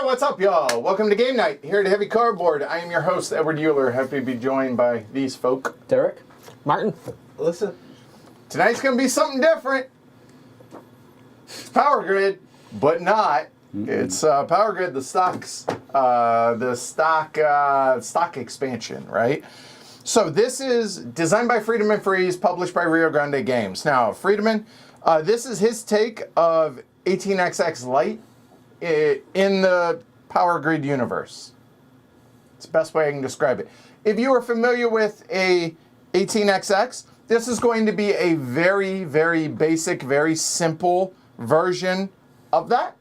what's up, y'all? Welcome to Game Night here at Heavy Cardboard. I am your host, Edward Euler. Happy to be joined by these folk. Derek, Martin, Alyssa. Tonight's going to be something different. It's Power Grid, but not. It's Power Grid, the stock expansion, right? So this is designed by Friedemann Friese, published by Rio Grande Games. Now, Friedemann, this is his take of 18XX Lite in the Power Grid universe. It's the best way I can describe it. If you are familiar with a 18XX, this is going to be a very, very basic, very simple version of that.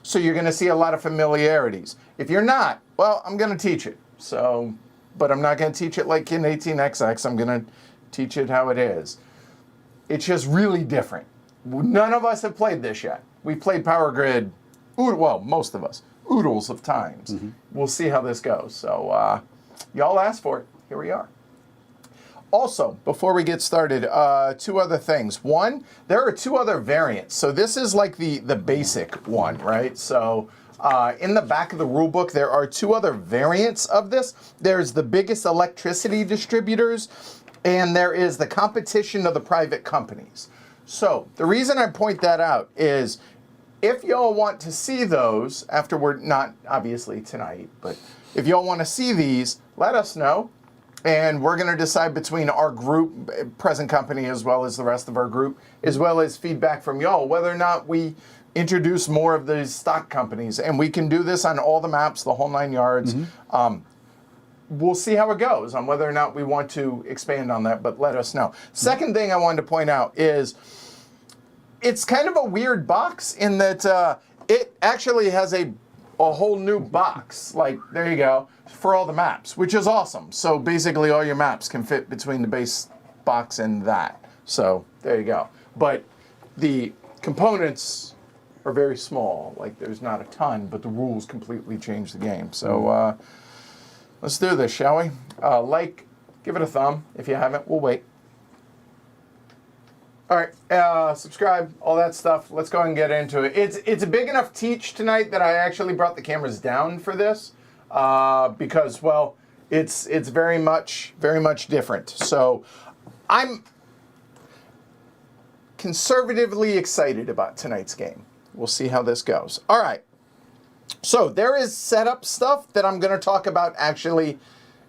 So you're going to see a lot of familiarities. If you're not, well, I'm going to teach it. So, but I'm not going to teach it like in 18XX. I'm going to teach it how it is. It's just really different. None of us have played this yet. We played Power Grid, well, most of us, oodles of times. We'll see how this goes. So y'all asked for it. Here we are. Also, before we get started, two other things. One, there are two other variants. So this is like the basic one, right? So in the back of the rule book, there are two other variants of this. There's the biggest electricity distributors, and there is the competition of the private companies. So the reason I point that out is if y'all want to see those, after we're not obviously tonight, but if y'all want to see these, let us know. And we're going to decide between our group, present company, as well as the rest of our group, as well as feedback from y'all, whether or not we introduce more of these stock companies. And we can do this on all the maps, the whole 9 yards. We'll see how it goes on whether or not we want to expand on that, but let us know. Second thing I wanted to point out is it's kind of a weird box in that it actually has a whole new box. Like, there you go, for all the maps, which is awesome. So basically all your maps can fit between the base box and that. So there you go. But the components are very small. Like, there's not a ton, but the rules completely change the game. So let's do this, shall we? Give it a thumb. If you haven't, we'll wait. All right, subscribe, all that stuff. Let's go ahead and get into it. It's a big enough teach tonight that I actually brought the cameras down for this because, well, it's very much different. So I'm conservatively excited about tonight's game. We'll see how this goes. All right. So there is setup stuff that I'm going to talk about actually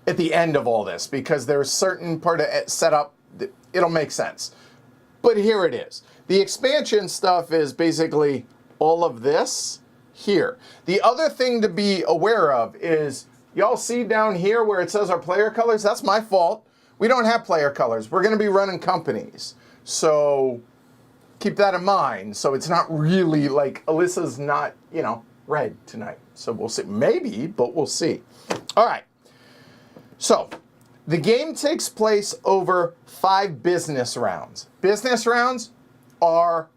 at the end of all this because there's certain part of setup that it'll make sense. But here it is. The expansion stuff is basically all of this here. The other thing to be aware of is, y'all see down here where it says our player colors? That's my fault. We don't have player colors. We're going to be running companies. So keep that in mind. So it's not really like Alyssa's not, red tonight. So we'll see. Maybe, but we'll see. All right. So the game takes place over 5 business rounds. Business rounds are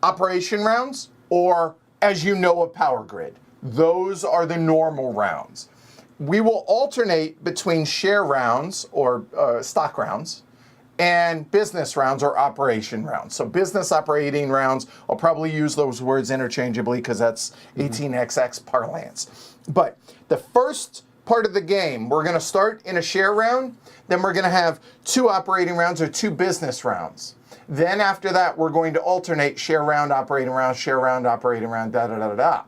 operation rounds, or as you know, a Power Grid. Those are the normal rounds. We will alternate between share rounds or stock rounds and business rounds or operation rounds. So business operating rounds, I'll probably use those words interchangeably because that's 18XX parlance. But the first part of the game, we're going to start in a share round, then we're going to have 2 operating rounds or 2 business rounds. Then after that, we're going to alternate share round, operating round, share round, operating round, da-da-da-da-da.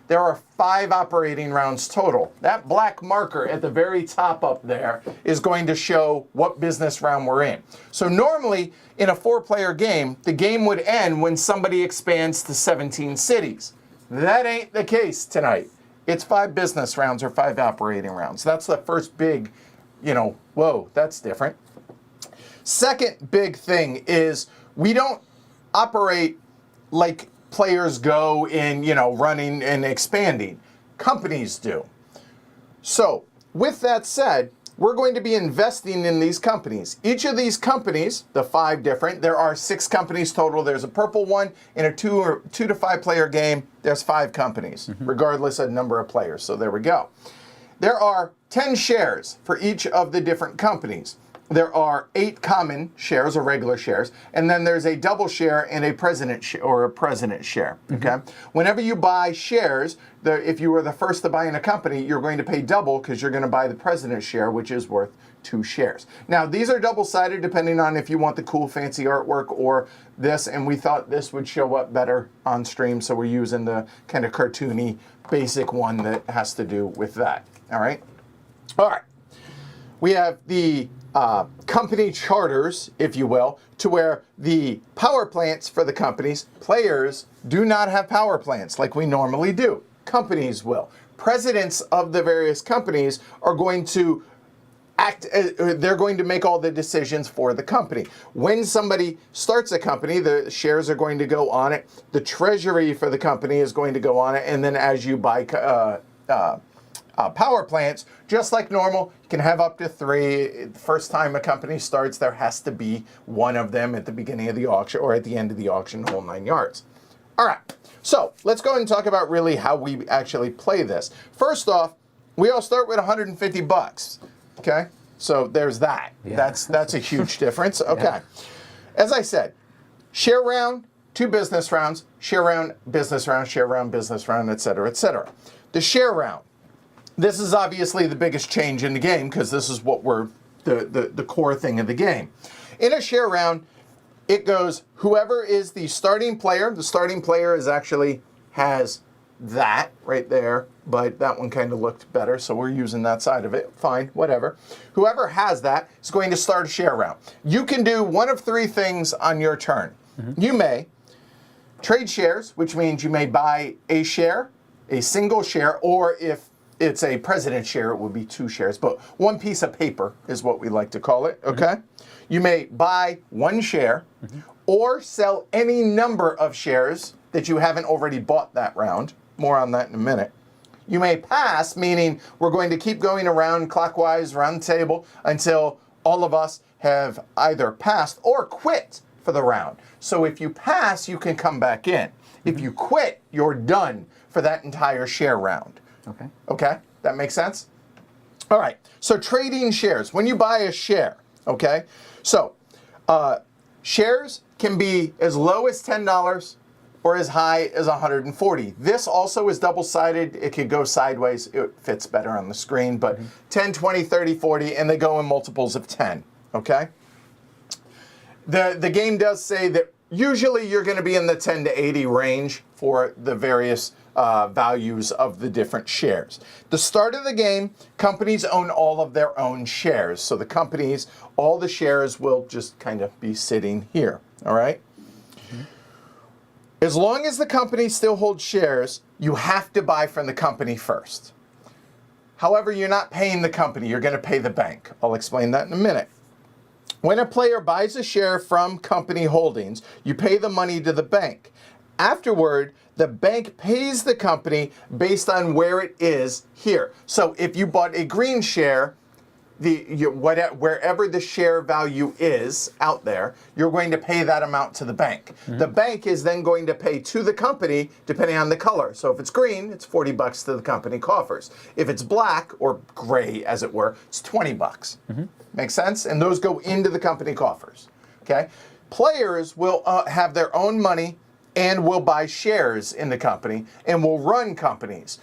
There are 5 operating rounds total. That black marker at the very top up there is going to show what business round we're in. So normally, in a 4-player game, the game would end when somebody expands to 17 cities. That ain't the case tonight. It's 5 business rounds or 5 operating rounds. That's the first big, whoa, that's different. Second big thing is we don't operate like players go in, running and expanding. Companies do. So with that said, we're going to be investing in these companies. Each of these companies, the 5 different, there are 6 companies total. There's a purple one. In a 2 to 5 player game, there's 5 companies, regardless of number of players. So there we go. There are 10 shares for each of the different companies. there are 8 common shares or regular shares, and then there's a double share and a president or a president share. Okay. Whenever you buy shares, if you were the first to buy in a company, you're going to pay double because you're going to buy the president share, which is worth 2 shares. Now, these are double-sided depending on if you want the cool, fancy artwork or this, and we thought this would show up better on stream, so we're using the kind of cartoony, basic one that has to do with that. All right. All right. We have the company charters, if you will, to where the power plants for the companies, players do not have power plants like we normally do. Companies will. Presidents of the various companies are going to they're going to make all the decisions for the company. When somebody starts a company, the shares are going to go on it. The treasury for the company is going to go on it. And then as you buy power plants, just like normal, you can have up to 3. The first time a company starts, there has to be one of them at the beginning of the auction or at the end of the auction, the whole 9 yards. All right, so let's go ahead and talk about really how we actually play this. First off, we all start with $150. Okay, so there's that. Yeah. That's a huge difference. Okay, yeah. As I said, share round, 2 business rounds, share round, business round, share round, business round, et cetera, et cetera. The share round. This is obviously the biggest change in the game because this is what we're the core thing of the game. In a share round, it goes whoever is the starting player. The starting player has that right there, but that one kind of looked better, so we're using that side of it. Fine, whatever. Whoever has that is going to start a share round. You can do one of 3 things on your turn. You may trade shares, which means you may buy a share, a single share, or if it's a president share, it would be 2 shares, but 1 piece of paper is what we like to call it, okay? You may buy 1 share or sell any number of shares that you haven't already bought that round. More on that in a minute. You may pass, meaning we're going to keep going around clockwise around the table until all of us have either passed or quit for the round. So if you pass, you can come back in. If you quit, you're done for that entire share round. Okay. Okay? That makes sense? All right. So trading shares. When you buy a share, okay? So shares can be as low as $10 or as high as $140. This also is double-sided. It could go sideways. It fits better on the screen, but 10, 20, 30, 40, and they go in multiples of 10, okay? The game does say that usually you're going to be in the 10 to 80 range for the various values of the different shares. The start of the game, companies own all of their own shares. So the companies, all the shares will just kind of be sitting here, all right? As long as the company still holds shares, you have to buy from the company first. However, you're not paying the company, you're going to pay the bank. I'll explain that in a minute. When a player buys a share from company holdings, you pay the money to the bank. Afterward, the bank pays the company based on where it is here. So if you bought a green share, wherever the share value is out there, you're going to pay that amount to the bank. The bank is then going to pay to the company depending on the color. So if it's green, it's $40 to the company coffers. If it's black or gray, as it were, it's $20. Make sense? And those go into the company coffers. Okay. Players will have their own money and will buy shares in the company and will run companies.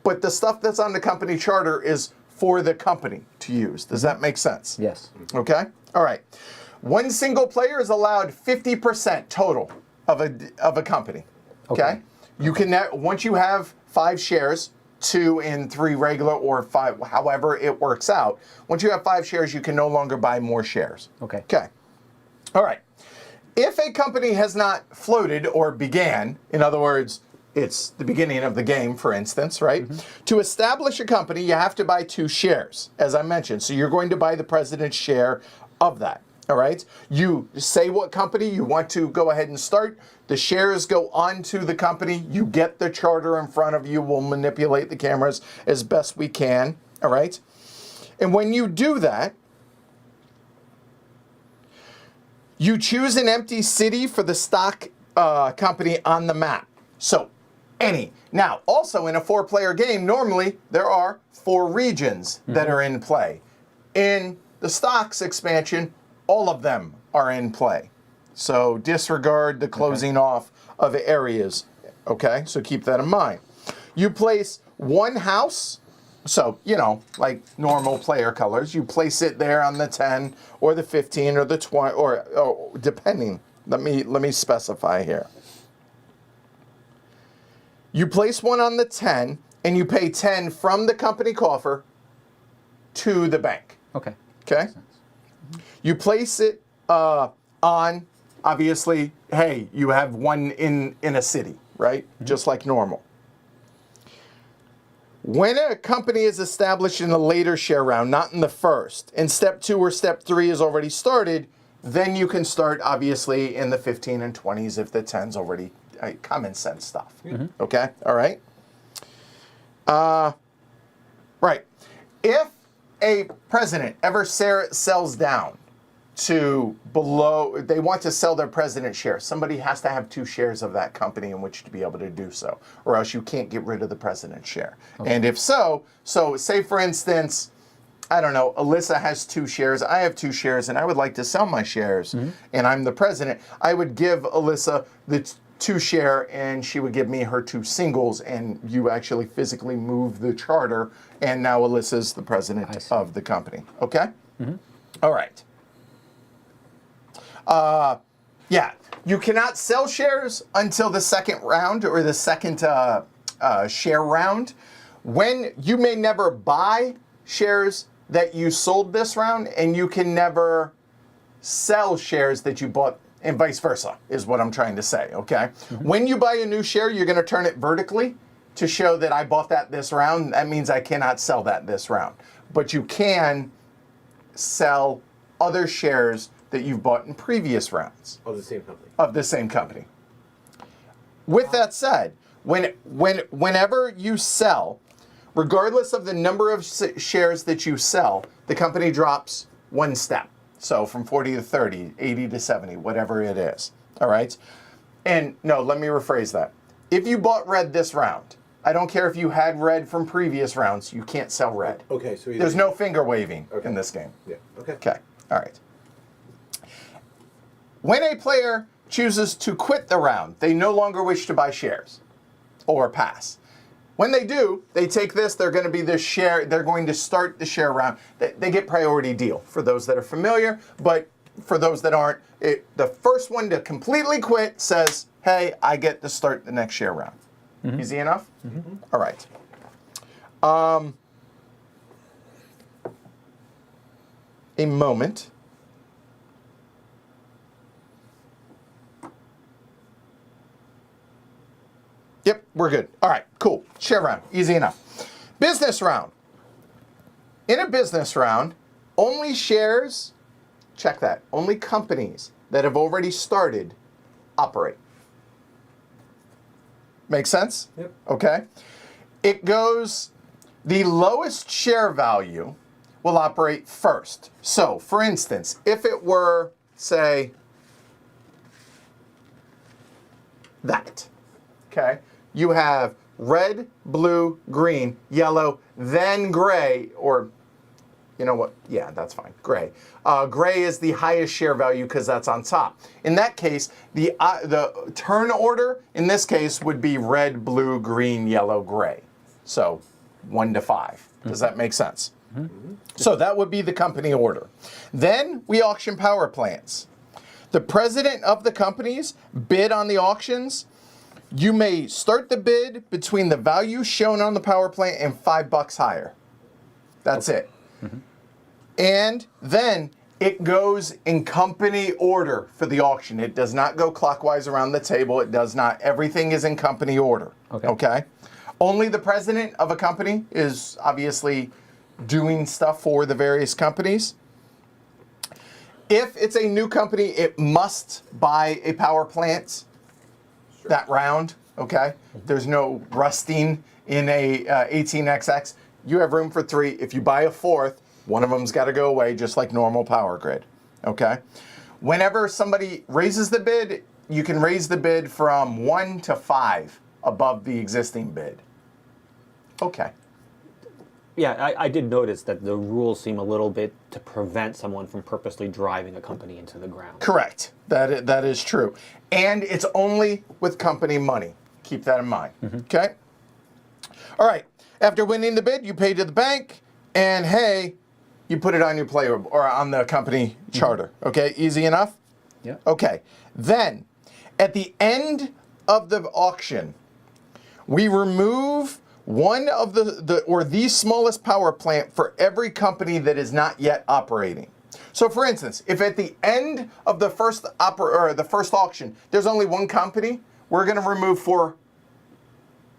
But the stuff that's on the company charter is for the company to use. Does that make sense? Yes. Okay. All right. One single player is allowed 50% total of a company. Okay. You can once you have 5 shares, 2 and 3 regular or 5, however it works out. Once you have 5 shares, you can no longer buy more shares. Okay. Okay. All right. If a company has not floated or began, in other words, it's the beginning of the game, for instance, right? To establish a company, you have to buy 2 shares, as I mentioned. So you're going to buy the president's share of that, all right? You say what company you want to go ahead and start. The shares go onto the company. You get the charter in front of you. We'll manipulate the cameras as best we can, all right? And when you do that, you choose an empty city for the stock company on the map. So any. Now, also in a 4-player game, normally there are 4 regions that are in play. In the stocks expansion, all of them are in play. So disregard the closing off of areas, okay? So keep that in mind. You place one house, so, you know, like normal player colors, you place it there on the 10 or the 15 or the 20, or depending. Let me specify here. You place one on the 10 and you pay 10 from the company coffer to the bank. Okay. Okay? You place it on, obviously, hey, you have one in a city, right? Just like normal. When a company is established in a later share round, not in the first, and step 2 or step 3 is already started, then you can start, obviously, in the 15 and 20s if the 10's already common sense stuff. Okay? All right? Right. If a president ever sells down to below, they want to sell their president shares, somebody has to have 2 shares of that company in which to be able to do so, or else you can't get rid of the president share. Okay. And if so say for instance, I don't know, Alyssa has 2 shares, I have 2 shares, and I would like to sell my shares, and I'm the president, I would give Alyssa the 2 share, and she would give me her 2 singles, and you actually physically move the charter, and now Alyssa's the president of the company. Okay? All right. Yeah, you cannot sell shares until the second round or the second share round. When you may never buy shares that you sold this round, and you can never sell shares that you bought, and vice versa, is what I'm trying to say, okay? When you buy a new share, you're going to turn it vertically to show that I bought that this round. That means I cannot sell that this round. But you can sell other shares that you've bought in previous rounds. Of the same company. Of the same company. With that said, whenever you sell, regardless of the number of shares that you sell, the company drops 1 step. So from 40 to 30, 80 to 70, whatever it is. All right? And no, let me rephrase that. If you bought red this round, I don't care if you had red from previous rounds, you can't sell red. Okay, so there's no finger waving in this game. Yeah, okay. Okay, all right. When a player chooses to quit the round, they no longer wish to buy shares or pass. When they do, they take this, they're going to be the share, they're going to start the share round. They get priority deal for those that are familiar, but for those that aren't, the first one to completely quit says, hey, I get to start the next share round. Easy enough? All right. A moment. Yep, we're good. All right, cool. Share round, easy enough. Business round. In a business round, only shares, check that, only companies that have already started operate. Make sense? Yep. Okay. It goes, the lowest share value will operate first. So, for instance, if it were, say, that, okay? You have red, blue, green, yellow, then gray, or you know what? Yeah, that's fine. Gray. Gray is the highest share value because that's on top. In that case, the turn order in this case would be red, blue, green, yellow, gray. So 1 to 5. Does that make sense? So that would be the company order. Then we auction power plants. The president of the companies bid on the auctions. You may start the bid between the value shown on the power plant and $5 higher. That's it. And then it goes in company order for the auction. It does not go clockwise around the table. It does not. Everything is in company order. Okay? Only the president of a company is obviously doing stuff for the various companies. If it's a new company, it must buy a power plant that round, okay? There's no rusting in a 18XX. You have room for 3. If you buy a 4th, one of them's got to go away, just like normal power grid, okay? Whenever somebody raises the bid, you can raise the bid from 1 to 5 above the existing bid. Okay. Yeah, I did notice that the rules seem a little bit to prevent someone from purposely driving a company into the ground. Correct. That is true. And it's only with company money. Keep that in mind. Okay? All right. After winning the bid, you pay to the bank, and hey, you put it on your player or on the company charter. Okay? Easy enough? Yeah. Okay. Then, at the end of the auction, we remove one of the smallest power plant for every company that is not yet operating. So, for instance, if at the end of the first auction there's only one company, we're going to remove 4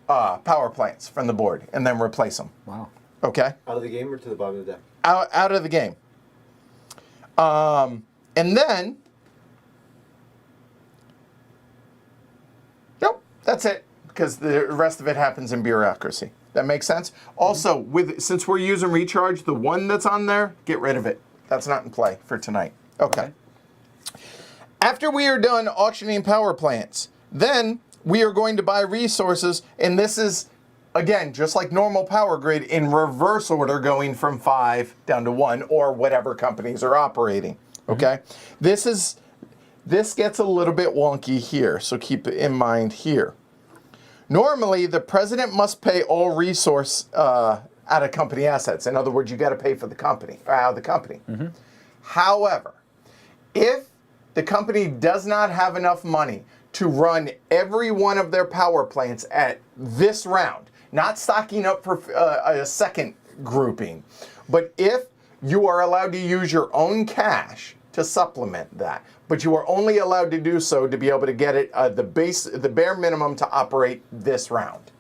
power plants from the board and then replace them. Wow. Okay. Out of the game or to the bottom of the deck? Out of the game. And then, nope, that's it. Because the rest of it happens in bureaucracy. That makes sense? Also, since we're using recharge, the one that's on there, get rid of it. That's not in play for tonight. Okay. After we are done auctioning power plants, then we are going to buy resources, and this is, again, just like normal power grid, in reverse order, going from 5 down to 1, or whatever companies are operating. Okay? This gets a little bit wonky here, so keep it in mind here. Normally, the president must pay all resource out of company assets. In other words, you got to pay for the company, or out of the company. However, if the company does not have enough money to run every one of their power plants at this round, not stocking up for a second grouping, but if you are allowed to use your own cash to supplement that, but you are only allowed to do so to be able to get it the bare minimum to operate this round.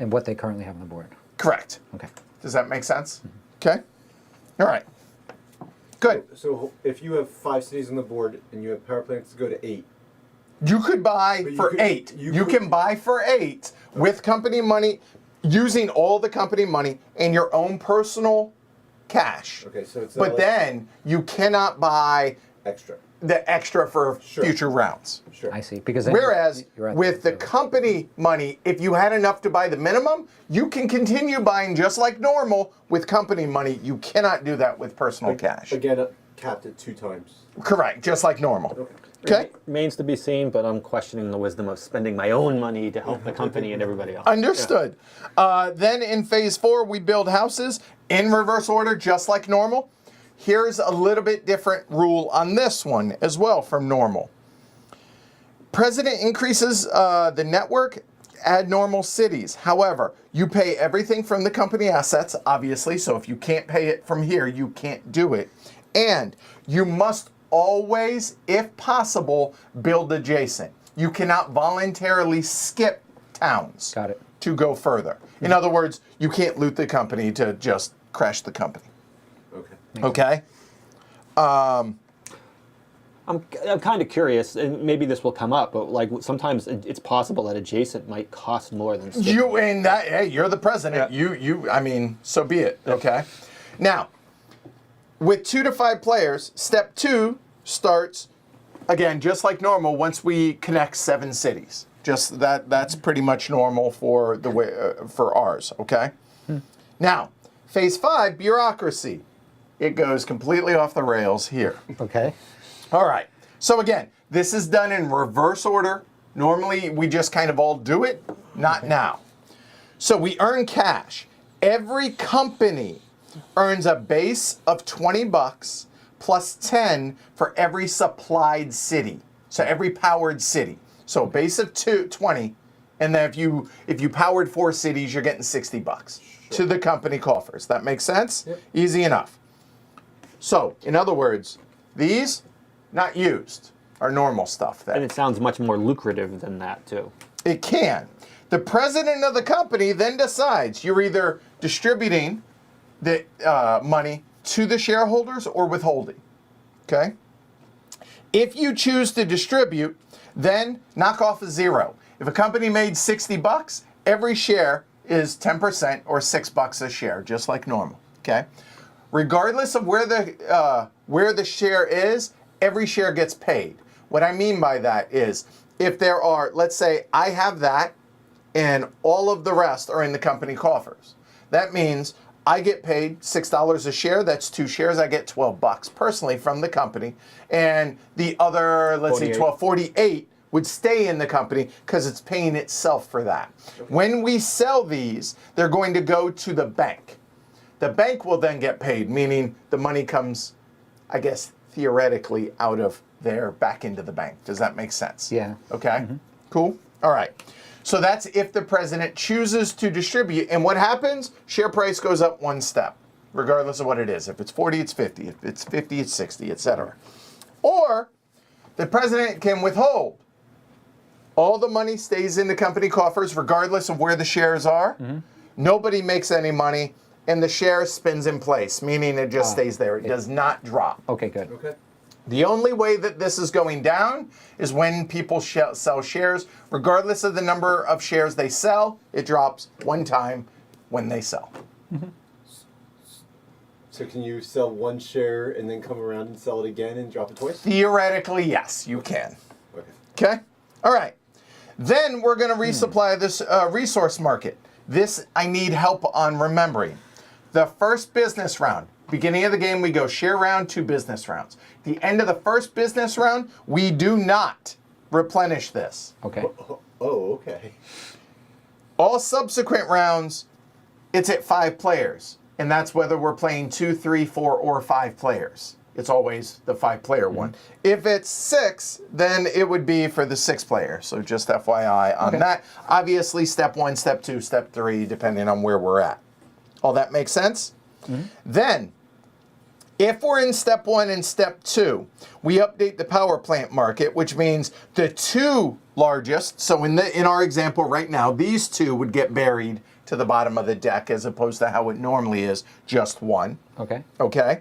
And what they currently have on the board. Correct. Okay. Does that make sense? Okay. All right. Good. So if you have 5 cities on the board and you have power plants to go to 8, You could buy for 8. You can buy for 8 with company money, using all the company money and your own personal cash. Okay, so it's not But like then you cannot buy extra. the extra for Sure. future rounds. Sure. I see. Because then Whereas you're at with the company money, if you had enough to buy the minimum, you can continue buying just like normal with company money. You cannot do that with personal cash. Again, capped at 2 times. Correct, just like normal. Okay. Okay? Remains to be seen, but I'm questioning the wisdom of spending my own money to help the company and everybody else. Understood. Then in phase 4, we build houses in reverse order, just like normal. Here's a little bit different rule on this one as well from normal. President increases the network, add normal cities. However, you pay everything from the company assets, obviously, so if you can't pay it from here, you can't do it. And you must always, if possible, build adjacent. You cannot voluntarily skip towns. Got it. To go further. In other words, you can't loot the company to just crash the company. Okay. Okay? I'm kind of curious, and maybe this will come up, but like sometimes it's possible that adjacent might cost more than skipping. Hey, you're the president. Yeah. I mean, so be it. Okay? Now, with 2 to 5 players, step 2 starts, again, just like normal, once we connect 7 cities. Just that's pretty much normal for the way for ours, okay? Now, phase 5, bureaucracy. It goes completely off the rails here. Okay. All right. So again, this is done in reverse order. Normally, we just kind of all do it. Not now. So we earn cash. Every company earns a base of $20 plus 10 for every supplied city. So every powered city. So a base of 20, and then if you powered 4 cities, you're getting $60 to the company coffers. That makes sense? Yep. Easy enough. So, in other words, these not used are normal stuff there. And it sounds much more lucrative than that, too. It can. The president of the company then decides you're either distributing the money to the shareholders or withholding. Okay? If you choose to distribute, then knock off a 0. If a company made $60, every share is 10% or $6 a share, just like normal. Okay? Regardless of where the share is, every share gets paid. What I mean by that is, if there are, let's say I have that, and all of the rest are in the company coffers, That means I get paid $6 a share. That's 2 shares. I get $12 personally from the company. And the other, let's see, 48 would stay in the company because it's paying itself for that. Okay. When we sell these, they're going to go to the bank. The bank will then get paid, meaning the money comes, I guess, theoretically out of there back into the bank. Does that make sense? Yeah. Okay? Cool? All right. So that's if the president chooses to distribute. And what happens? Share price goes up 1 step, regardless of what it is. If it's 40, it's 50. If it's 50, it's 60, etc. Or the president can withhold. All the money stays in the company coffers, regardless of where the shares are. Nobody makes any money, and the share spins in place, meaning it just stays there. It does not drop. Okay, good. Okay. The only way that this is going down is when people sell shares. Regardless of the number of shares they sell, it drops 1 time when they sell. So can you sell 1 share and then come around and sell it again and drop it twice? Theoretically, yes, you can. Okay. Okay? All right. Then we're going to resupply this resource market. This I need help on remembering. The first business round. Beginning of the game, we go share round, 2 business rounds. The end of the first business round, we do not replenish this. Okay. Oh, okay. All subsequent rounds, it's at 5 players. And that's whether we're playing 2, 3, 4, or 5 players. It's always the 5-player one. If it's 6, then it would be for the 6-player. So just FYI on that. Obviously, step 1, step 2, step 3, depending on where we're at. All that makes sense? Then, if we're in step 1 and step 2, we update the power plant market, which means the 2 largest, so in our example right now, these 2 would get buried to the bottom of the deck as opposed to how it normally is, just 1. Okay. Okay?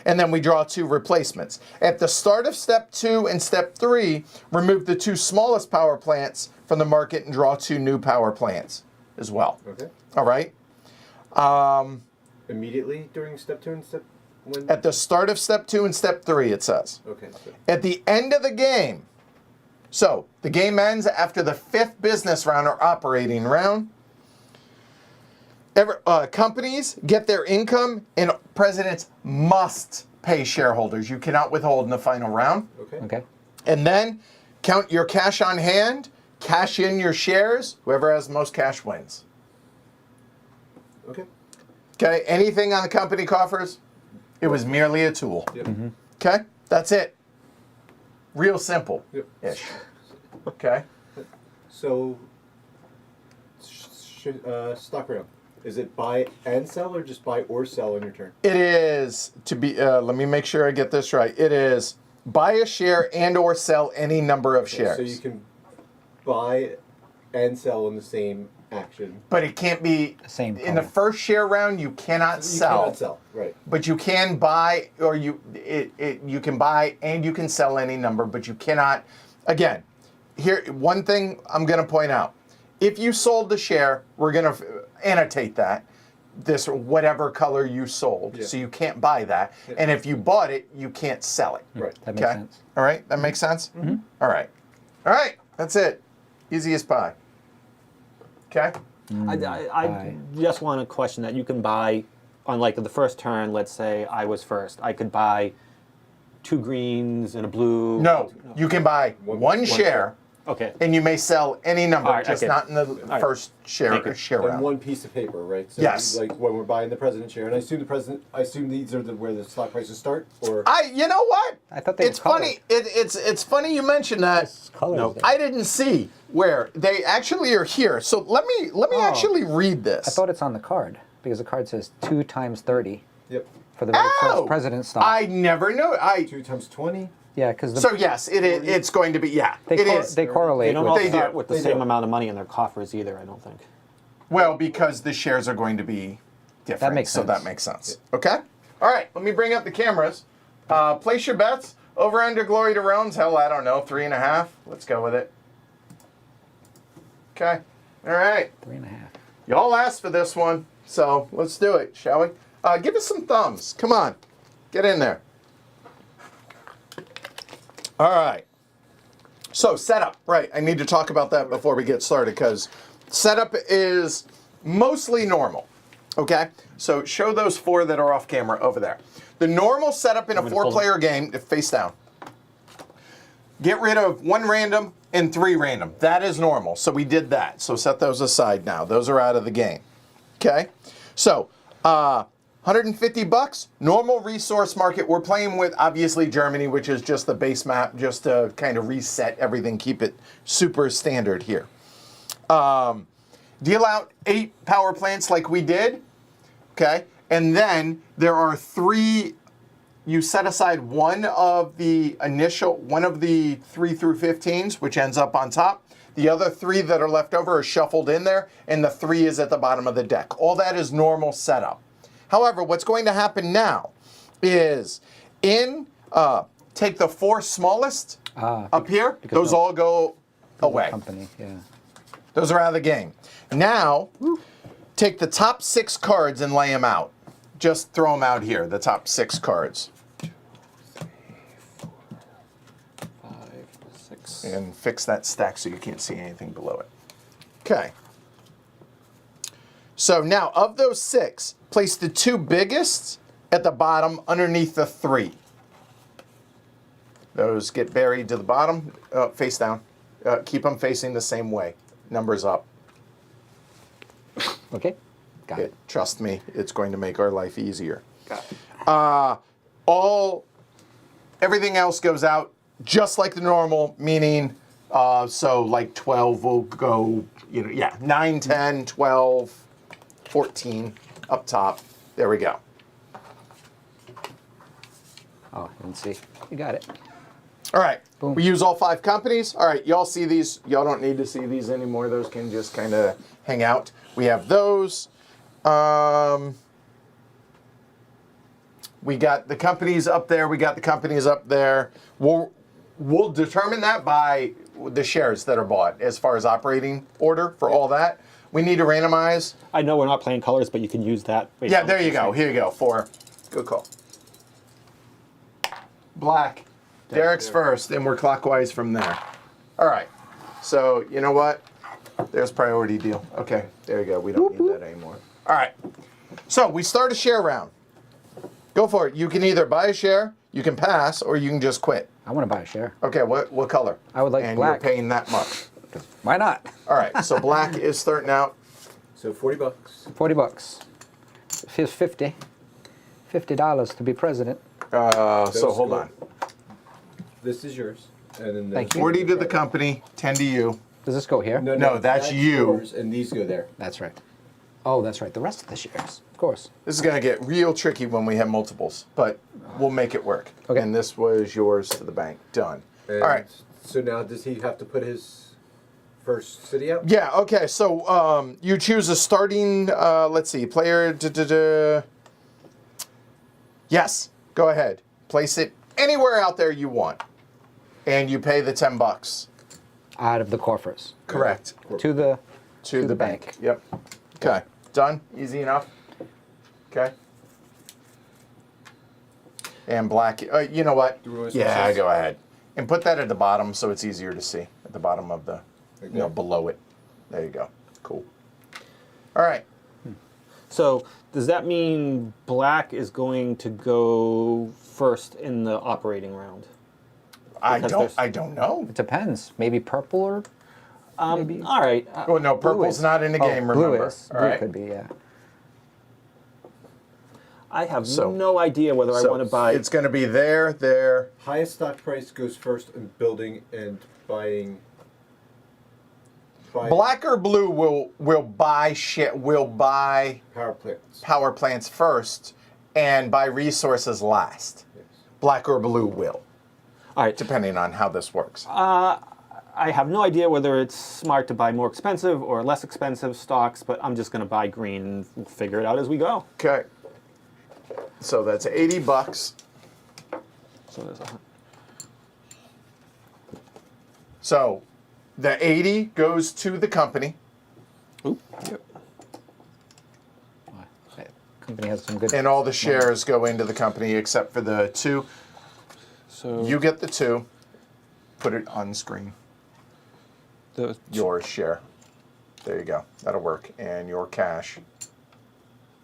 And then we draw 2 replacements. At the start of step 2 and step 3, remove the 2 smallest power plants from the market and draw 2 new power plants as well. Okay. All right? Immediately during step 2 and step 1? At the start of step 2 and step 3, it says. Okay. So At the end of the game, so the game ends after the 5th business round or operating round. Companies get their income, and presidents must pay shareholders. You cannot withhold in the final round. okay. Okay. And then count your cash on hand, cash in your shares. Whoever has the most cash wins. Okay. Okay, anything on the company coffers, it was merely a tool. Yep. Okay, that's it. Real simple-ish. Yep. Okay. So, stock round. Is it buy and sell or just buy or sell on your turn? It is to be, let me make sure I get this right. It is buy a share and or sell any number of shares. So you can buy and sell in the same action. But it can't be, Same in the color. first share round, you cannot You sell. cannot sell, right. But you can buy, or you can buy and you can sell any number, but you cannot. Again, here, one thing I'm going to point out. If you sold the share, we're going to annotate that, this whatever color you sold. Yeah. So you can't buy that. Yeah. And if you bought it, you can't sell it. Right. That makes sense. All right? That makes sense? Mm-hmm. All right. All right. That's it. Easy as pie. Okay? I just want to question that. You can buy, on like the first turn, let's say I was first, I could buy 2 greens and a blue. No, you can buy One one share, Okay. and you may sell any number, All right, just okay. not in the right. first share Thank you. share And round. one piece of paper, right? So Yes. Like when we're buying the president share, and I assume these are where the stock prices start, or You know what? I thought they It's were funny. It's funny you mention that. Colors No. there. I didn't see where they actually are here. So let me actually read this. I thought it's on the card because the card says 2 times 30 yep, for the very Oh! first president stock. I never knew. 2 times 20. Yeah, because So yes, it's going to be they, it is. they correlate They don't with all They start do. with the They same do. amount of money in their coffers either, I don't think. Well, because the shares are going to be different. That makes So sense. that makes sense. Okay? All right, let me bring up the cameras. Place your bets. Over under Glory to Rounds. Hell, I don't know. 3.5. Let's go with it. Okay. All right. 3.5. Y'all asked for this one, so let's do it, shall we? Give us some thumbs. Come on. Get in there. All right. So setup, right. I need to talk about that before we get started because setup is mostly normal. Okay, so show those 4 that are off camera over there. The normal setup in a Want me to pull 4-player game, face down. Get rid of 1 random and 3 random. That is normal, so we did that. So set those aside now. Those are out of the game. Okay, so 150 bucks, normal resource market. We're playing with, obviously, Germany, which is just the base map, just to kind of reset everything, keep it super standard here. Deal out 8 power plants like we did, okay? And then there are 3, you set aside one of the 3 through 15s, which ends up on top. The other 3 that are left over are shuffled in there, and the 3 is at the bottom of the deck. All that is normal setup. However, what's going to happen now is take the 4 smallest up here, those all go away. Company, yeah. Those are out of the game. Now, take the top 6 cards and lay them out. Just throw them out here, the top 6 cards. 2, 3, 4, 5, 6. And fix that stack so you can't see anything below it. Okay. So now, of those 6, place the 2 biggest at the bottom underneath the 3. Those get buried to the bottom, face down. Keep them facing the same way. Numbers up. Okay, got it. Trust me, it's going to make our life easier. Got it. Everything else goes out just like the normal, meaning, so like 12 will go, 9, 10, 12, 14 up top. There we go. Oh, didn't see. You got it. All right. Boom. We use all 5 companies. All right, y'all see these. Y'all don't need to see these anymore. Those can just kind of hang out. We have those. We got the companies up there. We got the companies up there. We'll determine that by the shares that are bought as far as operating order for all that. We need to randomize. I know we're not playing colors, but you can use that. Yeah, there you go. Here you go. 4. Good call. Black. Derek's first, and we're clockwise from there. All right. So, you know what? There's priority deal. Okay, there you go. We don't need that anymore. All right. So, we start a share round. Go for it. You can either buy a share, you can pass, or you can just quit. I want to buy a share. Okay, what color? I would like and black. You're paying that much. Why not? All right, so black is starting out. So 40 bucks. 40 bucks. Here's 50. $50 to be president. So hold go. on. This is yours. And then Thank you. 40 to the company, 10 to you. Does this go here? No, that's you. yours, and these go there. That's right. Oh, that's right. The rest of the shares. Of course. This is going to get real tricky when we have multiples, but we'll make it work. Okay. And this was yours to the bank. Done. And All right. So now does he have to put his first city out? Yeah, okay. So you choose a starting, let's see, player. Yes, go ahead. Place it anywhere out there you want. And you pay the 10 bucks. Out of the coffers. Correct. To the To the bank. Yep. Okay. Done? Easy enough? Okay. And black. You know what? Do we want to Yeah, switch this? go ahead. And put that at the bottom so it's easier to see. At the bottom of the, below it. There you go. Cool. All right. So does that mean black is going to go first in the operating round? Because I don't know. It depends. Maybe purple or maybe. All right. Well, no, purple's is. not in the game, blue remember. is. All Blue right. could be, yeah. I have So- no idea whether I want to buy. It's going to be there. Highest stock price goes first in building and buying. Black or blue will buy Power plants. power plants first and buy resources last. Yes. Black or blue will, All right. depending on how this works. I have no idea whether it's smart to buy more expensive or less expensive stocks, but I'm just going to buy green and we'll figure it out as we go. Okay. So that's 80 bucks. So there's a. So the 80 goes to the company, Oop. Yep. That company has some good. and all the shares go into the company except for the 2. So You get the 2. Put it on screen. the Your share. There you go. That'll work. And your cash.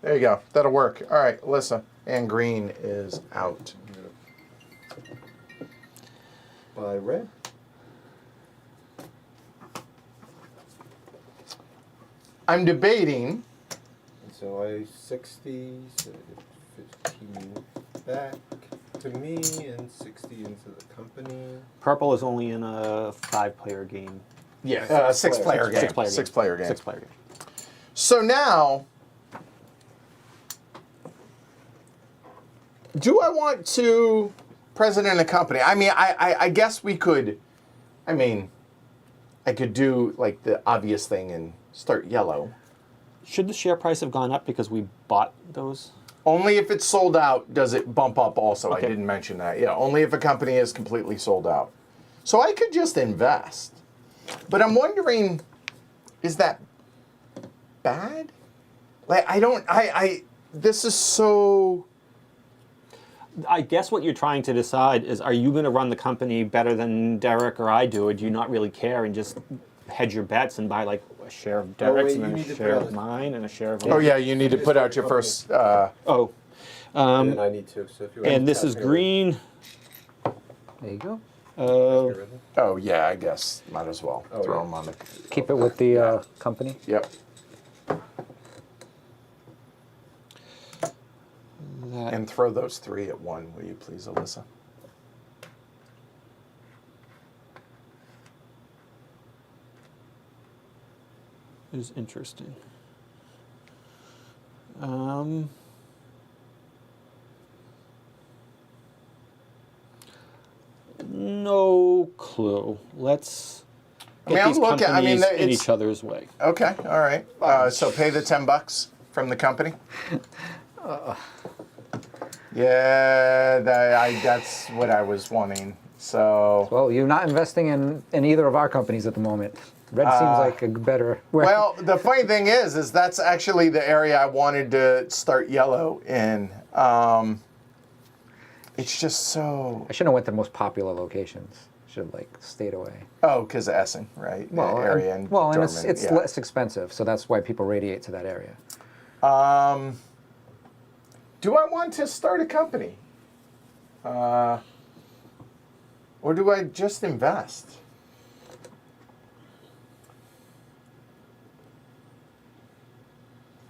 There you go. That'll work. All right, Alyssa. And green is out. Buy red. I'm debating. And so I 60, so I get 15 back to me and 60 into the company. Purple is only in a 5-player game. Yeah, six-player game. Six-player game. Six-player game. So now, do I want to president a company? I mean, I guess we could. I mean, I could do like the obvious thing and start yellow. Should the share price have gone up because we bought those? Only if it's sold out does it bump up also. Okay. I didn't mention that. Yeah, only if a company is completely sold out. So I could just invest. But I'm wondering, is that bad? Like, this is so... I guess what you're trying to decide is, are you going to run the company better than Derek or I do, or do you not really care and just hedge your bets and buy like a share of Derek's wait, and you then need a to share put of out- mine and a share of... Oh, yeah, you need to put out your first... Oh. And then I need to. So if you want And to this is pass me green. There you go. over- red. Oh, yeah, I guess. Might as well. Oh, Throw yeah. them on the... Keep it with the company. Yep. That And throw those 3 at 1, will you please, Alyssa? is interesting. No clue. Let's mean, get I'm these looking- I mean, companies in it's- each other's way. Okay, all right. So pay the $10 from the company. Yeah, that's what I was wanting. So, Well, you're not investing in either of our companies at the moment. Red seems like a better. well, the funny thing is that's actually the area I wanted to start yellow in. It's just so. I shouldn't have went to the most popular locations. Should like stayed away. Oh, because of Essen, right? Well, The area in and it's Dortmund, it's yeah. less expensive, so that's why people radiate to that area. Do I want to start a company? Or do I just invest?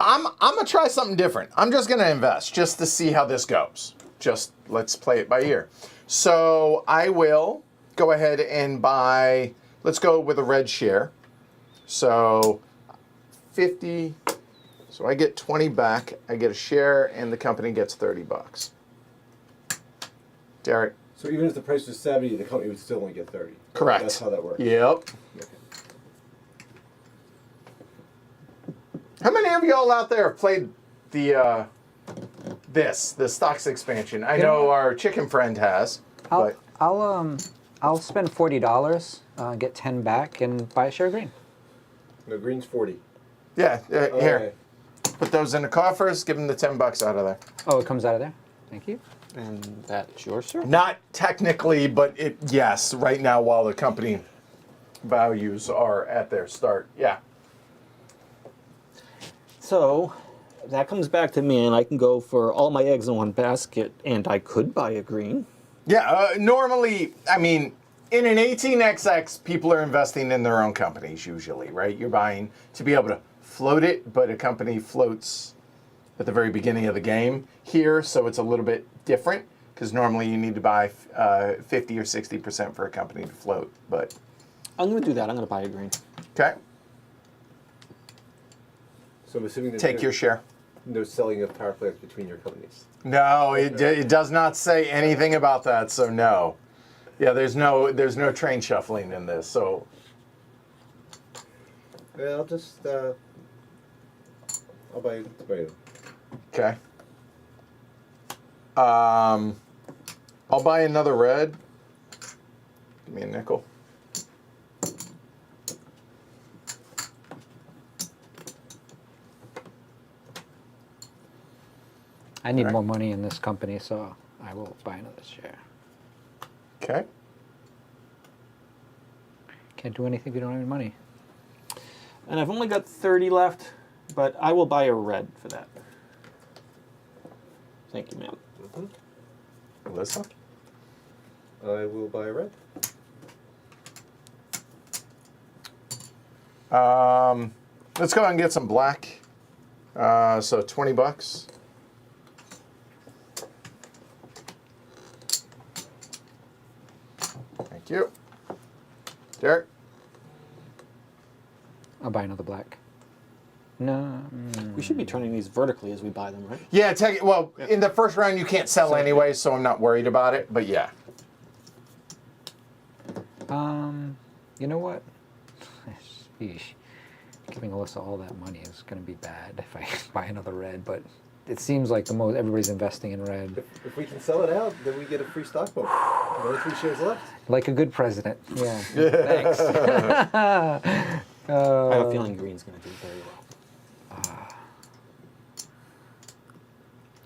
I'm gonna try something different. I'm just gonna invest just to see how this goes. Just let's play it by ear. So I will go ahead and buy. Let's go with a red share. So 50. So I get 20 back. I get a share, and the company gets $30. Derek. So even if the price was 70, the company would still only get 30. Correct. That's how that works. Yep. Okay. Uh, How many of y'all out there have played the the stocks expansion? I know our chicken friend has, but I'll spend $40, get 10 back, and buy a share of green. No, green's 40. yeah, here. Okay. Put those in the coffers. Give them the $10 out of there. Oh, it comes out of there. Thank you. And that's yours, sir? Not technically, but yes. Right now, while the company values are at their start, yeah. So that comes back to me, and I can go for all my eggs in one basket, and I could buy a green. Yeah, normally, I mean, in an 18XX, people are investing in their own companies usually, right? You're buying to be able to float it, but a company floats at the very beginning of the game here, so it's a little bit different because normally you need to buy 50 or 60% for a company to float. But I'm going to do that. I'm going to buy a green. okay, So I'm assuming there's take your share. no selling of power plants between your companies. No, it does not say anything about that, so no. Yeah, there's no train shuffling in this, so Yeah, I'll just I'll buy it. okay. I'll buy another red. Give me a nickel. I need Right. more money in this company, so I will buy another share. Okay. Can't do anything if you don't have any money. And I've only got 30 left, but I will buy a red for that. Thank you, ma'am. Alyssa? I will buy red. Let's go ahead and get some black. So $20. Thank you. Derek? I'll buy another black. No. We should be turning these vertically as we buy them, right? Yeah, well, in the first round you can't sell anyway, so I'm not worried about it, but yeah. You know what? Sheesh. Giving Alyssa all that money is going to be bad if I buy another red, but it seems like everybody's investing in red. If we can sell it out, then we get a free stock vote. Only 3 shares left. Like a good president. Yeah. Thanks. I have a feeling green's going to do very well.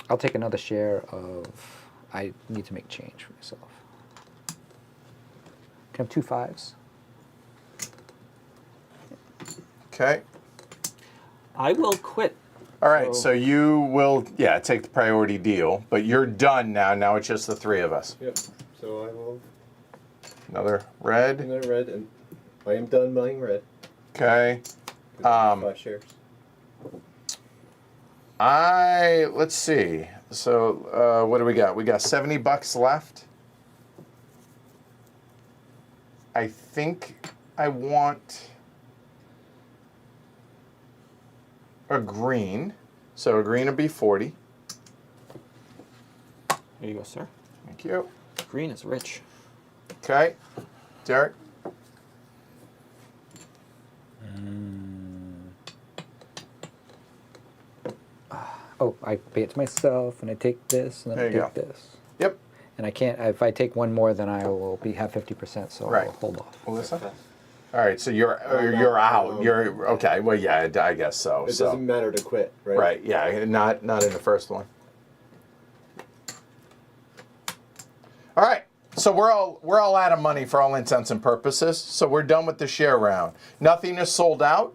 I'll take another share of. I need to make change for myself. Can I have 2 5s? Okay. I will quit. All right, so you will, take the priority deal, but you're done now. Now it's just the 3 of us. Yep. So I will Another red. another red, and I am done buying red. Okay. 5 shares. Let's see. So what do we got? We got $70 left. I think I want a green. So a green would be 40. Here you go, sir. Thank you. Green is rich. Okay. Derek? Oh, I pay it to myself, and I take this, and then There I you take go. this. Yep. And I can't. If I take one more, then I will have 50%. So Right. I'll hold off. Melissa? All right, so you're out. You're okay. Well, yeah, I guess so. It doesn't matter to quit, right? Right. Yeah. Not in the first one. All right. So we're all out of money for all intents and purposes. So we're done with the share round. Nothing is sold out.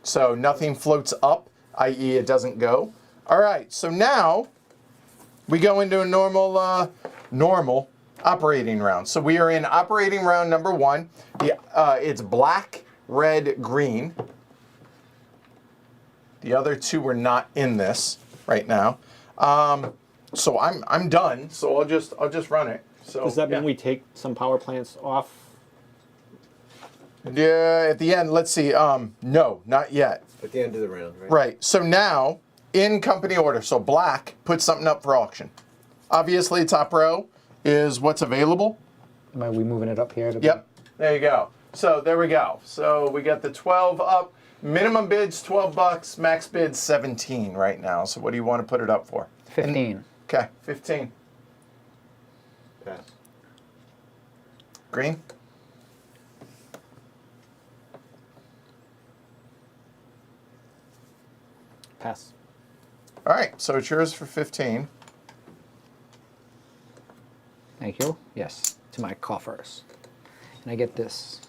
So nothing floats up, i.e., it doesn't go. All right. So now we go into a normal operating round. So we are in operating round number 1. It's black, red, green. The other 2 were not in this right now. So I'm done. So I'll just run it. So Does that mean we take some power plants off? Yeah, at the end, let's see. No, not yet. At the end of the round, right? Right. So now, in company order, so black, put something up for auction. Obviously, top row is what's available. Are we moving it up here? Yep. There you go. So there we go. So we got the 12 up. Minimum bid's $12. Max bid's 17 right now. So what do you want to put it up for? 15. Okay, 15. Pass. Green. Pass. All right. So it's yours for 15. Thank you. Yes, to my coffers. And I get this.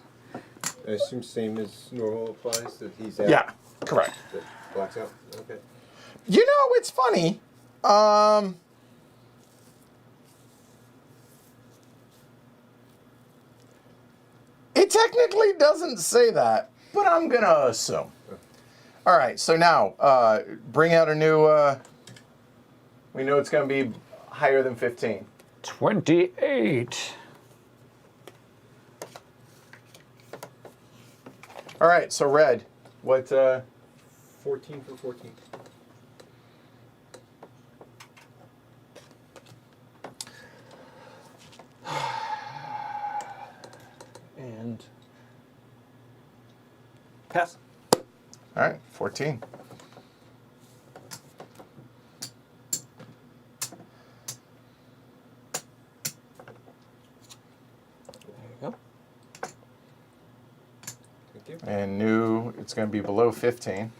I assume same as normal applies, that he's out? Yeah, correct. That black's out? Okay. You know, it's funny. It technically doesn't say that, but I'm going to assume. All right, so now bring out a new, we know it's going to be higher than 15. 28. All right, so red, what, 14 for 14. And pass. all right, 14. There you go. Thank you. And new, it's going to be below 15.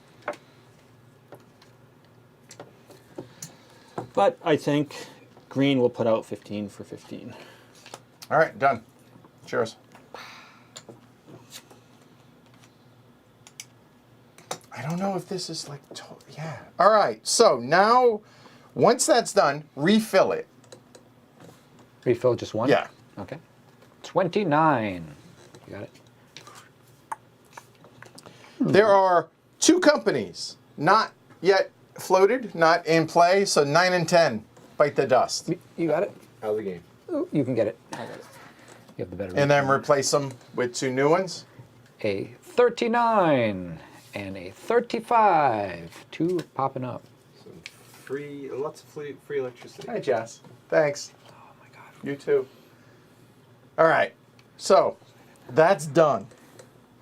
But I think green will put out 15 for 15. All right, done. Cheers. I don't know if this is like, yeah. All right, so now Once that's done, refill it. Refill just one? Yeah. Okay. 29. You got it? There are 2 companies not yet floated, not in play, so 9 and 10 bite the dust. You got it? Out of the game. Ooh, you can get it. I got it. You have the better And then replace them with 2 new ones. a 39 and a 35. 2 popping up. Some lots of free electricity. Hi, Jess. Thanks. Oh my god. You too. All right. So that's done.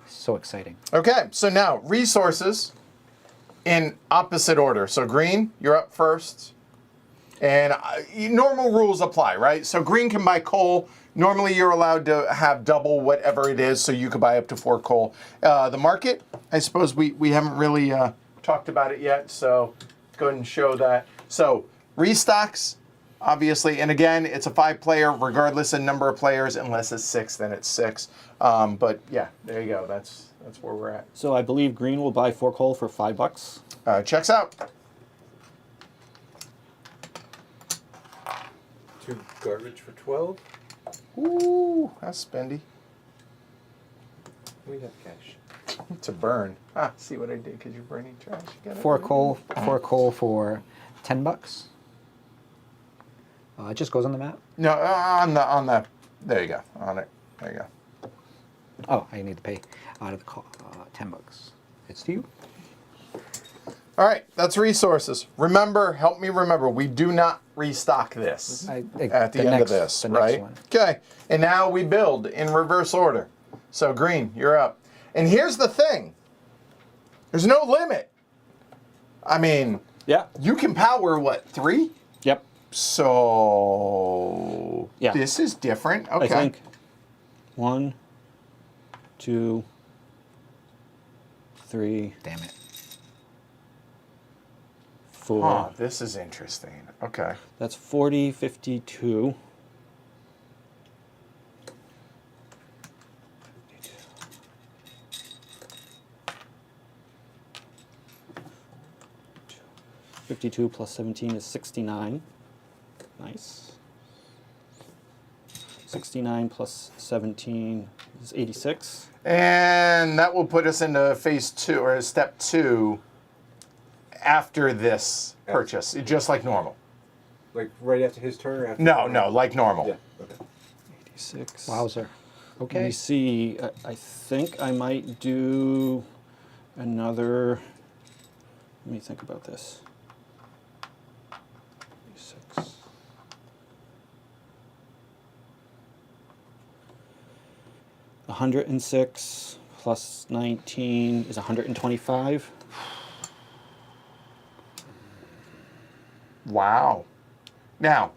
So exciting. Okay. So now resources in opposite order. So green, you're up first. And normal rules apply, right? So green can buy coal. Normally you're allowed to have double whatever it is, so you could buy up to 4 coal. The market, I suppose we haven't really talked about it yet, so go ahead and show that. So restocks, obviously, and again, it's a 5-player, regardless of number of players. Unless it's 6, then it's 6. But yeah, there you go. That's where we're at. So I believe green will buy 4 coal for $5. Checks out. 2 garbage for 12. Ooh, that's spendy. We have cash. To burn. Ah, see what I did? Because you're burning trash. You got it. 4 coal for $10. It just goes on the map. No, on the. There you go. On it. There you go. Oh, I need to pay out of the call. $10. It's to you. All right, that's resources. Remember, help me remember, we do not restock this at the end of this, the next right? one. Okay, and now we build in reverse order. So green, you're up. And here's the thing. There's no limit. I mean, Yeah. you can power, what, 3? Yep. So Yeah. this is different. Okay. I think 1, 2, 3, Damn it. 4. Oh, this is interesting. Okay. That's 40, 52. $52 plus 17 is 69. Nice. 69 plus 17 is 86. And that will put us into phase 2 or step 2 after this purchase, just like normal. Like right after his turn or after? No, like normal. Yeah, okay. 86. Wowzer. Let Okay. me see. I think I might do another. Let me think about this. 86. $106 plus 19 is 125. Wow. Now,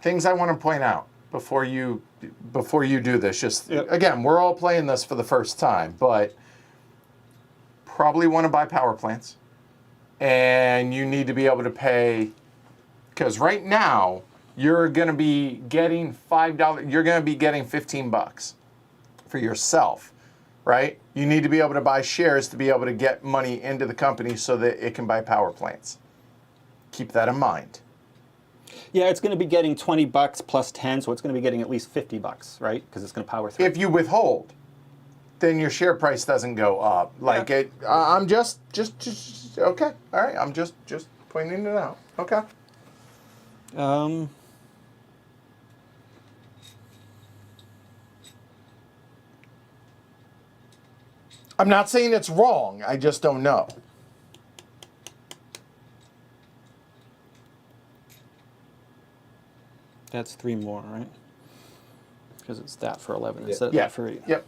things I want to point out before you do this. Just Yep. again, we're all playing this for the first time, but probably want to buy power plants, and you need to be able to pay, because right now you're going to be getting $5. You're going to be getting $15 for yourself, right? You need to be able to buy shares to be able to get money into the company so that it can buy power plants. Keep that in mind. Yeah, it's going to be getting $20 plus 10, so it's going to be getting at least $50, right? Because it's going to power through. If you withhold, then your share price doesn't go up. Like it, I'm just okay. All right, I'm just pointing it out. Okay. I'm not saying it's wrong. I just don't know. That's 3 more, right? Because it's that for 11 Yeah. instead of Yeah. that for 8. Yep.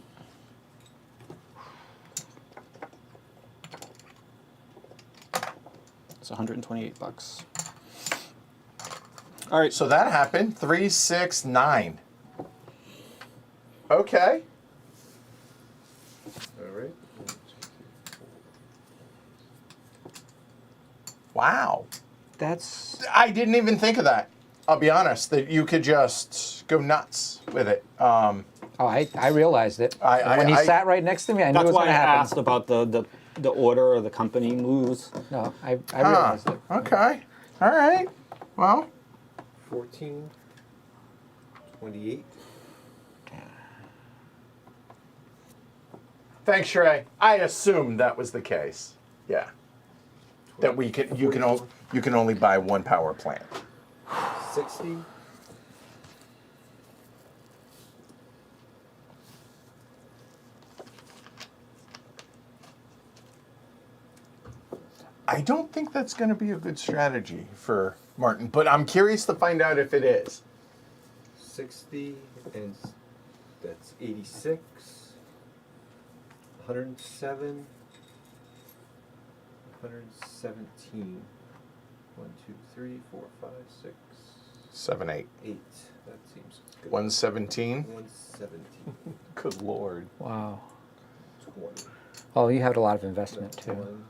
It's $128. All right. So that happened. 3, 6, 9. Okay. All right. Wow. That's I didn't even think of that. I'll be honest, that you could just go nuts with it. oh, I realized it. When he sat right next to me, I knew it That's was why going I to happen. asked about the order or the company moves. No, I realized it. Okay. All right. Well, 14, 28. thanks, Shrey. I assumed that was the case. Yeah. That you can only buy one power plant. 60. I don't think that's going to be a good strategy for Martin, but I'm curious to find out if it is. 60, and that's 86. 107. 117. 1, 2, 3, 4, 5, 6, 7, 8. 8. That seems good. 117. 117. Good Lord. Wow. 20. Oh, you had a lot of investment That's too. 1,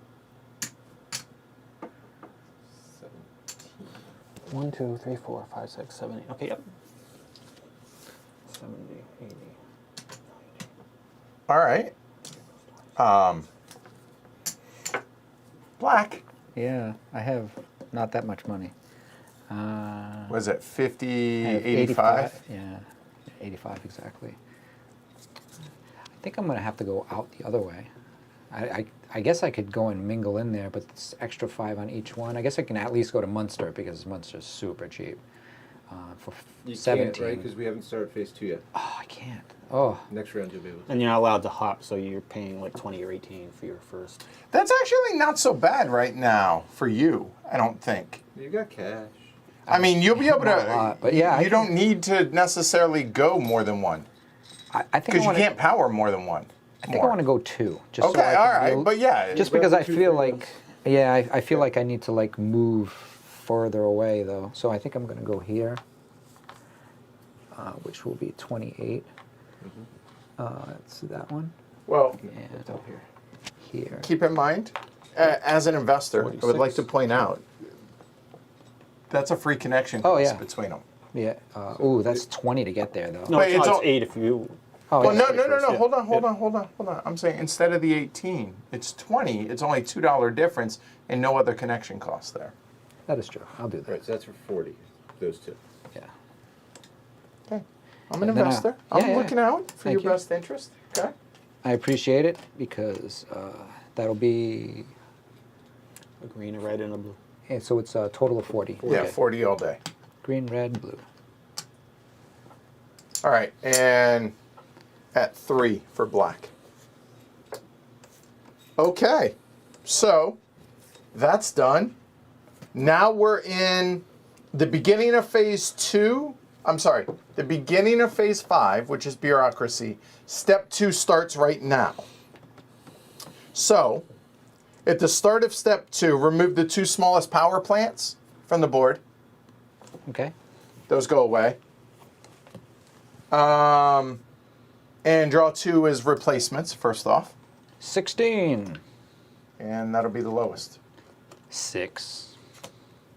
17. 1, 2, 3, 4, 5, 6, 7, 8. Okay, yep. 70, 80. All right. Black. Yeah, I have not that much money. Was it 50, I have 85? Yeah, 85 exactly. I think I'm going to have to go out the other way. I guess I could go and mingle in there, but it's extra 5 on each one. I guess I can at least go to Munster because Munster's super cheap. For You 17. can't, right? Because we haven't started phase 2 yet. Oh, I can't. Oh, Next round you'll be able to. And you're not allowed to hop, so you're paying like 20 or 18 for your first. That's actually not so bad right now for you, I don't think. You got cash. I mean, you'll be able to. Not a lot, but yeah, you I don't need to necessarily go more than one I think because I you wanna, can't power more than one. I think I want to go 2. Just Okay, so I all can right, be- but yeah, Just Grab because the I 2 feel free like, ones. yeah, I feel like I need to like move further away though. So I think I'm going to go here, which will be 28. It's that one. well, And Up here. here. keep in mind, as an investor, I would like to point out that's a free connection Oh, cost yeah. between them. Yeah. Ooh, that's 20 to get there though. No, But it's it's not. all- It's 8 if you. Oh, Well, yeah. no. Yeah. Hold on. I'm saying instead of the 18, it's 20. It's only $2 difference and no other connection costs there. That is true. I'll do that. Right, so that's for 40. Those 2. Yeah. Okay. I'm an And then investor. yeah, I'm yeah. looking out for Thank your you. best interest. Okay. I appreciate it because that'll be. A green, a red, and a blue. And so it's a total of 40. Yeah, Okay. 40 all day. Green, red, blue. All right, and at 3 for black. Okay, so that's done. Now we're in the beginning of phase 2. I'm sorry, the beginning of phase 5, which is bureaucracy. Step 2 starts right now. So, at the start of step 2, remove the 2 smallest power plants from the board. Okay. Those go away. And draw 2 as replacements, first off. 16. And that'll be the lowest. 6.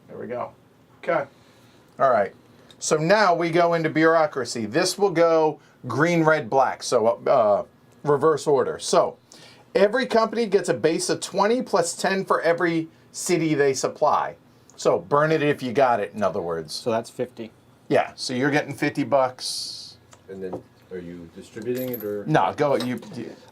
There we go. Okay. All right. So now we go into bureaucracy. This will go green, red, black. So reverse order. So every company gets a base of 20 plus 10 for every city they supply. So burn it if you got it, in other words. So that's 50. Yeah. So you're getting $50. And then are you distributing it or? No, go you.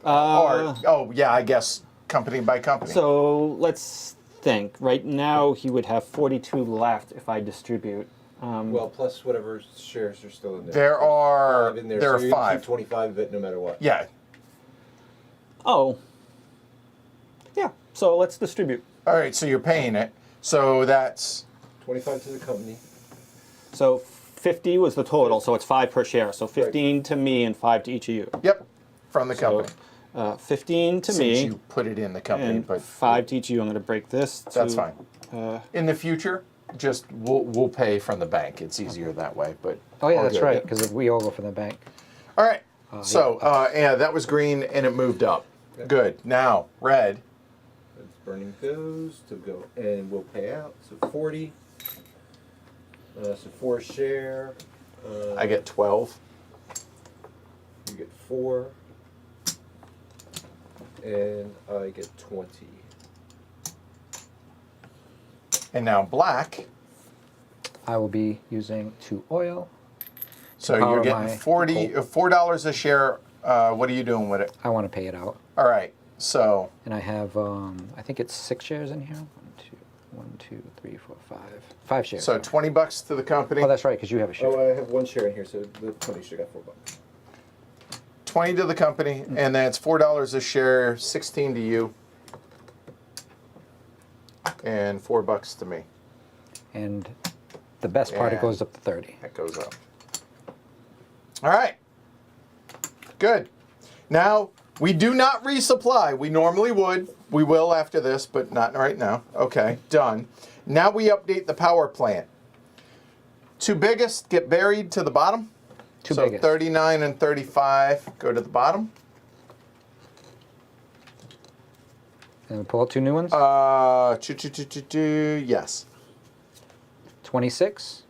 Or oh yeah, I guess company by company. So let's think. Right now, he would have 42 left if I distribute. Well, plus whatever shares are still in there. There There's are 5 in there, there so are you're gonna 5. keep 25 of it no matter what. Yeah. Oh. Yeah. So let's distribute. All right. So you're paying it. So that's 25 to the company. So 50 was the total, so it's 5 per share. So 15 to me and 5 to each of you. yep from the So company. 15 to Since me you put it in the company, and but 5 to each of you. I'm going to break this. that's to, fine. In the future, just we'll pay from the bank. It's easier that way. But Oh, yeah, all that's good. right, because we all go for the bank. All right. So yeah, that was green and it moved up. Okay. Good. Now red. It's burning those to go, and we'll pay out. So 40. So 4 share. I get 12. You get 4. And I get 20. And now black. I will be using 2 oil. So power you're my getting $4 a share. What are you doing with it? I want to pay it out. All right. So And I have, I think it's 6 shares in here. 1, 2, 3, 4, 5. 5 shares. so $20 to the company. Oh, that's right, because you have a share. Oh, I have 1 share in here, so the 20 should have got $4. 20 to the company, and then it's $4 a share, 16 to you, and $4 to me. And the best part, it And- goes up to 30. That goes up. All right. Good. Now, we do not resupply. We normally would. We will after this, but not right now. Okay, done. Now we update the power plant. 2 biggest get buried to the bottom. Two so biggest. 39 and 35 go to the bottom. And we pull out 2 new ones. Yes. 26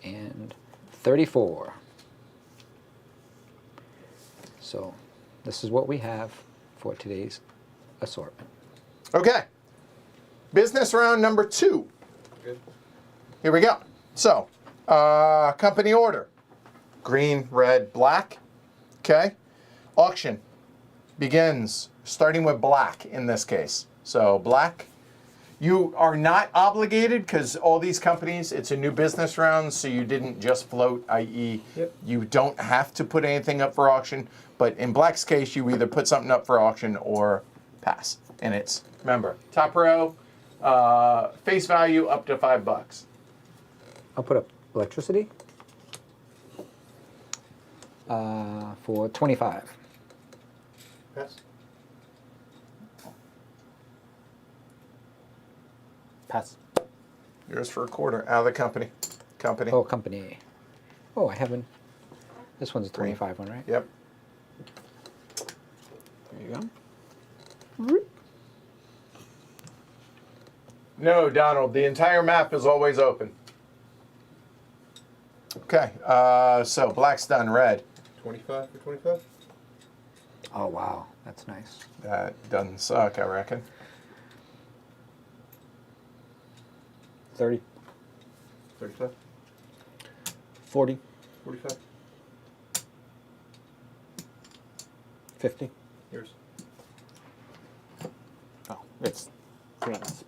and 34. So this is what we have for today's assortment. Okay. Business round number 2. Good. Here we go. So, company order. Green, red, black. Okay. Auction begins starting with black in this case. So black. You are not obligated because all these companies, it's a new business round, so you didn't just float, i.e. Yep. you don't have to put anything up for auction. But in black's case, you either put something up for auction or pass. And it's, remember, top row, face value up to $5. I'll put up electricity for 25. Pass. Pass. Yours for a quarter out of the company. Company. Oh, company. Oh, I haven't. This one's a 25 one, right? Yep. There you go. No, Donald, the entire map is always open. Okay, so black's done, red. 25 for 25? Oh, wow. That's nice. That doesn't suck, I reckon. 30, 35? 40, 45? 50. Yours. Oh, it's 3 minutes.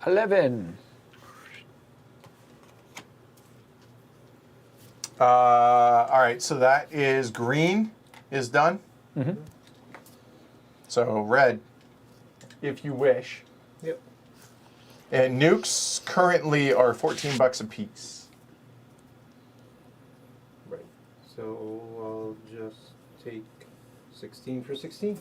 11. All right, so that is green is done. Mm-hmm. So red, if you wish. Yep. And nukes currently are $14 a piece. Right. So I'll just take 16 for 16.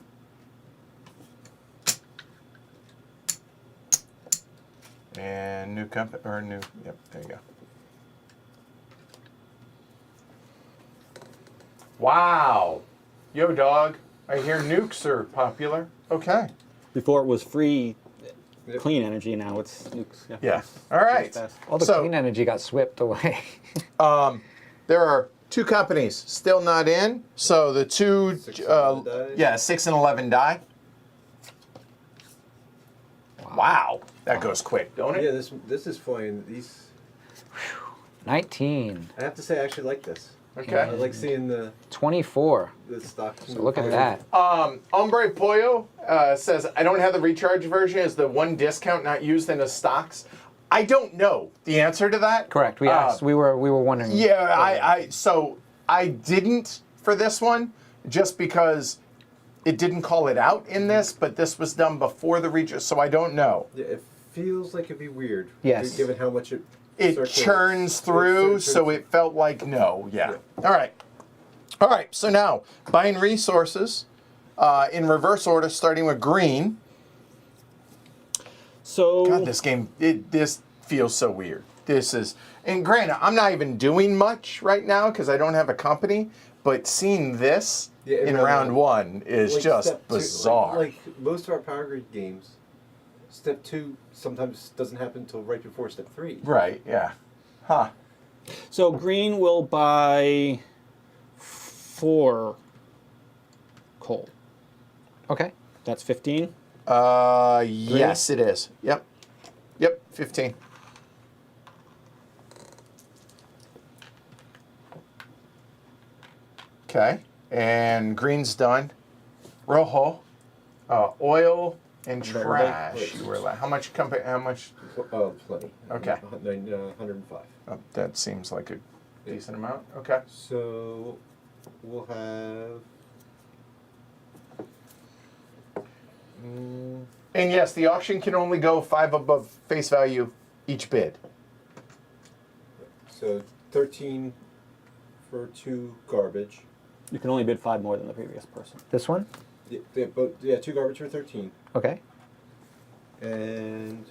And new company, or new, yep, there you go. Wow. Yo, dog. I hear nukes are popular. Okay. Before it was free Yep. clean energy, now it's nukes. Yeah. All right. Fast. All the So- clean energy got swept away. There are 2 companies still not in. So the 2, 6 and 11 dies? yeah, 6 and 11 die. Wow. That goes quick, don't it? Yeah, this is flying. These 19. I have to say I actually like this. I Okay. like seeing the 24. stock. So look at that. Hombre Pollo says, I don't have the recharge version. Is the one discount not used in the stocks? I don't know the answer to that. Correct. We asked. We were wondering. Yeah, so I didn't for this one just because it didn't call it out in this, but this was done before the recharge, so I don't know. Yeah, it feels like it'd be weird. Yes. Given how much it It churns through, so it felt like no. Yeah. All right. All right. So now buying resources in reverse order, starting with green. So God, this game, this feels so weird. This is, and granted, I'm not even doing much right now because I don't have a company, but seeing this in round 1 is just step 2, bizarre. like most of our power grid games, step 2 sometimes doesn't happen until right before step 3. Right, yeah. Huh. So green will buy 4 coal. Okay. That's 15. Yes, it is. Yep. Yep, 15. Okay, and green's done. Rojo, oil and Verde. trash. You were like, how much company? How much? Plenty. Okay. 105. Oh, that seems like a decent amount. Okay. So we'll have. And yes, the auction can only go 5 above face value each bid. So 13 for 2 garbage. You can only bid 5 more than the previous person. This one? Yeah, 2 garbage for 13. Okay. And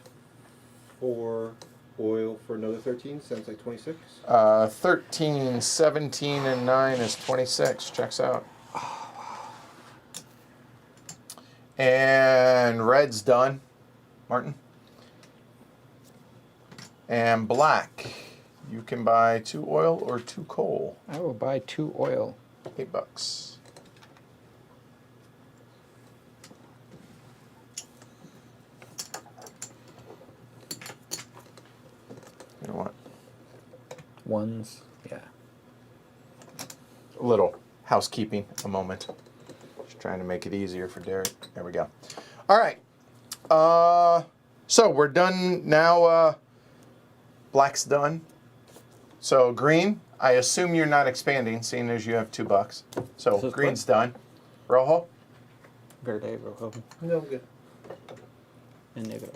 4 oil for another 13. Sounds like 26. 13, 17, and 9 is 26. Checks out. And red's done. Martin. And black. You can buy 2 oil or 2 coal. I will buy 2 oil. $8. You know what? Ones. Yeah. A little housekeeping, a moment. Just trying to make it easier for Derek. There we go. All right. So we're done now. Black's done. So green, I assume you're not expanding, seeing as you have $2. So This is green's done. Rojo, Verde, rojo, No, I'm good. and negro.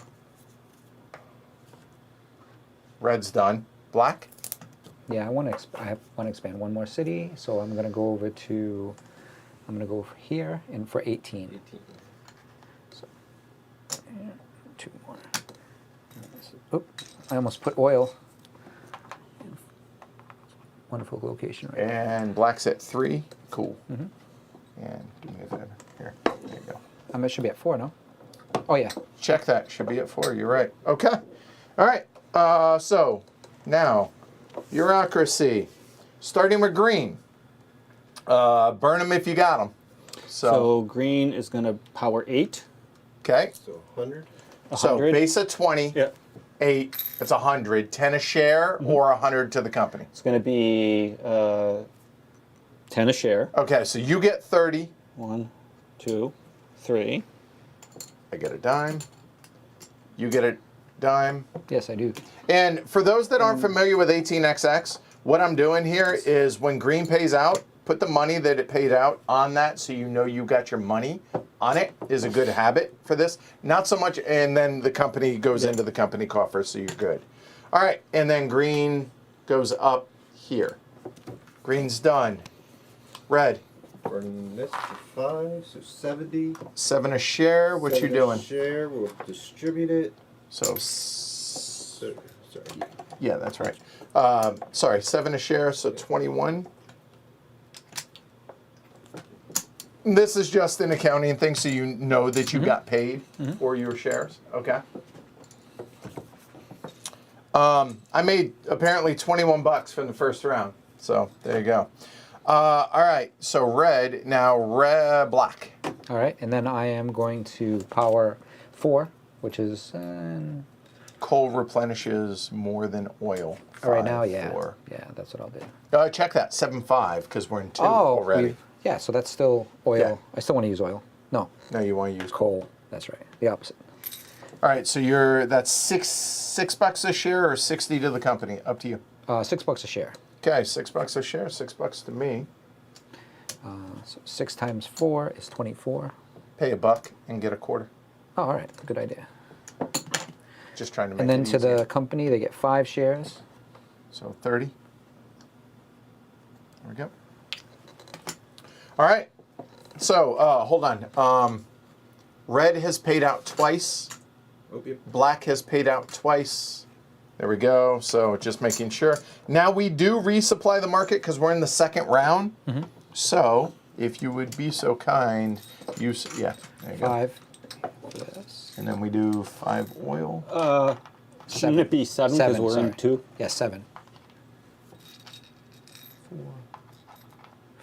red's done. Black, Yeah, I want to expand one more city, so I'm gonna go over to. I'm gonna go over here and for 18. 18. So, 2 more. Oop! I almost put oil. Wonderful location right there. and black's at 3. Cool. Mm-hmm. And give me that. Here, there you go. It should be at 4, no? Oh yeah. Check that. Should be at 4. You're right. Okay. All right. So now, bureaucracy. Starting with green. Burn them if you got them. So green is going to power 8. Okay. So 100. So 100. base of 20. Yeah. 8. It's 100. 10 a share or 100 to the company. It's going to be 10 a share. Okay. So you get 30. 1, 2, 3. I get a dime. You get a dime. Yes, I do. And for those that aren't familiar with 18XX, what I'm doing here is when green pays out, put the money that it paid out on that so you know you got your money on it is a good habit for this. Not so much, and then the company goes into the company coffers, so you're good. All right, and then green goes up here. Green's done. Red, Burning this for 5, so 70. 7 a share. What you 7 a doing? Share. We'll distribute it. So, So, sorry. yeah, that's right. Sorry, 7 a share, so 21. This is just an accounting thing, so you know that you got paid for your shares. Okay. I made apparently $21 from the first round, so there you go. All right, so red now. Black. All right, and then I am going to power 4, which is Coal replenishes more than oil. right now. 5, Yeah, 4. yeah, that's what I'll do. Check that 7.5 because we're in 2 already. Yeah, so that's still oil. Yeah. I still want to use oil. No, No, you want to use coal. coal. That's right. The opposite. All right, so that's $6 a share or 60 to the company. Up to you. $6 a share. Okay, $6 a share, $6 to me. So 6 times 4 is 24. Pay $1 and get a quarter. Oh, all right. Good idea. Just trying to make And then it to easier. the company, they get 5 shares. So 30. There we go. All right. So hold on. Red has paid out twice. Opium. Black has paid out twice. There we go. So just making sure. Now we do resupply the market because we're in the second round. So if you would be so kind, there you go. 5. Yes. And then we do 5 oil. Shouldn't it be 7 because 7, we're in sorry. 2? Yeah, 7.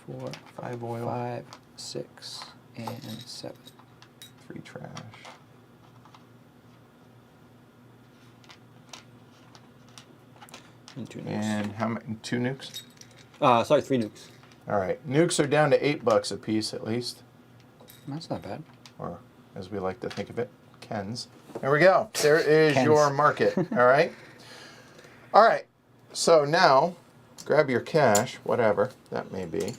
4, 5 oil. 5, 6, and 7. 3 trash. And 2 nukes. And how many? 2 nukes? Sorry, 3 nukes. All right. Nukes are down to $8 a piece at least, That's not bad. or as we like to think of it, Kens. There we go. There is Kens. your market. All right. All right. So now, grab your cash, whatever that may be.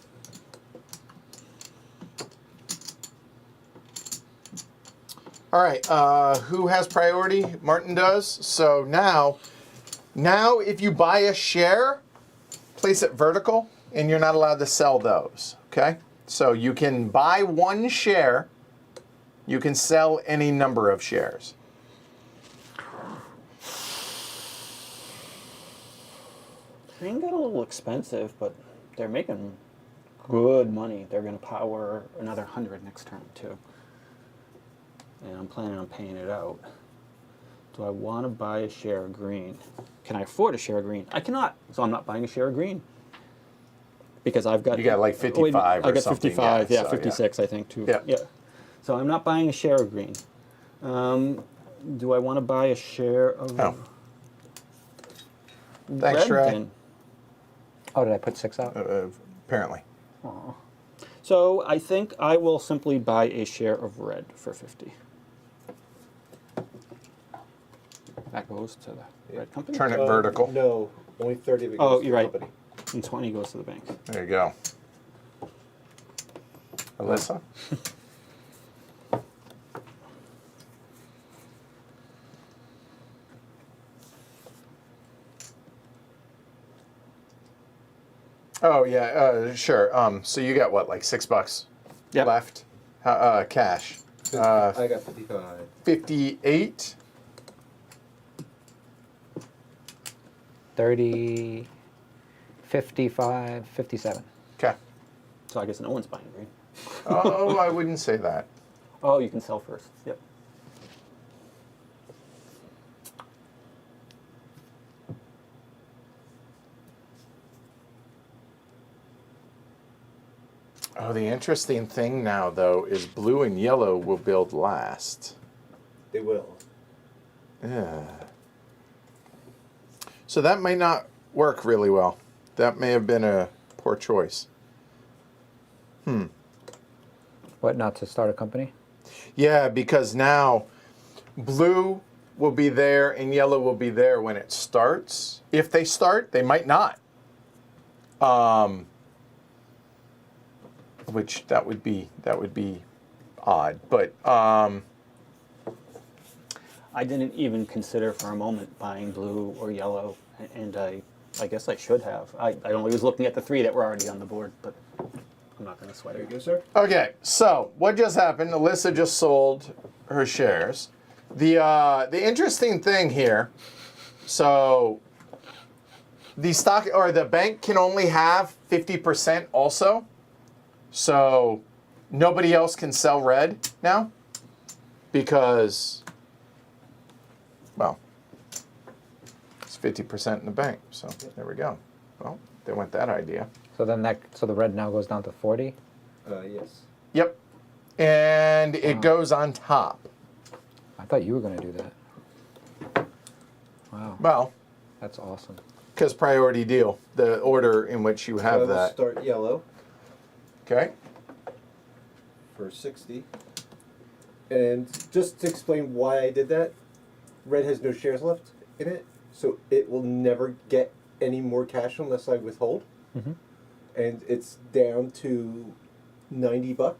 All right. Who has priority? Martin does. So now if you buy a share, place it vertical, and you're not allowed to sell those. Okay. So you can buy 1 share. You can sell any number of shares. They got a little expensive, but they're making good money. They're going to power another 100 next term, too. And I'm planning on paying it out. Do I want to buy a share of green? Can I afford a share of green? I cannot, so I'm not buying a share of green. Because I've got... You got like 55 I or got something. 55, yeah, so, 56, I think, too. Yeah. So I'm not buying a share of green. Do I want to buy a share of Oh. red Thanks, Trey. then? Oh, did I put 6 out? Apparently. Aw. So I think I will simply buy a share of red for 50. That goes to the red company. Turn it vertical. No, only 30 of it Oh, goes to you're the right. company. And 20 goes to the bank. There you go. Alyssa? Oh yeah, sure. So you got what, like $6 Yep. left? Cash. I got 55. 58. 30, 55, 57. Okay. So I guess no one's buying green. Oh, I wouldn't say that. Oh, you can sell first. Yep. Oh, the interesting thing now, though, is blue and yellow will build last. They will. Yeah. So that may not work really well. That may have been a poor choice. What, not to start a company? Yeah, because now blue will be there and yellow will be there when it starts. If they start, they might not. Which that would be odd, but I didn't even consider for a moment buying blue or yellow, and I guess I should have. I only was looking at the 3 that were already on the board, but I'm not going to sweat There you it. go, sir. okay. So what just happened? Alyssa just sold her shares. The interesting thing here. So the stock or the bank can only have 50% also. So nobody else can sell red now because, well, it's 50% in the bank. So there we go. Well, they went that idea. So then so the red now goes down to 40? Yes. Yep. And it Wow. goes on top. I thought you were going to do that. Wow, Well, that's awesome. because priority deal, the order in which you So I have will that. start yellow Okay. for 60. And just to explain why I did that, red has no shares left in it, so it will never get any more cash unless I withhold. Mm-hmm. And it's down to $90,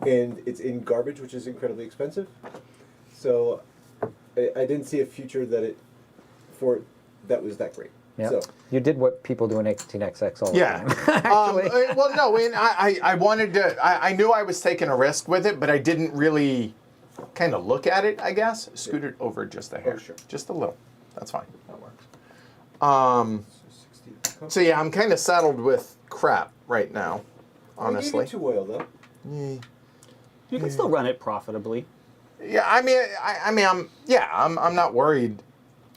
and it's in garbage, which is incredibly expensive. So I didn't see a future that was that great. Yeah. So You did what people do in 18XX all the Yeah. time. Actually. Well, no, and I wanted to, I knew I was taking a risk with it, but I didn't really kind of look at it, I guess. Scoot it over just a hair. Oh, sure. Just a little. That's fine. That works. so 60. So yeah, I'm kind of saddled with crap right now, I gave honestly. you 2 oil though. You can still run it profitably. Yeah, I'm not worried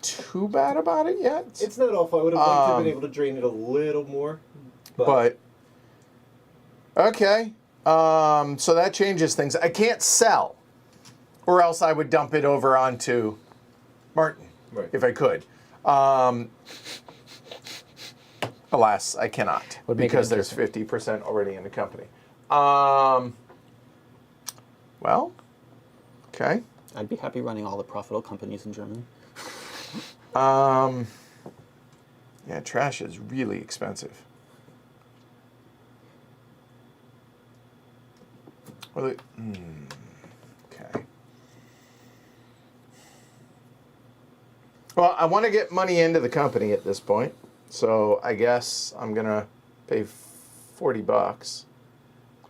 too bad about it yet. It's not off. I would have liked to have been able to drain it a little more. But okay, so that changes things. I can't sell, or else I would dump it over onto Martin Right. if I could. Alas, I cannot Would make it because there's interesting. 50% already in the company. Well, okay. I'd be happy running all the profitable companies in Germany. Yeah, trash is really expensive. Well, okay. Well, I want to get money into the company at this point, so I guess I'm gonna pay $40.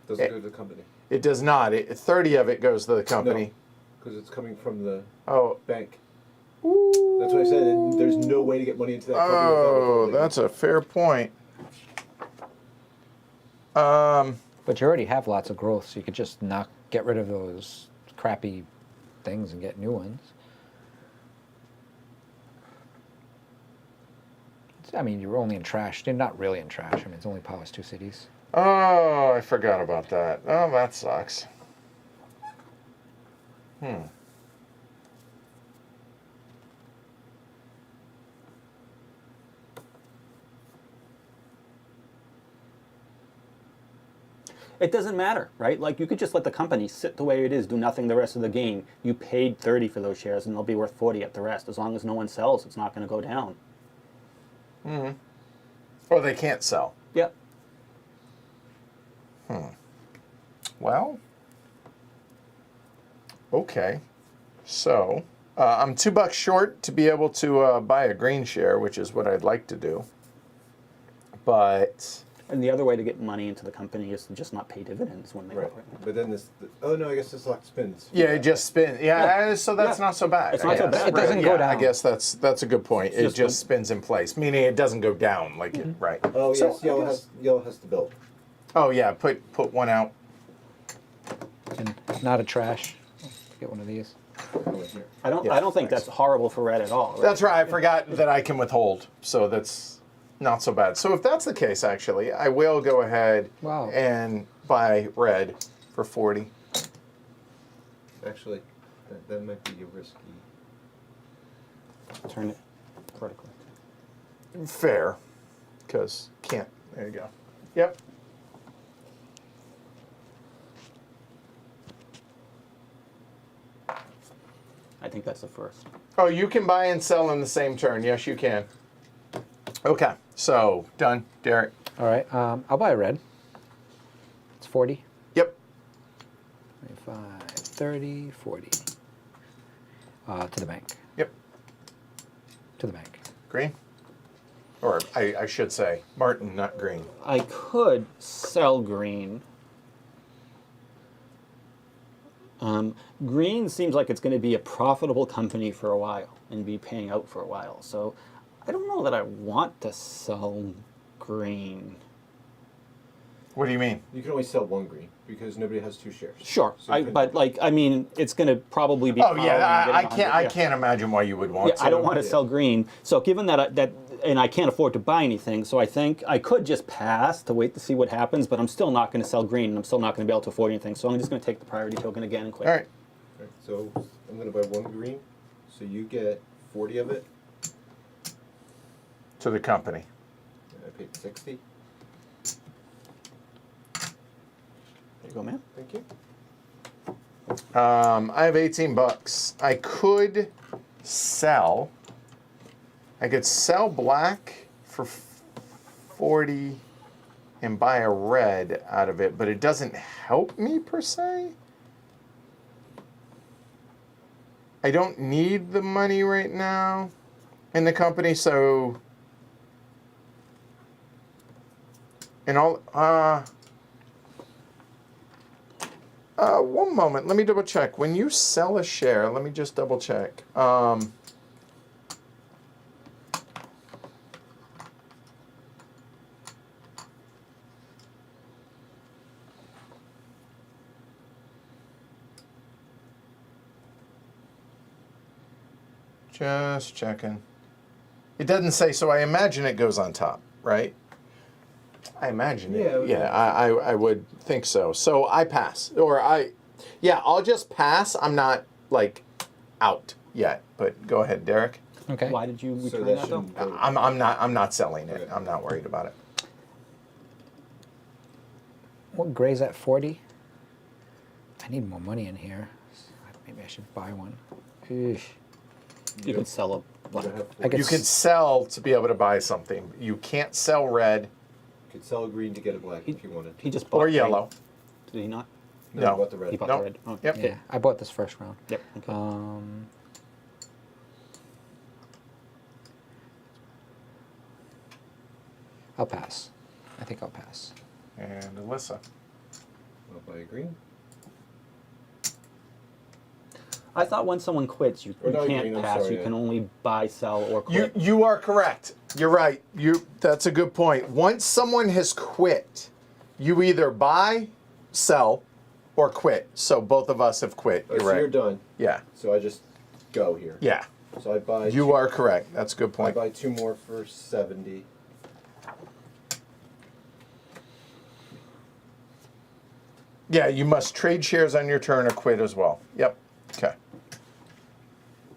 Doesn't go to the company. It does not. 30 of it goes to the company. Because it's coming from the Oh. bank. That's what I said. There's no way to get money into that company without Oh, withholding. that's a fair point. But you already have lots of growth, so you could just get rid of those crappy things and get new ones. I mean, you're only in trash. You're not really in trash. I mean, it's only powers 2 cities. Oh, I forgot about that. Oh, that sucks. It doesn't matter, right? Like, you could just let the company sit the way it is, do nothing the rest of the game. You paid 30 for those shares, and they'll be worth 40 at the rest. As long as no one sells, it's not going to go down. Oh, they can't sell. Yep. Well, okay. So, I'm $2 short to be able to buy a green share, which is what I'd like to do. But And the other way to get money into the company is to just not pay dividends when they Right. go. But then oh no, I guess this lock spins. yeah, it just spins. Yeah, so that's Yeah. not so bad. It's I not so guess. bad. It doesn't go I down. guess that's a good point. It just just spins in place, meaning it doesn't go down like it. Right. Oh So, yes, I yellow guess- has to build. Oh yeah, put one out. And not a trash. Get one of these. Here. I don't. Yeah, I don't think thanks. that's horrible for red at all. Right? That's right. I forgot that I can withhold, so that's not so bad. So if that's the case, actually, I will go ahead Wow. and buy red for 40. Actually, that might be risky. Turn it vertically. Fair, because can't. There you go. Yep. I think that's the first. Oh, you can buy and sell in the same turn. Yes, you can. Okay, so done, Derek. All right. I'll buy a red. It's 40. Yep. 25, 30, 40. To the bank. Yep. To the bank. Green. Or I should say Martin, not green. I could sell green. Green seems like it's going to be a profitable company for a while and be paying out for a while. So I don't know that I want to sell green. What do you mean? You can only sell one green because nobody has 2 shares. Sure, So you but like, I mean, it's going to probably be. Oh yeah, I following, can't. I yeah. can't imagine why you would want Yeah, to. I don't want to yeah. sell green. So given that and I can't afford to buy anything, so I think I could just pass to wait to see what happens. But I'm still not going to sell green, and I'm still not going to be able to afford anything. So I'm just going to take the priority token again and quit. All right. Right, so I'm going to buy 1 green. So you get 40 of it. To the company. And I paid 60. There you go, man. Thank you. I have $18. I could sell. I could sell black for 40 and buy a red out of it, but it doesn't help me per se. I don't need the money right now in the company, so and all one moment, let me double check. When you sell a share, let me just double check. Just checking. It doesn't say, so I imagine it goes on top, right? I imagine Yeah, it it. would Yeah, I would think so. So I pass. Yeah, I'll just pass. I'm not, like, out yet. But go ahead, Derek. Okay. Why did you So return that that though? shouldn't go. I'm not selling it. Okay. I'm not worried about it. What gray's at 40? I need more money in here. Maybe I should buy one. Eesh. You could sell a You black. don't have I could You could sell to be able to buy something. You can't sell red You could sell a green to get a black if you wanted. He just bought or green. yellow. Did he not? No. you bought the red. He bought Nope. the red. Oh, Yep. Yeah, I bought this first round. Yep. Okay. I'll pass. I think I'll pass. And Alyssa. I'll buy a green. I thought when someone quits, you Or not can't green, I'm pass. sorry, You yeah. can only buy, sell, or You quit. you are correct. You're right. That's a good point. Once someone has quit, you either buy, sell, or quit. So both of us have quit. You're So right. you're done. Yeah. So I just go here. Yeah. So I buy. You are correct. That's a good I point. buy 2 more for 70. Yeah, you must trade shares on your turn or quit as well. Yep. Okay.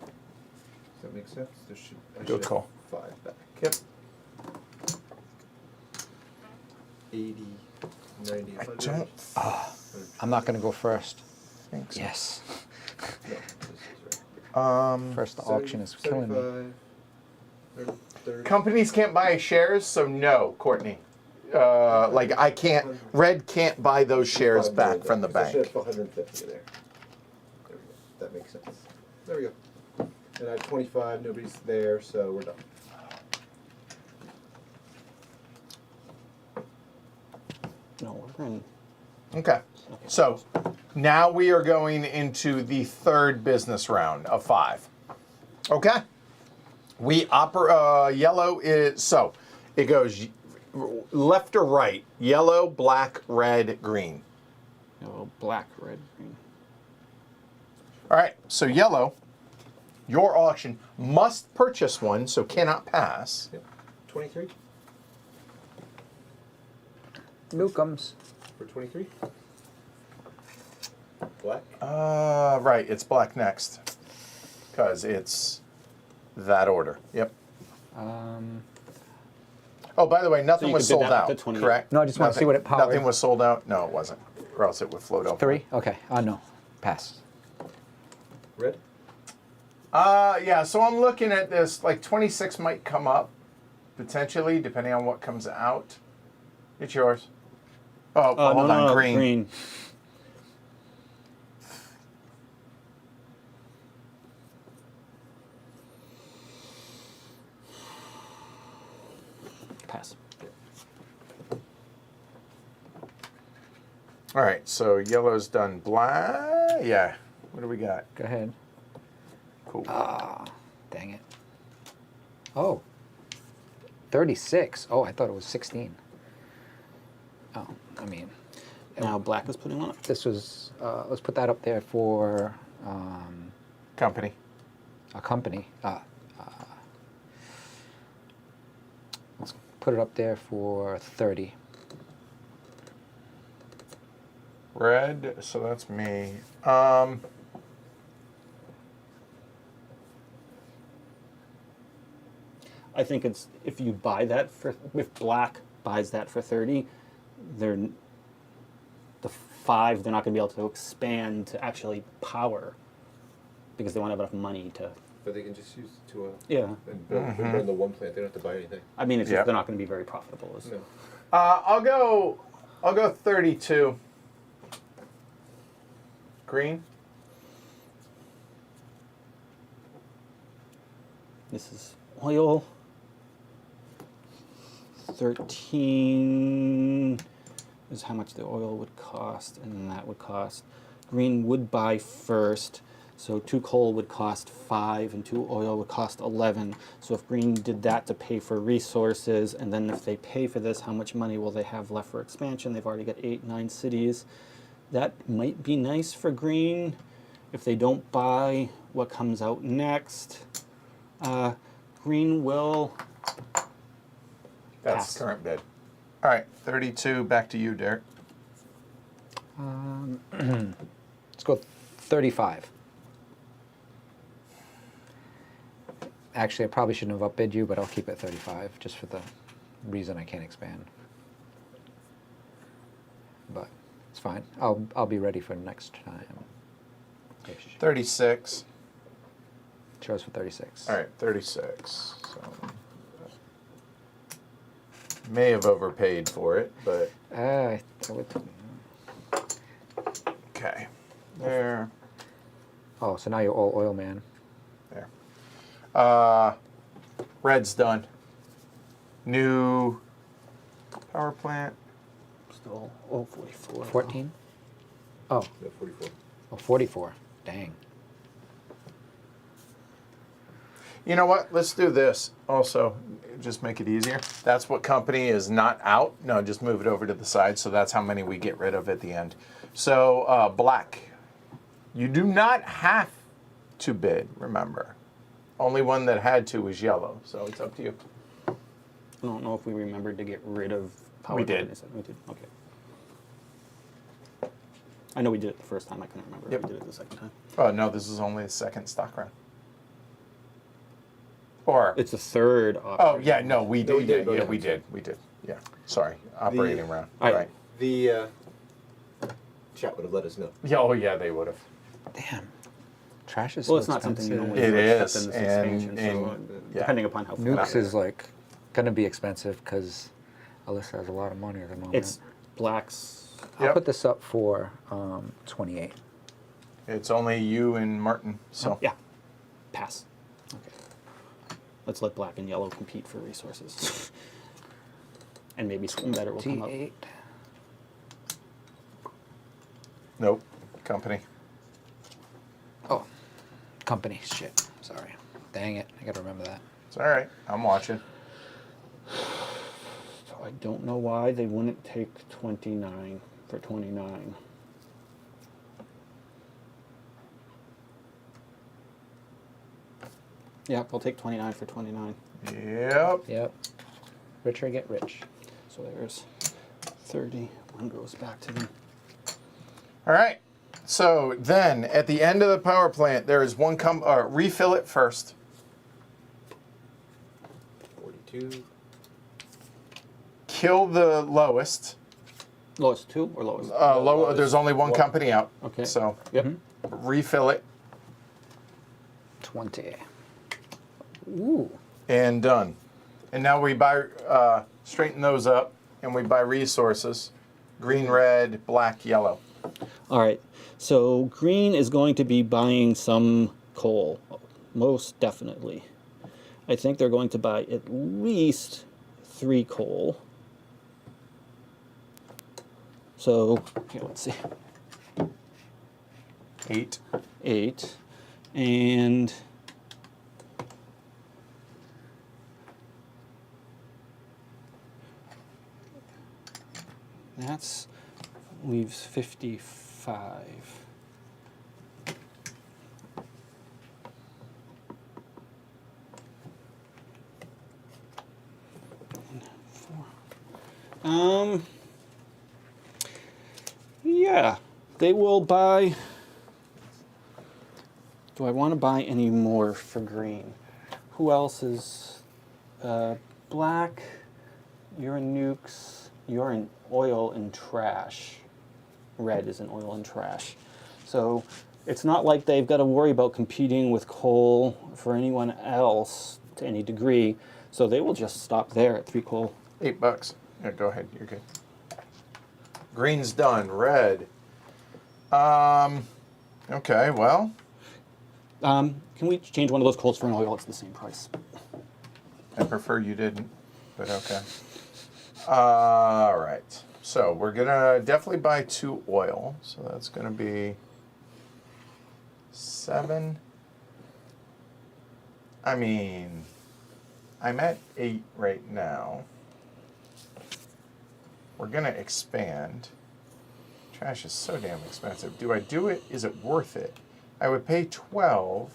Does that make sense? I Good should call. have 5 back. Yep. 80, 90, I 100. don't I'm not going to go first. think so. Yes. No, this is right. First the auction is killing me. 75, 30. Companies can't buy shares, so no, Courtney. Like I can't. Red can't buy those shares 5 more back from the there. So I should bank. have 150 there. There we go. That makes sense. There we go. And I have 25. Nobody's there, so we're done. No, we're in. Okay. So now we are going into the third business round of 5. Okay. We yellow is so it goes left or right. Yellow, black, red, green. Yellow, black, red, green. All right. So yellow, your auction must purchase one, so cannot pass. Yep. 23 Newcombs. for 23. Black. Right. It's black next, because it's that order. Yep. Oh, by the way, nothing you was could bid sold that up to out, 28. correct? No, I just wanna see Nothing- what it powered. Nothing was sold out? No, it wasn't. Or else it would float over. 3? Okay. No. Pass. Red. Yeah, so I'm looking at this, like 26 might come up, potentially, depending on what comes out. It's yours. Oh, Oh, hold on, green. Green. Pass. All right, so yellow's done black. Yeah, what do we got? Go ahead. Cool. Dang it. Oh. 36. Oh, I thought it was 16. Oh, I mean, Now black is putting one up. this was, let's put that up there for Company. a company. Let's put it up there for 30. Red, so that's me. I think it's if you buy that for if black buys that for 30, they're the 5 they're not going to be able to expand to actually power because they won't have enough money to. But they can just use it to Yeah, and build the one plant. They don't have to buy anything. I mean it's Yeah. just they're not going to be very profitable. No. I'll go 32. Green. This is oil. 13 is how much the oil would cost, and that would cost. Green would buy first, so 2 coal would cost 5, and 2 oil would cost 11. So if Green did that to pay for resources, and then if they pay for this, how much money will they have left for expansion? They've already got 8, 9 cities. That might be nice for Green if they don't buy what comes out next. Green will. That's Pass. the current bid. All right, 32. Back to you, Derek. Let's go 35. Actually, I probably shouldn't have upbid you, but I'll keep it 35 just for the reason I can't expand. But it's fine. I'll be ready for next time. 36. Chose for 36. All right, 36. So may have overpaid for it, but I would. okay. There. Oh, so now you're all oil man. There. Red's done. New power plant. Still 44. 14? Oh, No, 44. oh, 44. Dang. You know what? Let's do this. Also, just make it easier. That's what company is not out. No, just move it over to the side. So that's how many we get rid of at the end. So black. You do not have to bid, remember. Only one that had to was yellow. So it's up to you. I don't know if we remembered to get rid of power. We did. Is it? We did. Okay. I know we did it the first time. I couldn't remember if Yep. we did it the second time. Oh, no, this is only the second stock round. Or, It's the third option. oh, yeah, no, we No, we did. did Yeah, go yeah, down, we sorry. did. We did. Yeah. Sorry. Operating round. I- Right. The chat would have let us know. Yeah, oh, yeah, they would have. Damn. Trash is Well, so it's not something you expensive. normally It accept is, in this and- expansion. and- So yeah. depending upon how Nukes far is like gonna be expensive because Alyssa has a lot of money at the moment. it's blacks. I'll Yep. put this up for 28. It's only you and Martin, so. Yeah. Pass. Okay. Let's let black and yellow compete for resources. And maybe something better will come up. T8. Nope. Company. Oh, company. Shit. Sorry. Dang it. I gotta remember that. It's all right. I'm watching. So I don't know why they wouldn't take 29 for 29. Yeah, we'll take 29 for 29. Yep. Yep. Richer get rich. So there's 30. One goes back to them. All right. So then, at the end of the power plant, there is one refill it first. 42. Kill the lowest. Lowest two or lowest? Low. There's only one company out. Okay. So Yep. refill it 20. Ooh. and done. And now we buy, straighten those up, and we buy resources: green, red, black, yellow. All right. So green is going to be buying some coal, most definitely. I think they're going to buy at least 3 coal. So here, let's see, 8. 8, and that's leaves 55. Yeah, they will buy. Do I want to buy any more for green? Who else is black? You're in nukes. You're in oil and trash. Red is in oil and trash. So it's not like they've got to worry about competing with coal for anyone else to any degree. So they will just stop there at 3 coal. $8. Yeah, go ahead. You're good. Green's done. Red. Okay. Well, Can we change one of those coals for an oil? It's the same price. I prefer you didn't, but okay. All right. So we're gonna definitely buy 2 oil. So that's gonna be 7. I mean, I'm at 8 right now. We're gonna expand. Trash is so damn expensive. Do I do it? Is it worth it? I would pay 12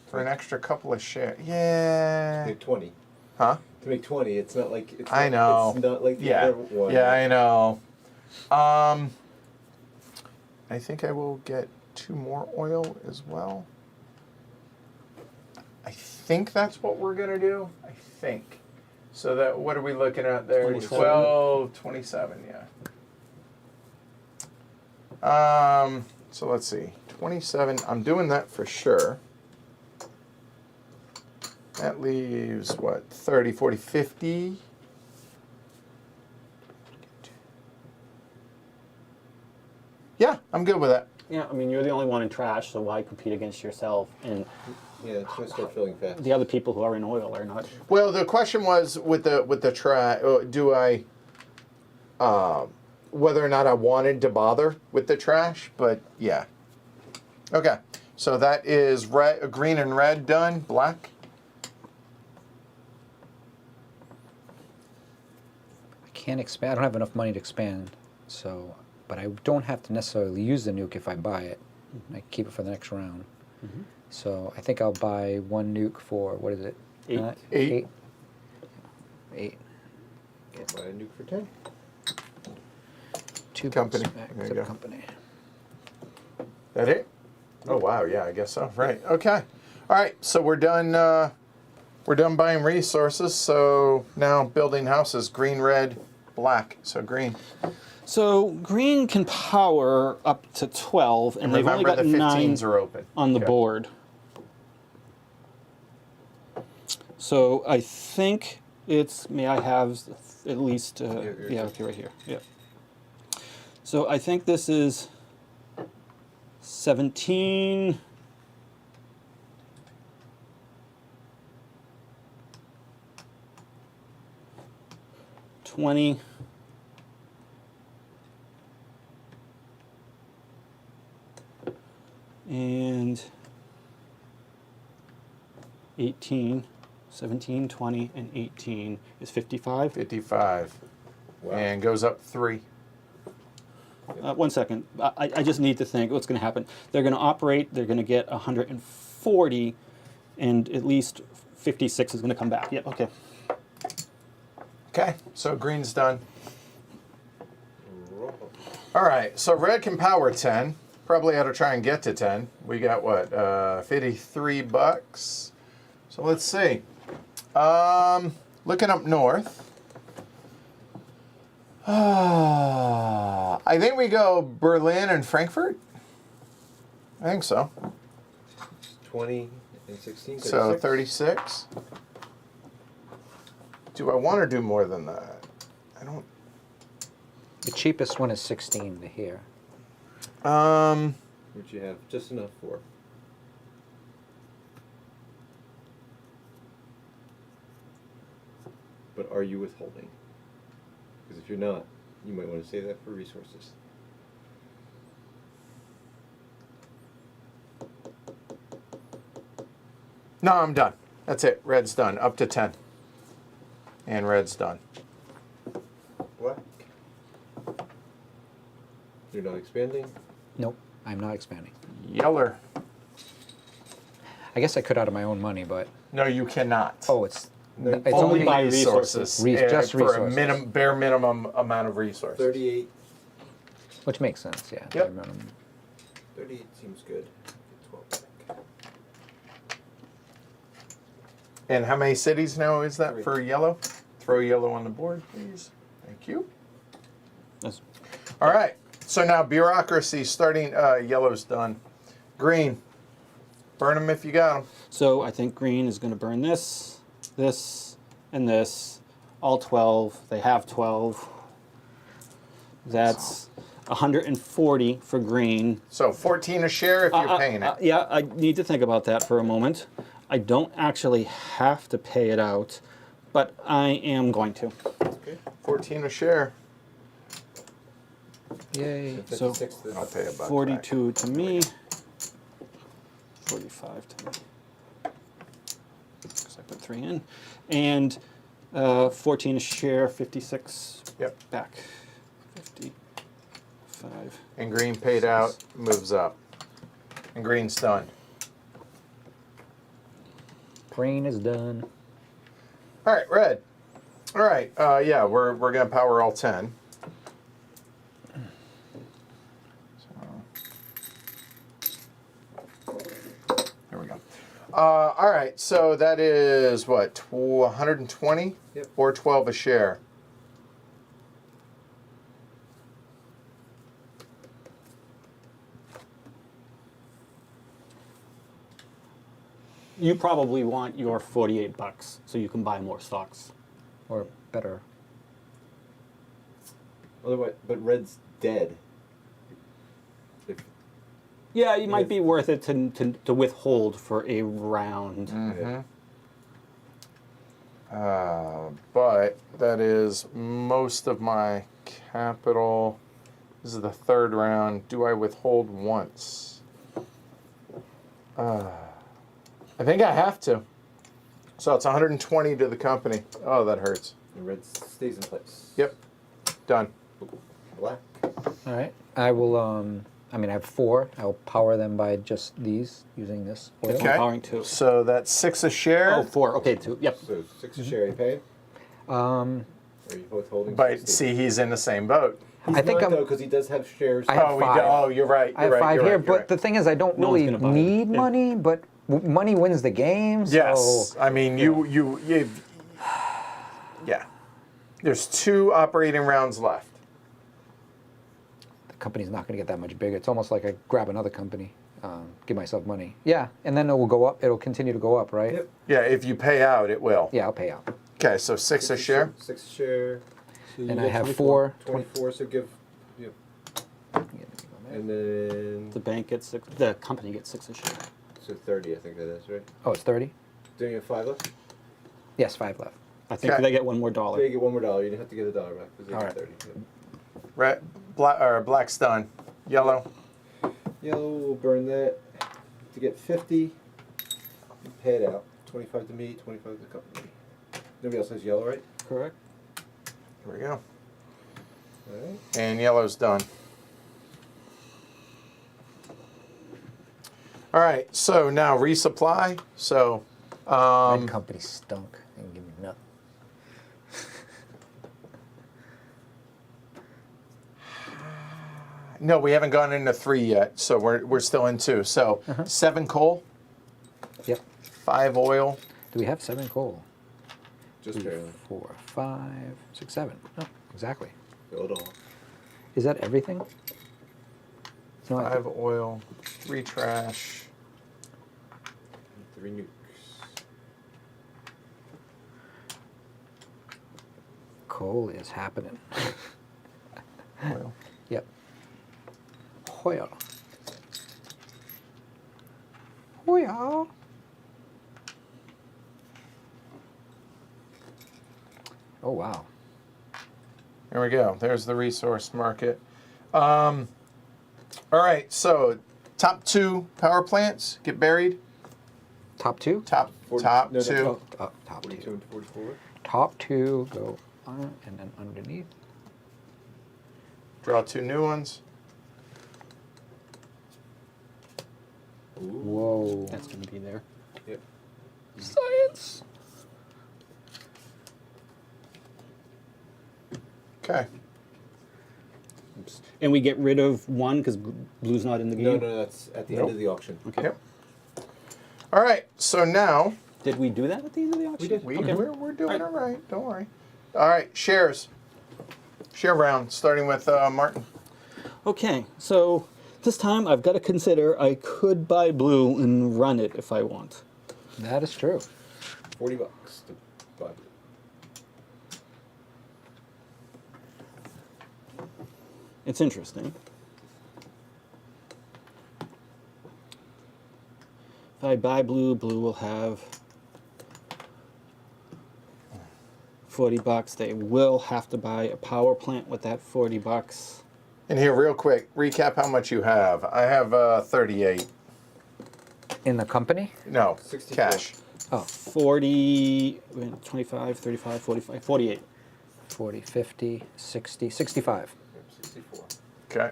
for an extra couple of shares. Yeah. To make 20. Huh? To make 20, it's not like it's I not, know. It's not like the Yeah. other one. Yeah, I know. I think I will get 2 more oil as well. I think that's what we're going to do. I think. So that, what are we looking at there? 27. 12, 27, yeah. So let's see. 27, I'm doing that for sure. That leaves, what, 30, 40, 50? Yeah, I'm good with that. Yeah, I mean, you're the only one in trash, so why compete against yourself? And Yeah, it's going to start filling fast. the other people who are in oil are not. Well, the question was with the trash, do I, whether or not I wanted to bother with the trash, but yeah. Okay, so that is red, green and red done, black. I can't expand. I don't have enough money to expand, so. But I don't have to necessarily use the nuke if I buy it. I keep it for the next round. Mm-hmm. So I think I'll buy one nuke for, what is it? 8. 8. 8. I'll buy a nuke for 10. 2 Company. bucks back There you to go. company. That it? Oh wow, yeah, I guess so. Right. Okay. All right. So we're done. We're done buying resources. So now building houses. Green, red, black. So green. So green can power up to 12, and they've only Remember got the 9 15s are open on the Okay. board. So I think it's, may I have at least, yeah, okay, right here. Yeah. So I think this is 17. $20. And 18, 17, 20, and 18 is 55. 55. Wow. And goes up 3. 1 second. I just need to think what's going to happen. They're going to operate. They're going to get 140, and at least 56 is going to come back. Yep. Okay. Okay. So green's done. All right. So red can power 10. Probably ought to try and get to 10. We got what? 53 bucks. So let's see. Looking up north. I think we go Berlin and Frankfurt. I think so. 20 and 16. So 36. 36. Do I want to do more than that? I don't. The cheapest one is 16 to here. Which you have just enough for. But are you withholding? Because if you're not, you might want to save that for resources. No, I'm done. That's it. Red's done. Up to 10. And red's done. What? You're not expanding? Nope, I'm not expanding. Yeller. I guess I could out of my own money, but No, you cannot. oh, it's No, it's only only by resources. just for a resources. bare minimum amount of resources. 38. which makes sense, yeah. Yep. I remember. 38 seems good. Get 12 back. And how many cities now is that 3. for yellow? Throw yellow on the board, please. Thank you. That's, All right. So now bureaucracy starting. Yellow's done. Green. Burn them if you got them. so I think green is going to burn this, this, and this. All 12. They have 12. That's 140 for green. So 14 a share if you're paying it. Yeah, I need to think about that for a moment. I don't actually have to pay it out, but I am going to. Okay. 14 a share. Yay. So 56 then. I'll tell you about 42 to me, 45 to me. Because I put 3 in. And 14 a share, 56 Yep. back. 55. And green paid out, moves up. And green's done. Green is done. All right, red. All right, yeah, we're gonna power all 10. So, there we go. All right, so that is what, 120? Yep. Or 12 a share? You probably want your $48 so you can buy more stocks. Or better. Otherwise, but red's dead. If, Yeah, it might be worth it to withhold for a round. yeah. But that is most of my capital. This is the third round. Do I withhold once? I think I have to. So it's 120 to the company. Oh, that hurts. And red stays in place. Yep. Done. Black. All right. I will, I mean, I have 4. I'll power them by just these, using this oil. Okay. Powering 2. So that's 6 a share. Oh, 4. Okay, 2. Yep. So 6 a share. You paying? Or are you both holding? But see, he's in the same boat. I think I'm. because he does have shares. I have Oh, 5. oh, you're right. I have You're right, 5 you're here, right, you're but right. the thing is, I don't No one's really gonna buy it. need Yeah. money, but money wins the game. So Yes. I mean, yeah. There's 2 operating rounds left. the company's not going to get that much bigger. It's almost like I grab another company, give myself money. Yeah, and then it will go up. It'll continue to go up, right? Yep. Yeah, if you pay out, it will. Yeah, I'll pay out. Okay, so 6 a share. 6 a share. So you And I get have 24. 4. 24. So give. Yep. And then The bank gets 6. The company gets 6 a share. so 30. I think that is right. Oh, it's 30? Don't you have 5 left? Yes, 5 left. I think Okay. they get one more So dollar. you get one more dollar. You have to get a dollar back because they All get right. 30. Yep. Red, black's done. Yellow. Yellow will burn that to get 50. Pay it out. 25 to me, 25 to the company. Nobody else has yellow, right? Correct. Here we go. All right. And yellow's done. All right, so now resupply. So, Red company stunk. They didn't give me nothing. no, we haven't gone into 3 yet, so we're still in 2. So 7 coal, Yep. 5 oil. Do we have 7 coal? Just 3, barely. 4, 5, 6, 7. No, exactly. Hold on. Is that everything? No, I 5 oil, 3 trash. 3 nukes. coal is happening. Oil. Yep. Oil. Oil. Oh, wow. There we go. There's the resource market. All right, so top 2 power plants get buried. Top 2? Top 40 top no, no, 2. Oh, top 42 2. and 44. Top 2 go on and then underneath. Draw 2 new ones. Ooh. Whoa. That's going to be there. Yep. Science. Okay. Oops. And we get rid of 1 because blue's not in the game. No, that's at the Nope. end of the auction. Okay. Yep. All right, so now Did we do that at the end of the auction? did. we're doing All all right. Don't worry. All right, shares. Share round, starting with Martin. Okay, so this time I've got to consider I could buy blue and run it if I want. That is true. $40 to buy. It's interesting. If I buy blue, blue will have $40. They will have to buy a power plant with that $40. And here, real quick, recap how much you have. I have 38. In the company? No, 64. cash. Oh, 40, 25, 35, 45, 48. 40, 50, 60, 65. Yep, 64. Okay.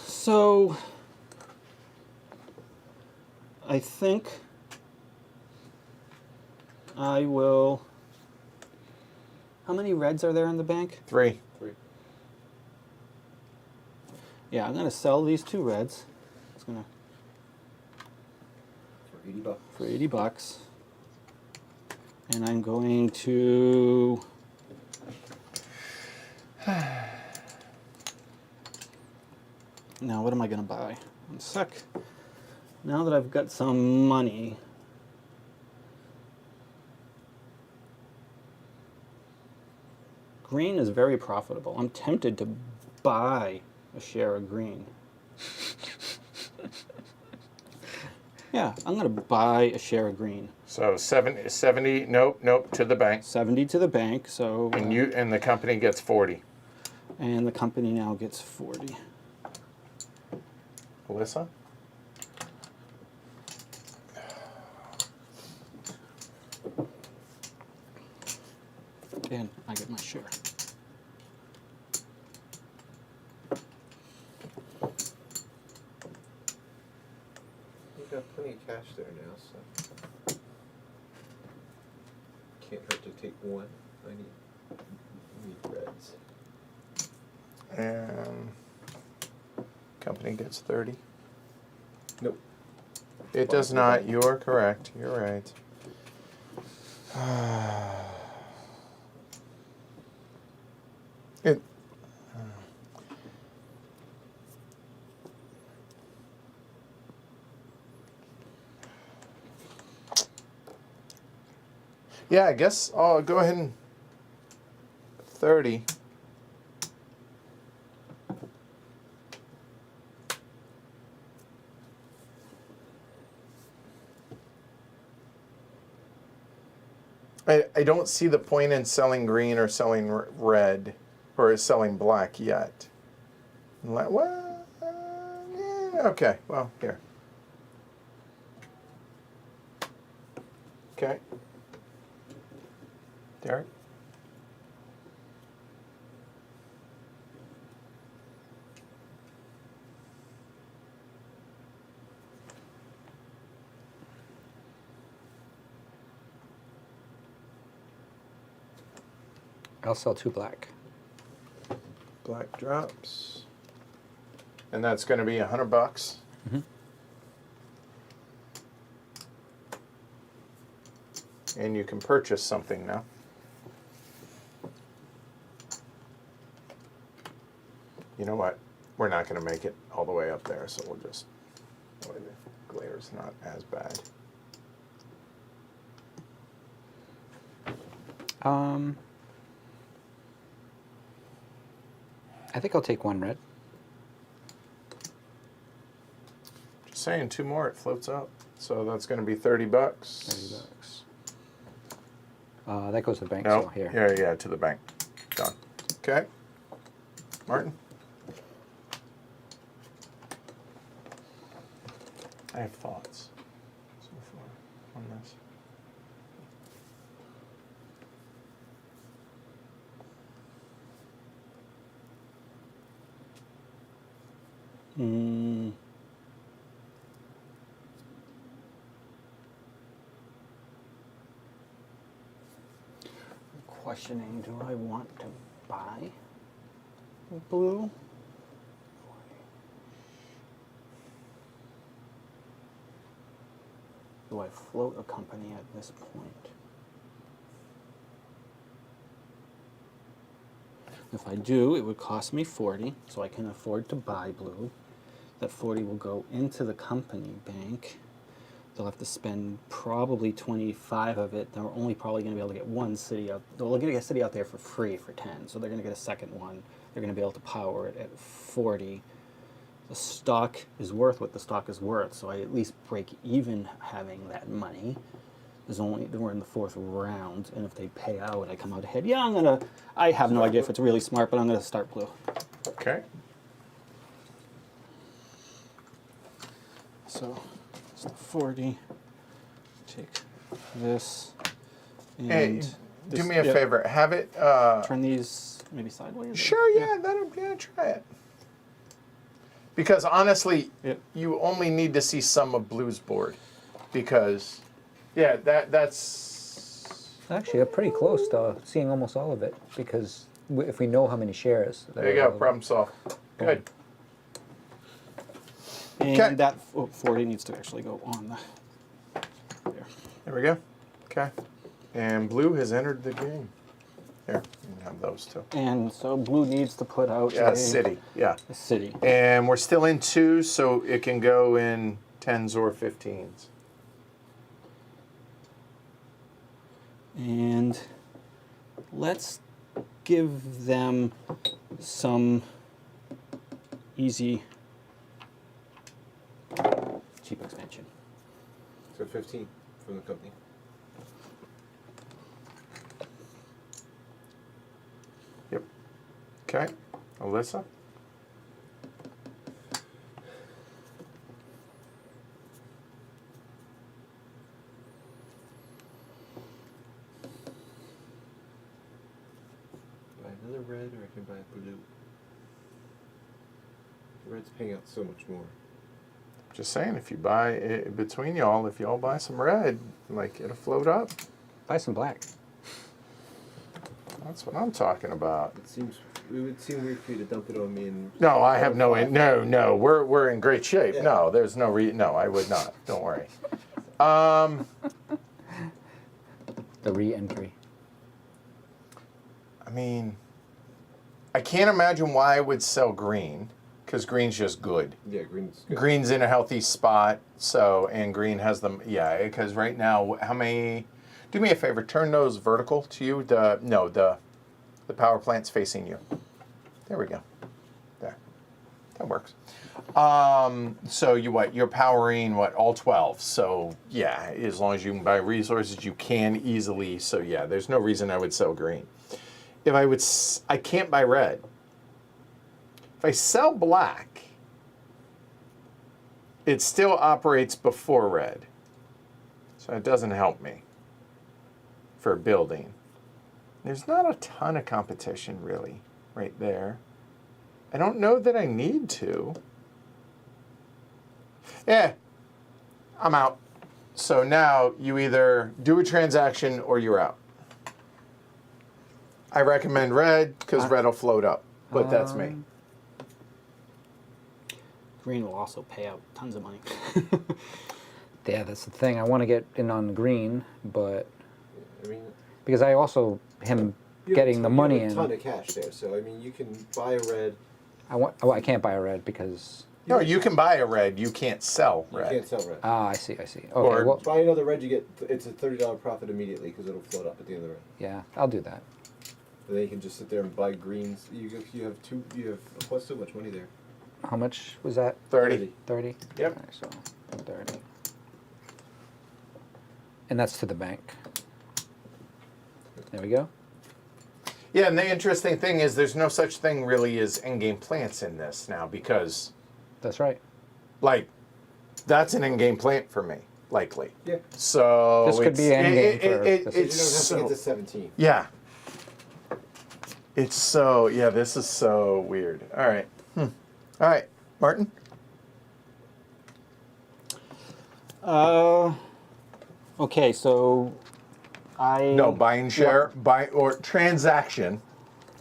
So I think I will. How many reds are there in the bank? 3. 3. Yeah, I'm going to sell these 2 reds. It's going to $80. For $80. And I'm going to... Now, what am I going to buy? One sec. Now that I've got some money... Green is very profitable. I'm tempted to buy a share of green. Yeah, I'm going to buy a share of green. So 70, nope, to the bank. 70 to the bank, so... And the company gets 40. And the company now gets 40. Alyssa? And I get my share. You got plenty of cash there now, so can't hurt to take one. I need reds. And company gets 30. Nope. It does not. You are correct. You're right. It. Yeah, I guess I'll go ahead and 30. I don't see the point in selling green or selling red or selling black yet. Well, yeah, okay, well, here. Okay. Derek? I'll sell 2 black. Black drops. And that's going to be $100. Mm-hmm. And you can purchase something now. You know what? We're not going to make it all the way up there, so we'll just... The glare's not as bad. I think I'll take 1 red. Just saying, 2 more, it floats up. So that's going to be $30. $30. That goes to the bank, No, so here. yeah, to the bank. Done. Okay. Martin? I have thoughts so far on this. Questioning, do I want to buy blue? Do I float a company at this point? If I do, it would cost me 40, so I can afford to buy blue. That 40 will go into the company bank. They'll have to spend probably 25 of it. They're only probably going to be able to get one city out. They're going to get a city out there for free for 10, so they're going to get a second one. They're going to be able to power it at 40. The stock is worth what the stock is worth, so I at least break even having that money. We're in the 4th round, and if they pay out, I come out ahead. Yeah, I have no idea if it's really smart, but I'm gonna start blue. Okay. So it's the 40. Take this. And Hey, do this- me a yeah, favor. Have it. Turn these maybe sideways. Sure, yeah, try it. Because honestly, Yep. you only need to see some of Blue's board. Because, yeah, that's... Actually, I'm pretty close to seeing almost all of it, because if we know how many shares. There you go, problem solved. Good. And Okay. that 40 needs to actually go on the There we go. Okay. And blue has entered the game. Here, you can have those too. And so blue needs to put out Yeah, a city. Yeah. A city. And we're still in 2, so it can go in 10s or 15s. And let's give them some easy, cheap expansion. So 15 from the company. Yep. Okay. Alyssa? Buy another red, or I can buy a blue. The red's paying out so much more. Just saying, if you buy it between y'all, if y'all buy some red, like it'll float up. Buy some black. That's what I'm talking about. It would seem weird for you to dump it on me and. No, I have no. No. We're in great shape. Yeah. No, there's no No, I would not. Don't worry. The re-entry. I mean, I can't imagine why I would sell green, because green's just good. Yeah, green's good. Green's in a healthy spot, so, and green has them, yeah, because right now, how many, do me a favor, turn those vertical to you, the power plant's facing you. There we go. There. That works. So you're powering, all 12, so yeah, as long as you can buy resources, you can easily, so yeah, there's no reason I would sell green. If I can't buy red. If I sell black, it still operates before red. So it doesn't help me for building. There's not a ton of competition really right there. I don't know that I need to. Yeah, I'm out. So now you either do a transaction or you're out. I recommend red because red will float up, but that's me. Green will also pay out tons of money. Yeah, that's the thing. I want to get in on green, but I mean, because I also him you have getting the money you have a ton in. of cash there, so I mean, you can buy a red. I can't buy a red because. No, you can buy a red. You can't sell You red. can't sell red. Ah, I see. Okay, Or- well, Buy another red, it's a $30 profit immediately because it'll float up at the end of the red. yeah, I'll do that. And then you can just sit there and buy greens. You have what's so much money there? How much was that? 30. 30? Yep. Alright, so 30. And that's to the bank. There we go. Yeah, and the interesting thing is there's no such thing really as in-game plants in this now because, That's right. like, that's an in-game plant for me, likely. Yeah. So This could be it's- endgame for it- this. You it's don't have to so, get to 17. yeah. It's so, yeah, this is so weird. All right. All right, Martin? Okay, so No, buying share, buy or transaction,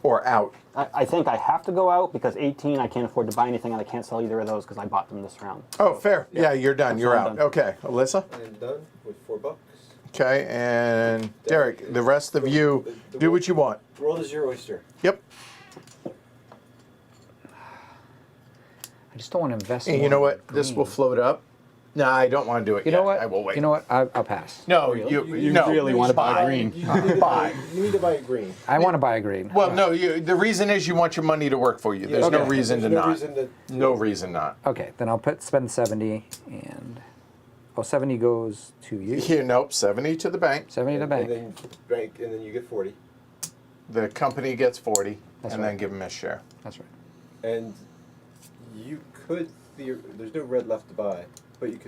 or out. I think I have to go out because 18, I can't afford to buy anything, and I can't sell either of those because I bought them this round. Oh, fair. Yeah, you're done. You're I'm out. done. Okay, Alyssa? And done with $4. Okay, and Derek, the rest of you, do what you want. The world is your oyster. Yep. I just don't want to invest in And you know more what? This will green. float up. No, I don't want to do it You yet. know what? I will wait. You know what? I'll pass. No, Really? you You really want to buy green. You need to Buy. You need to buy a green. I want to buy a green. Well, no, the reason is you want your money to work for you. There's no Okay. reason to There's no not. reason to- No reason not. Okay, then I'll spend 70 and 70 goes to you. Here, nope, 70 to the bank. 70 to the bank. And then you get 40. The company gets 40, That's and right. then give them a share. That's right. And you could there's no red left to buy, but you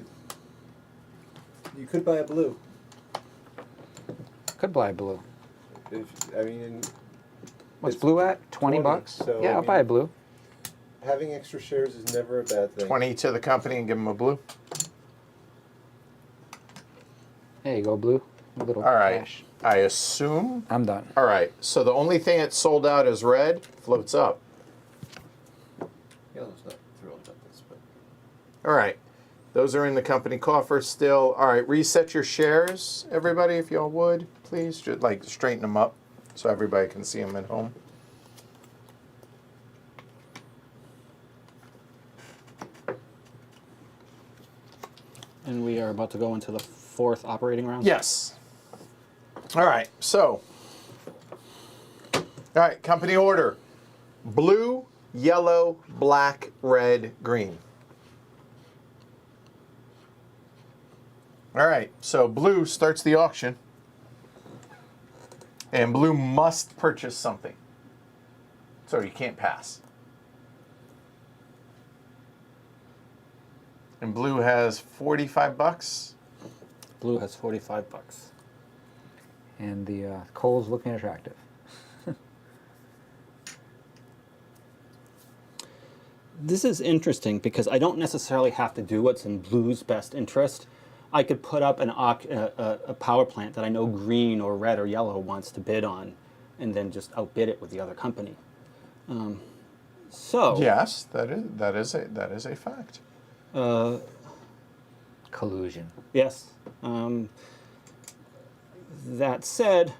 could buy a blue. Could buy a blue. What's It's blue at? 20 20, bucks? so, Yeah, I I'll buy a mean- blue. Having extra shares is never a bad thing. 20 to the company and give them a blue. There you go, blue. A little All right. cash. I assume. I'm done. All right. So the only thing that's sold out is red. Floats up. Yellow's not thrilled about this, but All right. Those are in the company coffer still. All right, reset your shares, everybody, if y'all would, please. Just like straighten them up so everybody can see them at home. And we are about to go into the 4th operating round? Yes. All right, so. All right, company order. Blue, yellow, black, red, green. All right, so blue starts the auction. And blue must purchase something. So you can't pass. And blue has 45 bucks. Blue has 45 bucks. And the coal's looking attractive. This is interesting because I don't necessarily have to do what's in blue's best interest. I could put up a power plant that I know green or red or yellow wants to bid on, and then just outbid it with the other company. So Yes, that is a fact. Collusion. yes. That said,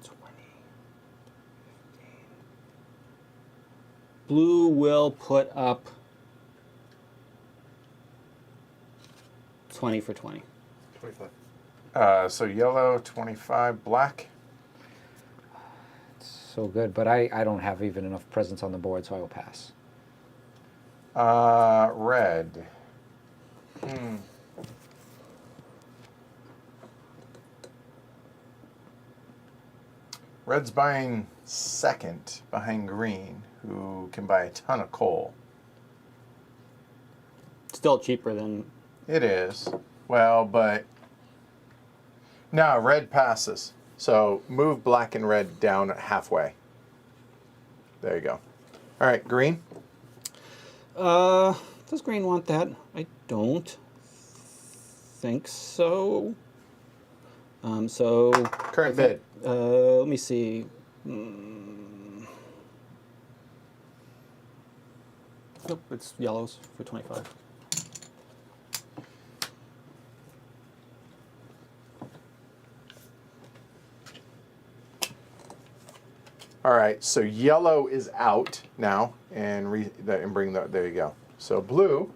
20, 15. Blue will put up 20 for 20. 25. So yellow 25, black. So good, but I don't have even enough presence on the board, so I will pass. Red. Red's buying second behind green, who can buy a ton of coal. Still cheaper than. It is. Well, but no, red passes. So move black and red down halfway. There you go. All right, green. Does green want that? I don't think so. So Current bid. let me see. Nope, it's yellows for 25. All right, so yellow is out now, and bring the, there you go. So blue.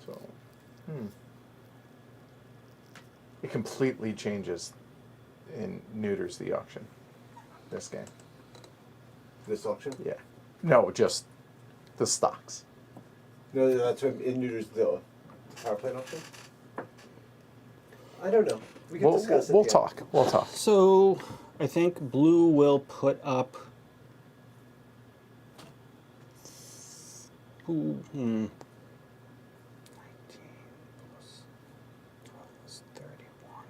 So, it completely changes and neuters the auction. This game. This auction? Yeah. No, just the stocks. No, that's what it neuters the power plant auction. I don't know. We can discuss it. We'll yeah. talk. We'll talk. So I think blue will put up. 19 plus 12 is 31.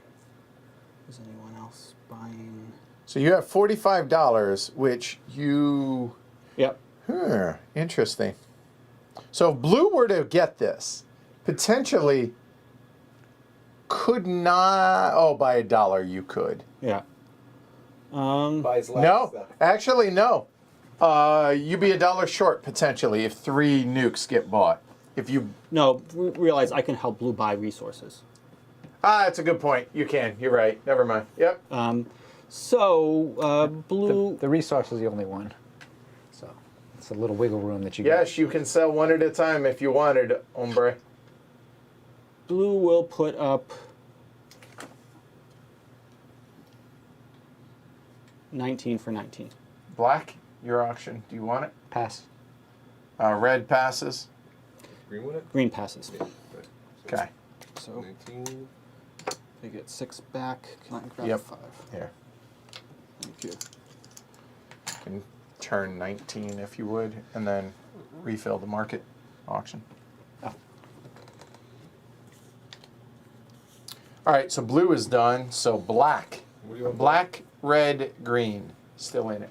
Is anyone else buying? So you have $45, which you. Yep. Interesting. So if blue were to get this, potentially could not. Oh, by $1 you could. Yeah. Buys last No, stuff. actually no. You'd be $1 short potentially if 3 nukes get bought. If you. No, realize I can help blue buy resources. That's a good point. You can. You're right. Never mind. Yep. Blue. The resource is the only one. So it's a little wiggle room that you get. Yes, you can sell one at a time if you wanted, hombre. Blue will put up 19 for 19. Black, your auction. Do you want it? Pass. Red passes. Green one? Green passes. Yeah. Right. So Okay. So 19. they get 6 back. Can I grab Yep. 5? Here. Thank you. You can turn 19 if you would, and then refill the market auction. Oh. All right, so blue is done. So black. What do you want? Black, red, green. Still in it.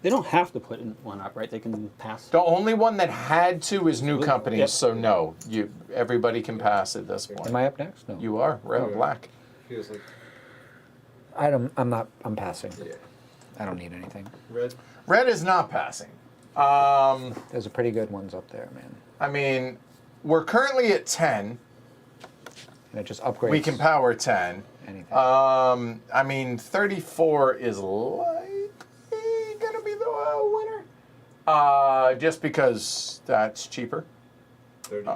They don't have to put in one up, right? They can pass. The only one that had to is new companies, Yep. so no. Everybody can pass at this point. Am I up next? No. You are, red or Okay. black. Feels like I'm passing. yeah. I don't need anything. Red. Red is not passing. There's a pretty good ones up there, man. I mean, we're currently at 10. And it just upgrades. We can power 10. anything. I mean, 34 is likely going to be the winner. Just because that's cheaper. 30.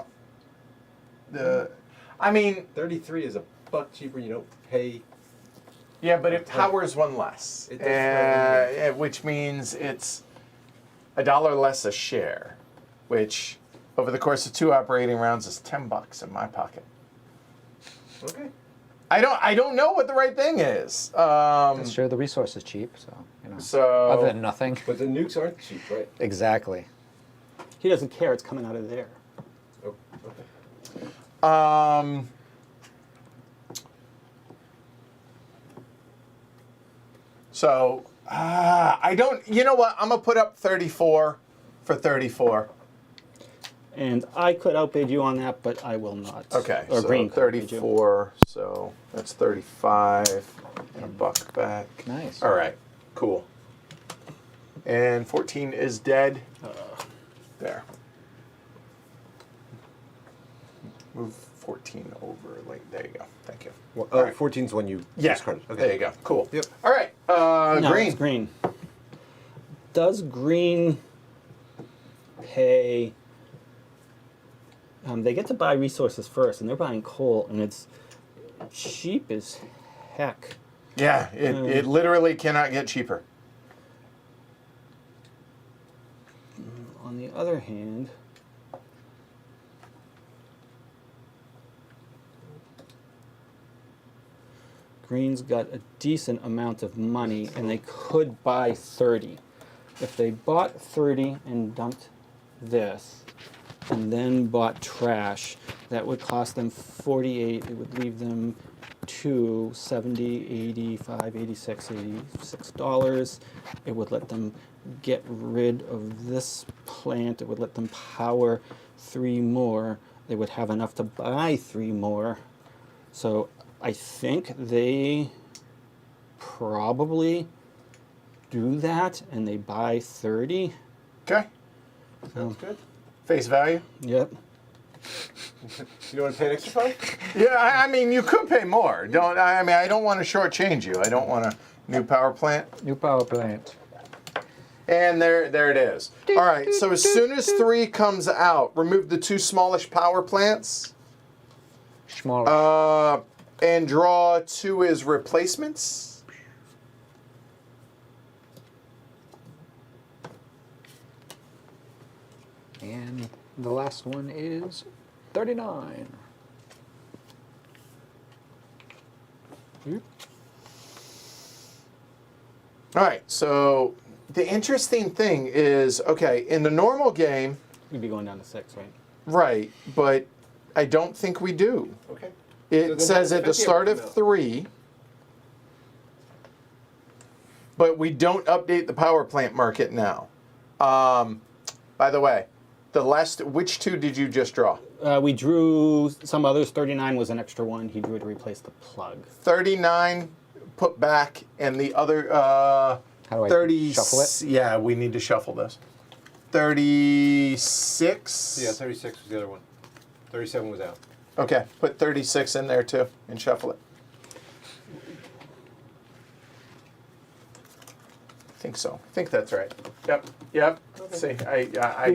I mean, 33 is $1 cheaper. You don't pay. yeah, but it powers one less. It does Which means it's $1 less a share, which over the course of 2 operating rounds is $10 in my pocket. Okay. I don't know what the right thing is. Sure, the resource is cheap, so you know. So Other than nothing. But the nukes aren't cheap, right? Exactly. He doesn't care. It's coming out of there. Oh, okay. So I don't. You know what? I'm gonna put up 34 for 34. And I could outbid you on that, but I will not. Okay, Or so green could outbid you. 34. So that's 35 and $1 back. Nice. All right, cool. And 14 is dead. There. Move 14 over. Like there you go. Thank you. Well, All right. 14's when you Yeah. discard it. Okay. There you go. Cool. Yep. All right. No, Green. it's green. Does green pay? They get to buy resources first, and they're buying coal, and it's cheap as heck. Yeah. It literally cannot get cheaper. On the other hand, green's got a decent amount of money, and they could buy 30. If they bought 30 and dumped this, and then bought trash, that would cost them 48. It would leave them to 70, 85, 86, $86. It would let them get rid of this plant. It would let them power 3 more. They would have enough to buy 3 more. So I think they probably do that, and they buy 30. Okay. Sounds good. Face value. Yep. You want to pay an extra 5? Yeah, I mean, you could pay more. I don't want to shortchange you. I don't want a new power plant. New power plant. And there it is. All right, so as soon as 3 comes out, remove the 2 smallish power plants. Smaller. And draw 2 as replacements. And the last one is 39. All right, so the interesting thing is, okay, in the normal game, You'd be going down to 6, right? right, but I don't think we do. Okay. It then says how at the does 50 start ever of come out? 3, but we don't update the power plant market now. By the way, which 2 did you just draw? We drew some others. 39 was an extra one. He drew to replace the plug. 39 put back, and the other How do I 30. shuffle it? Yeah, we need to shuffle this. 36. Yeah, 36 was the other one. 37 was out. Okay, put 36 in there too, and shuffle it. I think so. I think that's right. Yep. See,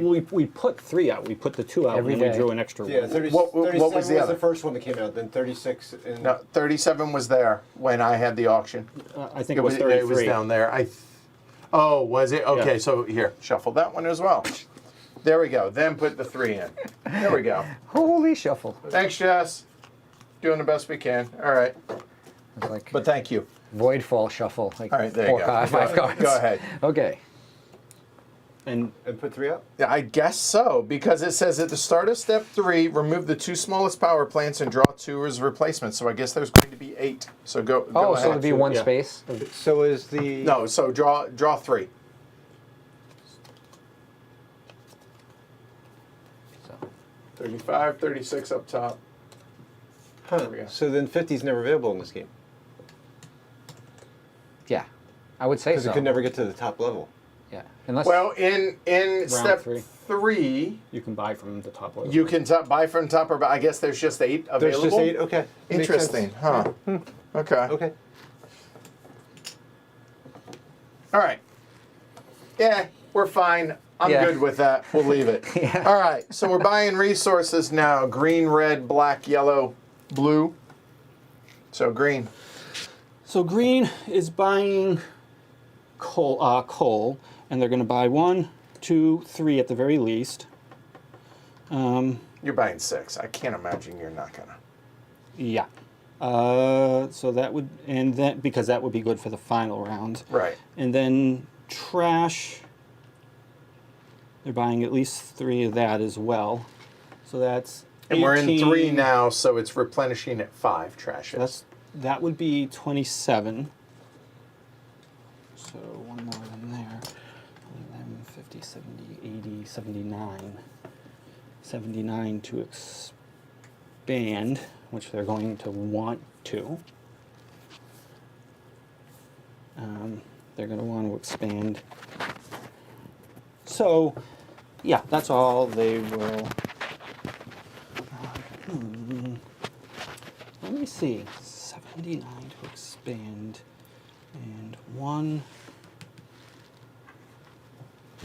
We put 3 out. We put the 2 out, Every and then day. we drew an extra Yeah, one. 37 was the other? first one that came out. Then 36 and no, 37 was there when I had the auction. I think it was 33. It was down there. Oh, was it? Okay, Yeah. so here, shuffle that one as well. There we go. Then put the 3 in. There we go. Holy shuffle. Thanks, Jess. Doing the best we can. All right. It's like But thank you. void fall shuffle. Like All right, there you go. 5 cards. Go ahead. Okay. And put 3 out. Yeah, I guess so, because it says at the start of step 3, remove the 2 smallest power plants and draw 2 as replacements. So I guess there's going to be 8. So go Oh, ahead. so it'd be one Yeah. space. So is the No, so draw 3. So 35, 36 up top. There we go. So then 50 is never available in this game yeah, I would say because so. it could never get to the top level. Yeah, unless Well, in step three. 3. You can buy from the top oil. You can buy from top, or I guess there's just 8 available. There's just 8. Okay. Makes Interesting, sense. huh? Okay. Okay. All right. Yeah, we're fine. I'm Yeah. good with that. We'll leave it. Yeah. All right. So we're buying resources now: green, red, black, yellow, blue. So green. So green is buying coal, and they're going to buy 1, 2, 3 at the very least. You're buying 6. I can't imagine you're not gonna. Yeah. So that would, and then because that would be good for the final round. Right. And then trash. They're buying at least 3 of that as well. So that's. And we're in 3 18. now, so it's replenishing at 5 trashes. That would be 27. So one more than there. 11, 50, 70, 80, 79. 79 to expand, which they're going to want to. They're going to want to expand. So, yeah, that's all they will. Let me see. 79 to expand. And 1,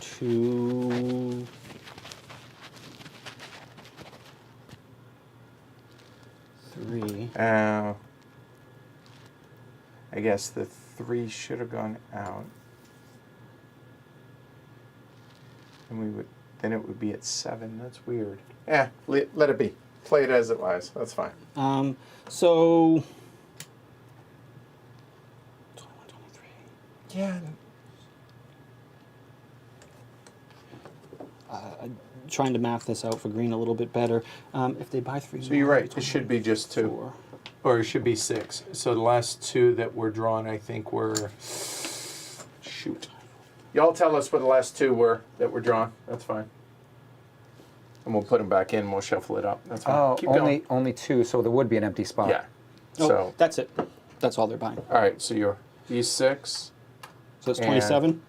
2. Three. I guess the 3 should have gone out. And then it would be at 7. That's weird. Yeah, let it be. Play it as it lies. That's fine. So 21, 23. Yeah. Trying to math this out for green a little bit better. If they buy 3 So you're right. It should be just 2. 4. Or it should be 6. So the last 2 that were drawn, I think, were... Shoot. Y'all tell us what the last 2 were that were drawn. That's fine. And we'll put them back in. We'll shuffle it up. That's fine. Oh, Keep going. only 2, so there would be an empty spot. Yeah. Oh, So, that's it. That's all they're buying. all right. So you're E6. So it's And- 27.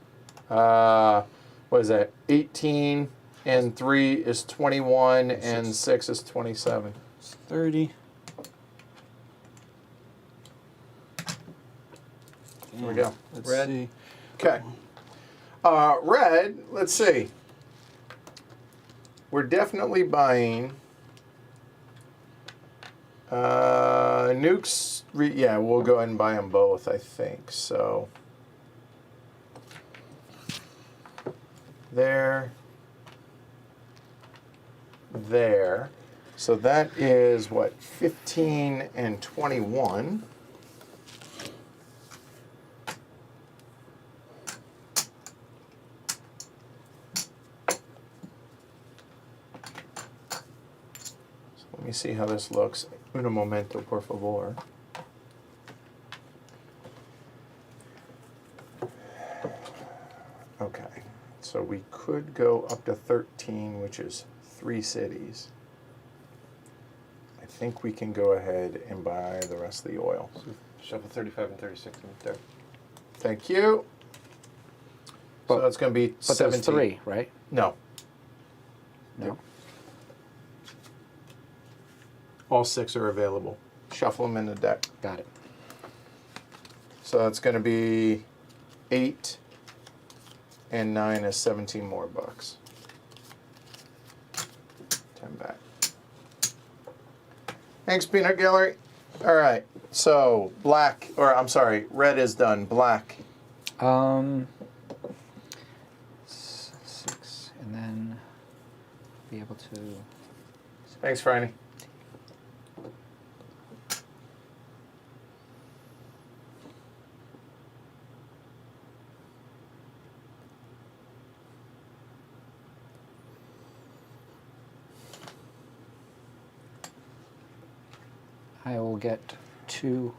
What is that? 18 and 3 is 21 and 6 is 27. It's 30. Here we go. Let's Red. see. Okay. Red, let's see. We're definitely buying nukes. Yeah, we'll go ahead and buy them both, I think. So there. So that is what, 15 and 21. Let me see how this looks. Un momento, por favor. Okay, so we could go up to 13, which is 3 cities. I think we can go ahead and buy the rest of the oil. Shuffle 35 and 36 in there. Thank you. So But- that's going to be But 17. there's 3, right? No. No. All 6 are available. Shuffle them in the deck. Got it. So that's going to be 8 and 9 is 17 more bucks. 10 back. Thanks, Peanut Gallery. All right. So black, or I'm sorry, red is done. Black. 6, and then be able to. Thanks, Franny. I will get 2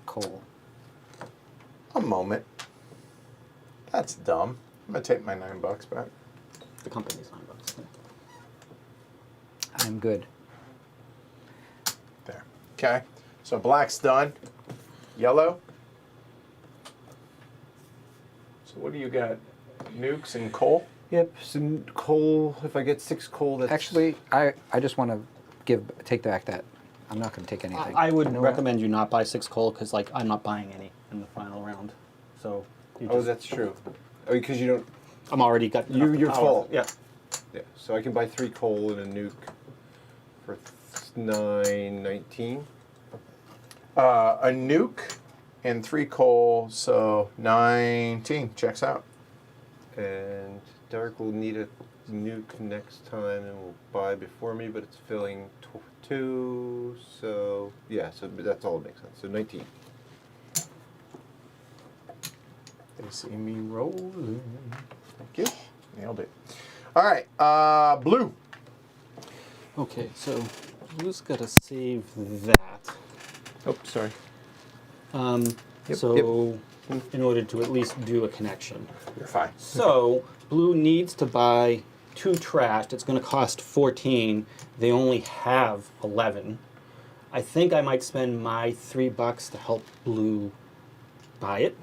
coal. A moment. That's dumb. I'm gonna take my $9 back. The company's $9. I'm good. There. Okay. So black's done. Yellow. So what do you got? Nukes and coal? Yep. So coal. If I get 6 coal, that's Actually, I just want to take back that. I'm not going to take anything. I would You know what? recommend you not buy 6 coal because, like, I'm not buying any in the final round. So, you Oh, just, that's true. Oh, because you don't. I'm already got. You're power. full. Yeah. Yeah. So I can buy 3 coal and a nuke for 9.19. A nuke and 3 coal, so 19 checks out. And Derek will need a nuke next time and will buy before me, but it's filling 2. So yeah. So that's all that makes sense. So 19. They see me rolling. Thank you. Nailed it. All right, blue. Okay, so who's got to save that? Oh, sorry. So, in order to at least do a connection. You're fine. So, blue needs to buy 2 trashed. It's going to cost 14. They only have 11. I think I might spend my $3 to help blue buy it.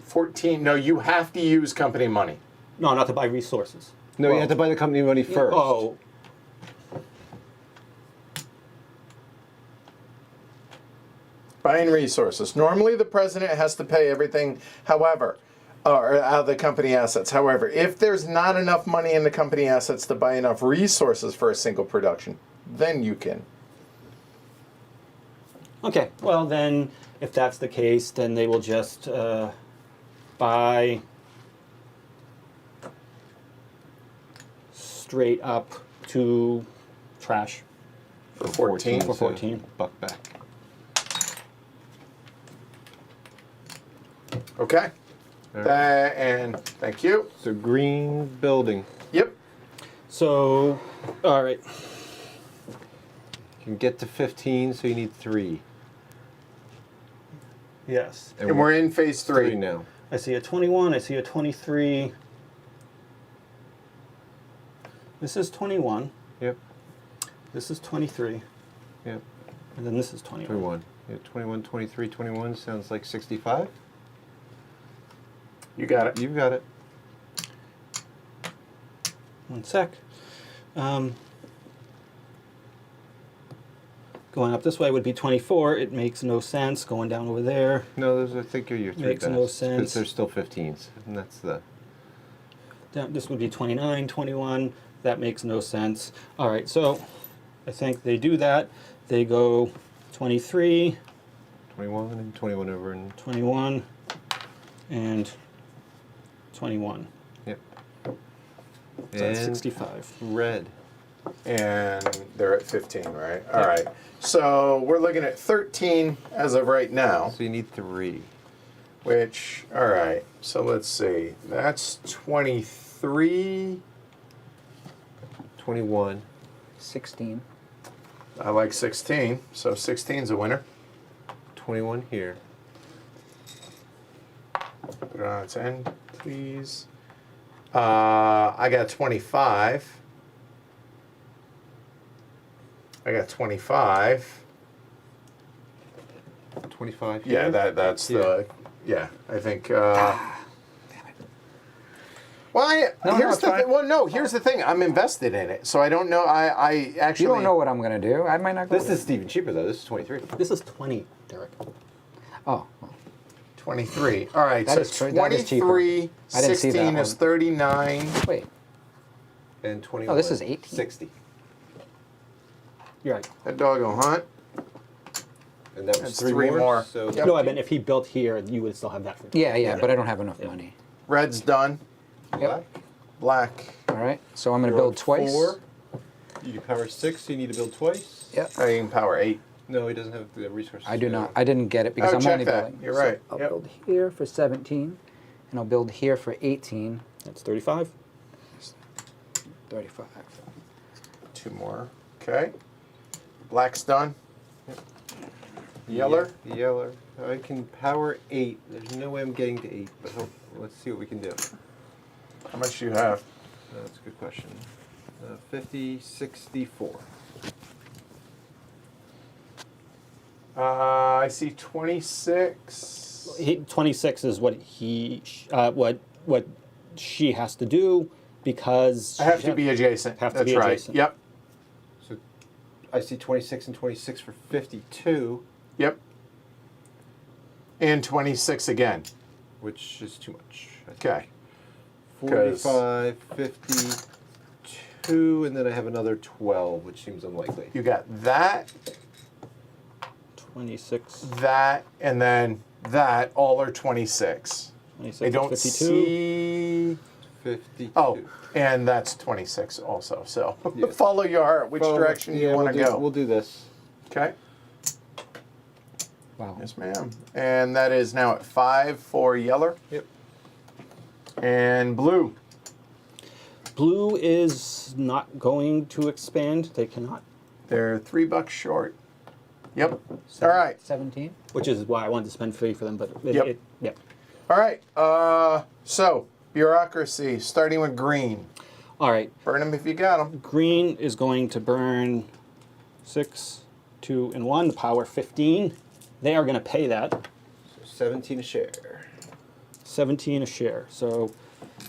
14. No, you have to use company money. No, not to buy resources. No, you Well, have to buy the company money first. Oh, Buying resources. Normally, the president has to pay everything, however, or out of the company assets. However, if there's not enough money in the company assets to buy enough resources for a single production, then you can. okay. Well, then, if that's the case, then they will just buy straight up to trash. For 14. For 14. Buck back. Okay. All right. And thank you. So green building. Yep. So, all right. You can get to 15, so you need 3. Yes. And we're in phase 3 now. I see a 21. I see a 23. This is 21. Yep. This is 23. Yep. And then this is 21. 21. Yeah, 21, 23, 21 sounds like 65. You got it. You've got it. One sec. Going up this way would be 24. It makes no sense. Going down over there. No, those I think are your 3 Makes best. no 'cause sense. there's still 15s, and that's the. Down, this would be 29, 21. That makes no sense. All right, so I think they do that. They go 23, 21 and 21 over and 21, and 21. yep. So that's And 65. red. And they're at 15, right? All right. So we're looking at 13 as of right now, So you need 3. which, all right. So let's see. That's 23. 21. 16. I like 16. So 16's a winner. 21 here. Put it on its end, please. I got 25. I got 25. 25 Yeah, here. that's the. Yeah, I think. Damn it. Well, No, here's it's the fine. well, no. Here's the thing. I'm invested in it, so I don't know. I actually. You don't know what I'm going to do. I might not go This with is Steven cheaper though. This is 23. This is 20, Derek. it. Oh, well, 23. All right, That so is true. That is cheaper. 23, I didn't see that 16 is one. 39. wait. And 21. Oh, this is 18. 60. You're right. That dog will hunt. And that was That's 3 3 more. So Yep. No, I meant if he built here, you would still have that for Yeah, but I don't have enough money. Red's done. black. Black. All right, so I'm going to You're build on twice. 4. You do power 6, so you need to build twice. Yep. I can power 8. No, he doesn't have the resources. I do to- not. I didn't get it because Oh, I'm check only that. building. You're So right. I'll Yep. build here for 17, and I'll build here for 18, That's 35. 35. 2 more. Okay. Black's done. Yeller. Yeah, yeller. I can power 8. There's no way I'm getting to 8, but let's see what we can do. How much do you have? That's a good question. 50, 64. I see 26. 26 is what what she has to do because I have to be adjacent. Have to That's be right. adjacent. Yep. So I see 26 and 26 for 52, Yep. And 26 again. which is too much. Okay. 'Cause- 45, 52, and then I have another 12, which seems unlikely. You got that, 26. that, and then that. All are 26. 26 I don't 52. see. 52. Oh, and that's 26 also. So Yeah. follow your heart, which Well, direction you yeah, want to we'll do- go. We'll do this. Okay. Wow. Yes, ma'am. And that is now at 5 for Yeller Yep. and Blue. Blue is not going to expand. They cannot, They're $3 short. Yep. All right. 17? which is why I wanted to spend 3 for them. But Yep. yep. All right. So bureaucracy, starting with green. All right. Burn them if you got them. Green is going to burn 6, 2, and 1. The power 15. They are going to pay that. So 17 a share. 17 a share. So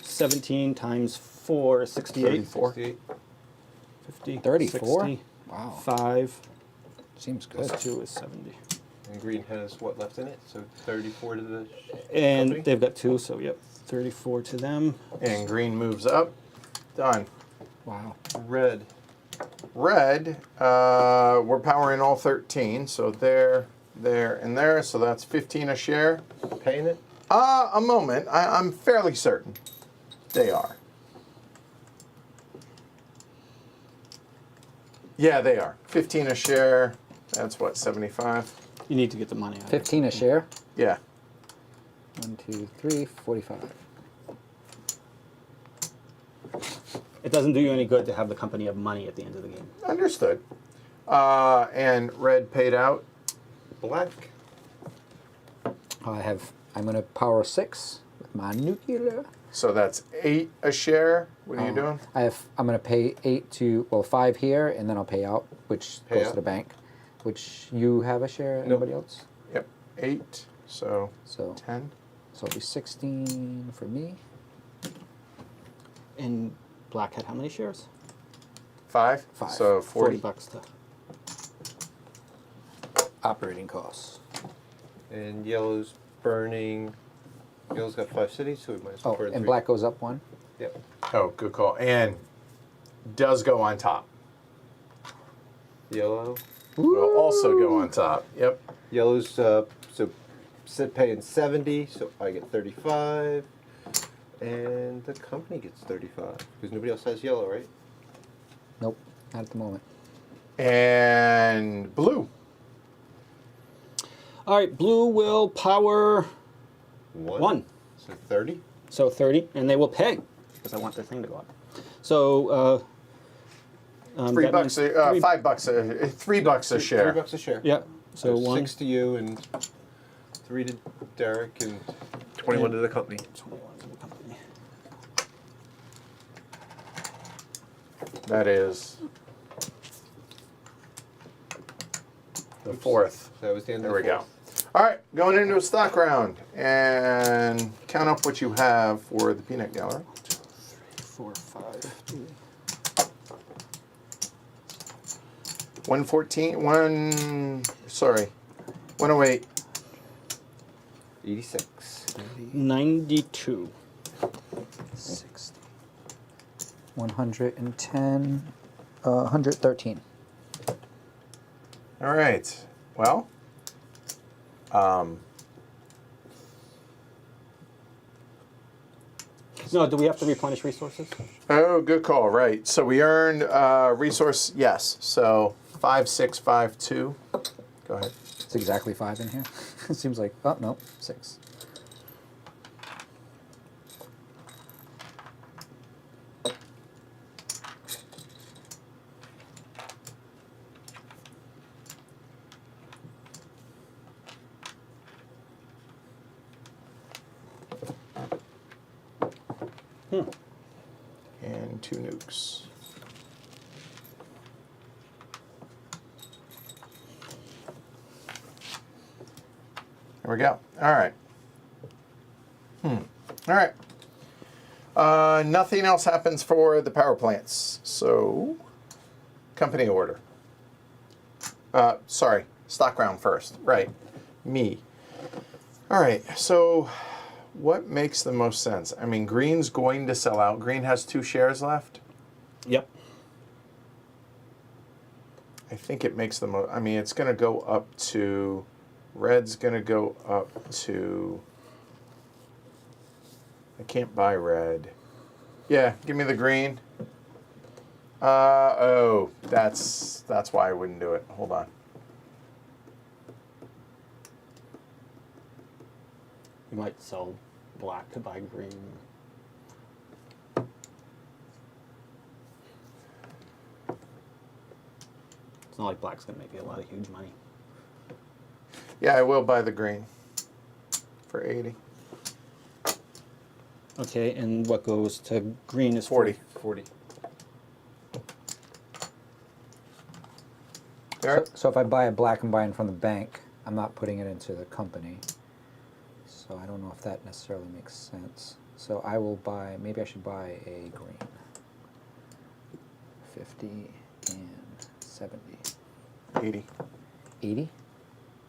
17 times 4 is 68. 34. 68. 50. 34? 60, Wow. 5 Seems good. plus 2 is 70. And green has what left in it? So 34 to the And company? they've got 2, so yep, 34 to them. And green moves up. Done. Wow. Red. Red, we're powering all 13. So there, and there. So that's 15 a share. Paying it? A moment. I'm fairly certain they are. Yeah, they are. 15 a share. That's what, 75? You need to get the money out. 15 a share? Yeah. 1, 2, 3, 45. It doesn't do you any good to have the company have money at the end of the game. Understood. And red paid out. Black. I'm going to power 6 with my nuclear. So that's 8 a share. What are you doing? I'm going to pay 5 here, and then I'll pay out, which Pay goes out. to the bank. Which you have a share. Anybody else? Yep. 8. So So 10. so it'll be 16 for me. And Black had how many shares? 5. 5. So 40. $40 to. Operating costs. And yellow's burning. Yellow's got 5 cities, so we might as well Oh, burn and 3. black goes up 1. Yep. Oh, good call. And does go on top. Yellow. Will also go on top. Yep. Yellow's paying 70, so I get 35, and the company gets 35 because nobody else has yellow, right? Nope, not at the moment. And blue. All right, Blue will power 1. So 30. So 30, and they will pay because I want their thing to go up. So $3 that means $5 $3 a share. $3 a share. Yeah. So So 1. 6 to you and 3 to Derek and 21 to the company. 21 to the company. That is the 4th. So that was the end There of we the go. All right, going into a stock round and count up what you have for the peanut gallery. 4, 5. 114, 108. 86. 92. 60. 110. 113. All right. Well, No, do we have to replenish resources? oh, good call. Right. So we earned resource. Yes. So 5652. Go ahead. It's exactly 5 in here. It seems like, oh, no, 6. And 2 nukes. There we go. All right. All right. Nothing else happens for the power plants. So, company order. Sorry, stock round first. Right. Me. All right. So, what makes the most sense? I mean, Green's going to sell out. Green has 2 shares left. Yep. I think it makes the most. I mean, it's going to go up to. Red's going to go up to. I can't buy red. Yeah, give me the green. Oh, that's why I wouldn't do it. Hold on. You might sell black to buy green. It's not like black's going to make you a lot of huge money. Yeah, I will buy the green for 80. Okay, and what goes to green is 40. 40. Derek? So if I buy a black and buying from the bank, I'm not putting it into the company. So I don't know if that necessarily makes sense. So I will buy, maybe I should buy a green. 50 and 70. 80. 80?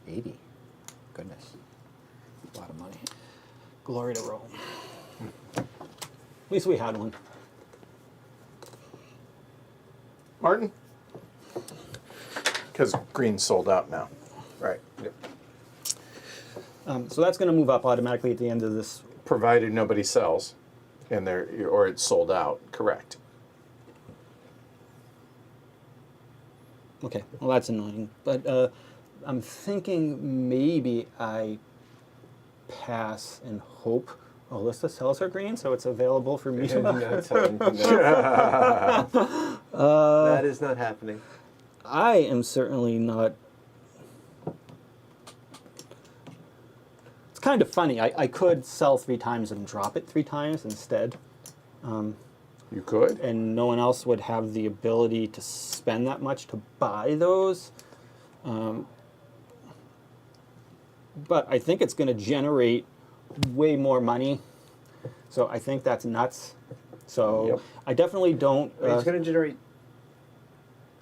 80. Goodness. A lot of money. glory to Rome. At least we had one. Martin? Because green's sold out now. Right. Yep. So that's going to move up automatically at the end of this. Provided nobody sells, and or it's sold out. Correct. Okay, well that's annoying. But I'm thinking maybe I pass and hope Alyssa sells her green, so it's available for me to buy. Not selling. No. That is not happening. I am certainly not. It's kind of funny. I could sell 3 times and drop it 3 times instead. You could. And no one else would have the ability to spend that much to buy those. But I think it's going to generate way more money. So I think that's nuts. So Yep. I definitely don't. It's going to generate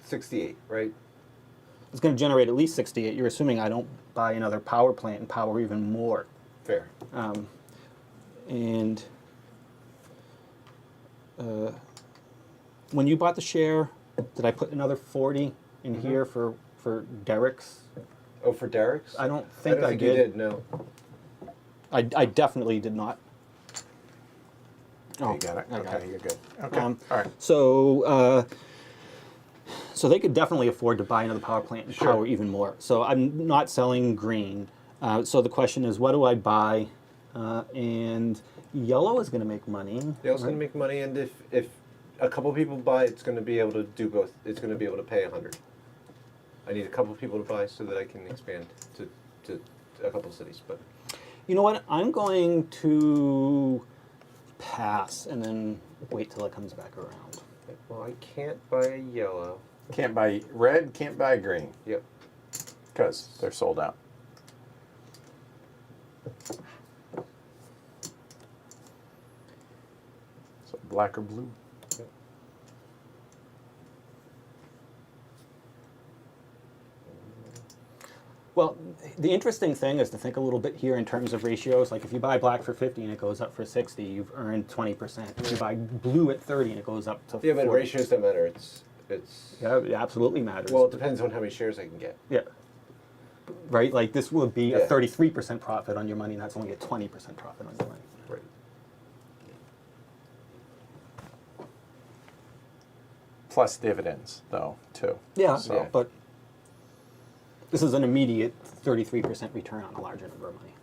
68, right? It's going to generate at least 68. You're assuming I don't buy another power plant and power even more. Fair. And when you bought the share, did I put another 40 in here for Derek's? Oh, for Derek's? I don't think I you did. did. No. I definitely did not. Oh, you got it. I got Okay, it. you're good. Okay. Um, All right. So they could definitely afford to buy another power plant and Sure. power even more. So I'm not selling green. So the question is, what do I buy? And yellow is going to make money. Yellow's right? going to make money, and if a couple people buy, it's going to be able to do both. It's going to be able to pay 100. I need a couple people to buy so that I can expand to a couple cities. But You know what? I'm going to pass and then wait till it comes back around. well, I can't buy a yellow. Can't buy red, can't buy green, Yep. because they're sold out. So black or blue? Yep. Well, the interesting thing is to think a little bit here in terms of ratios. Like if you buy black for 50 and it goes up for 60, you've earned 20%. If you buy blue at 30 and it goes up to Yeah, but 40. ratios don't matter. It's Yeah, it absolutely matters. well, it depends on how many shares I can get. Yeah. Right? Like this would be a Yeah. 33% profit on your money, and that's only a 20% profit on your money. Right. Plus dividends, though, too. Yeah, So- but this is an immediate 33% return on a larger number of money.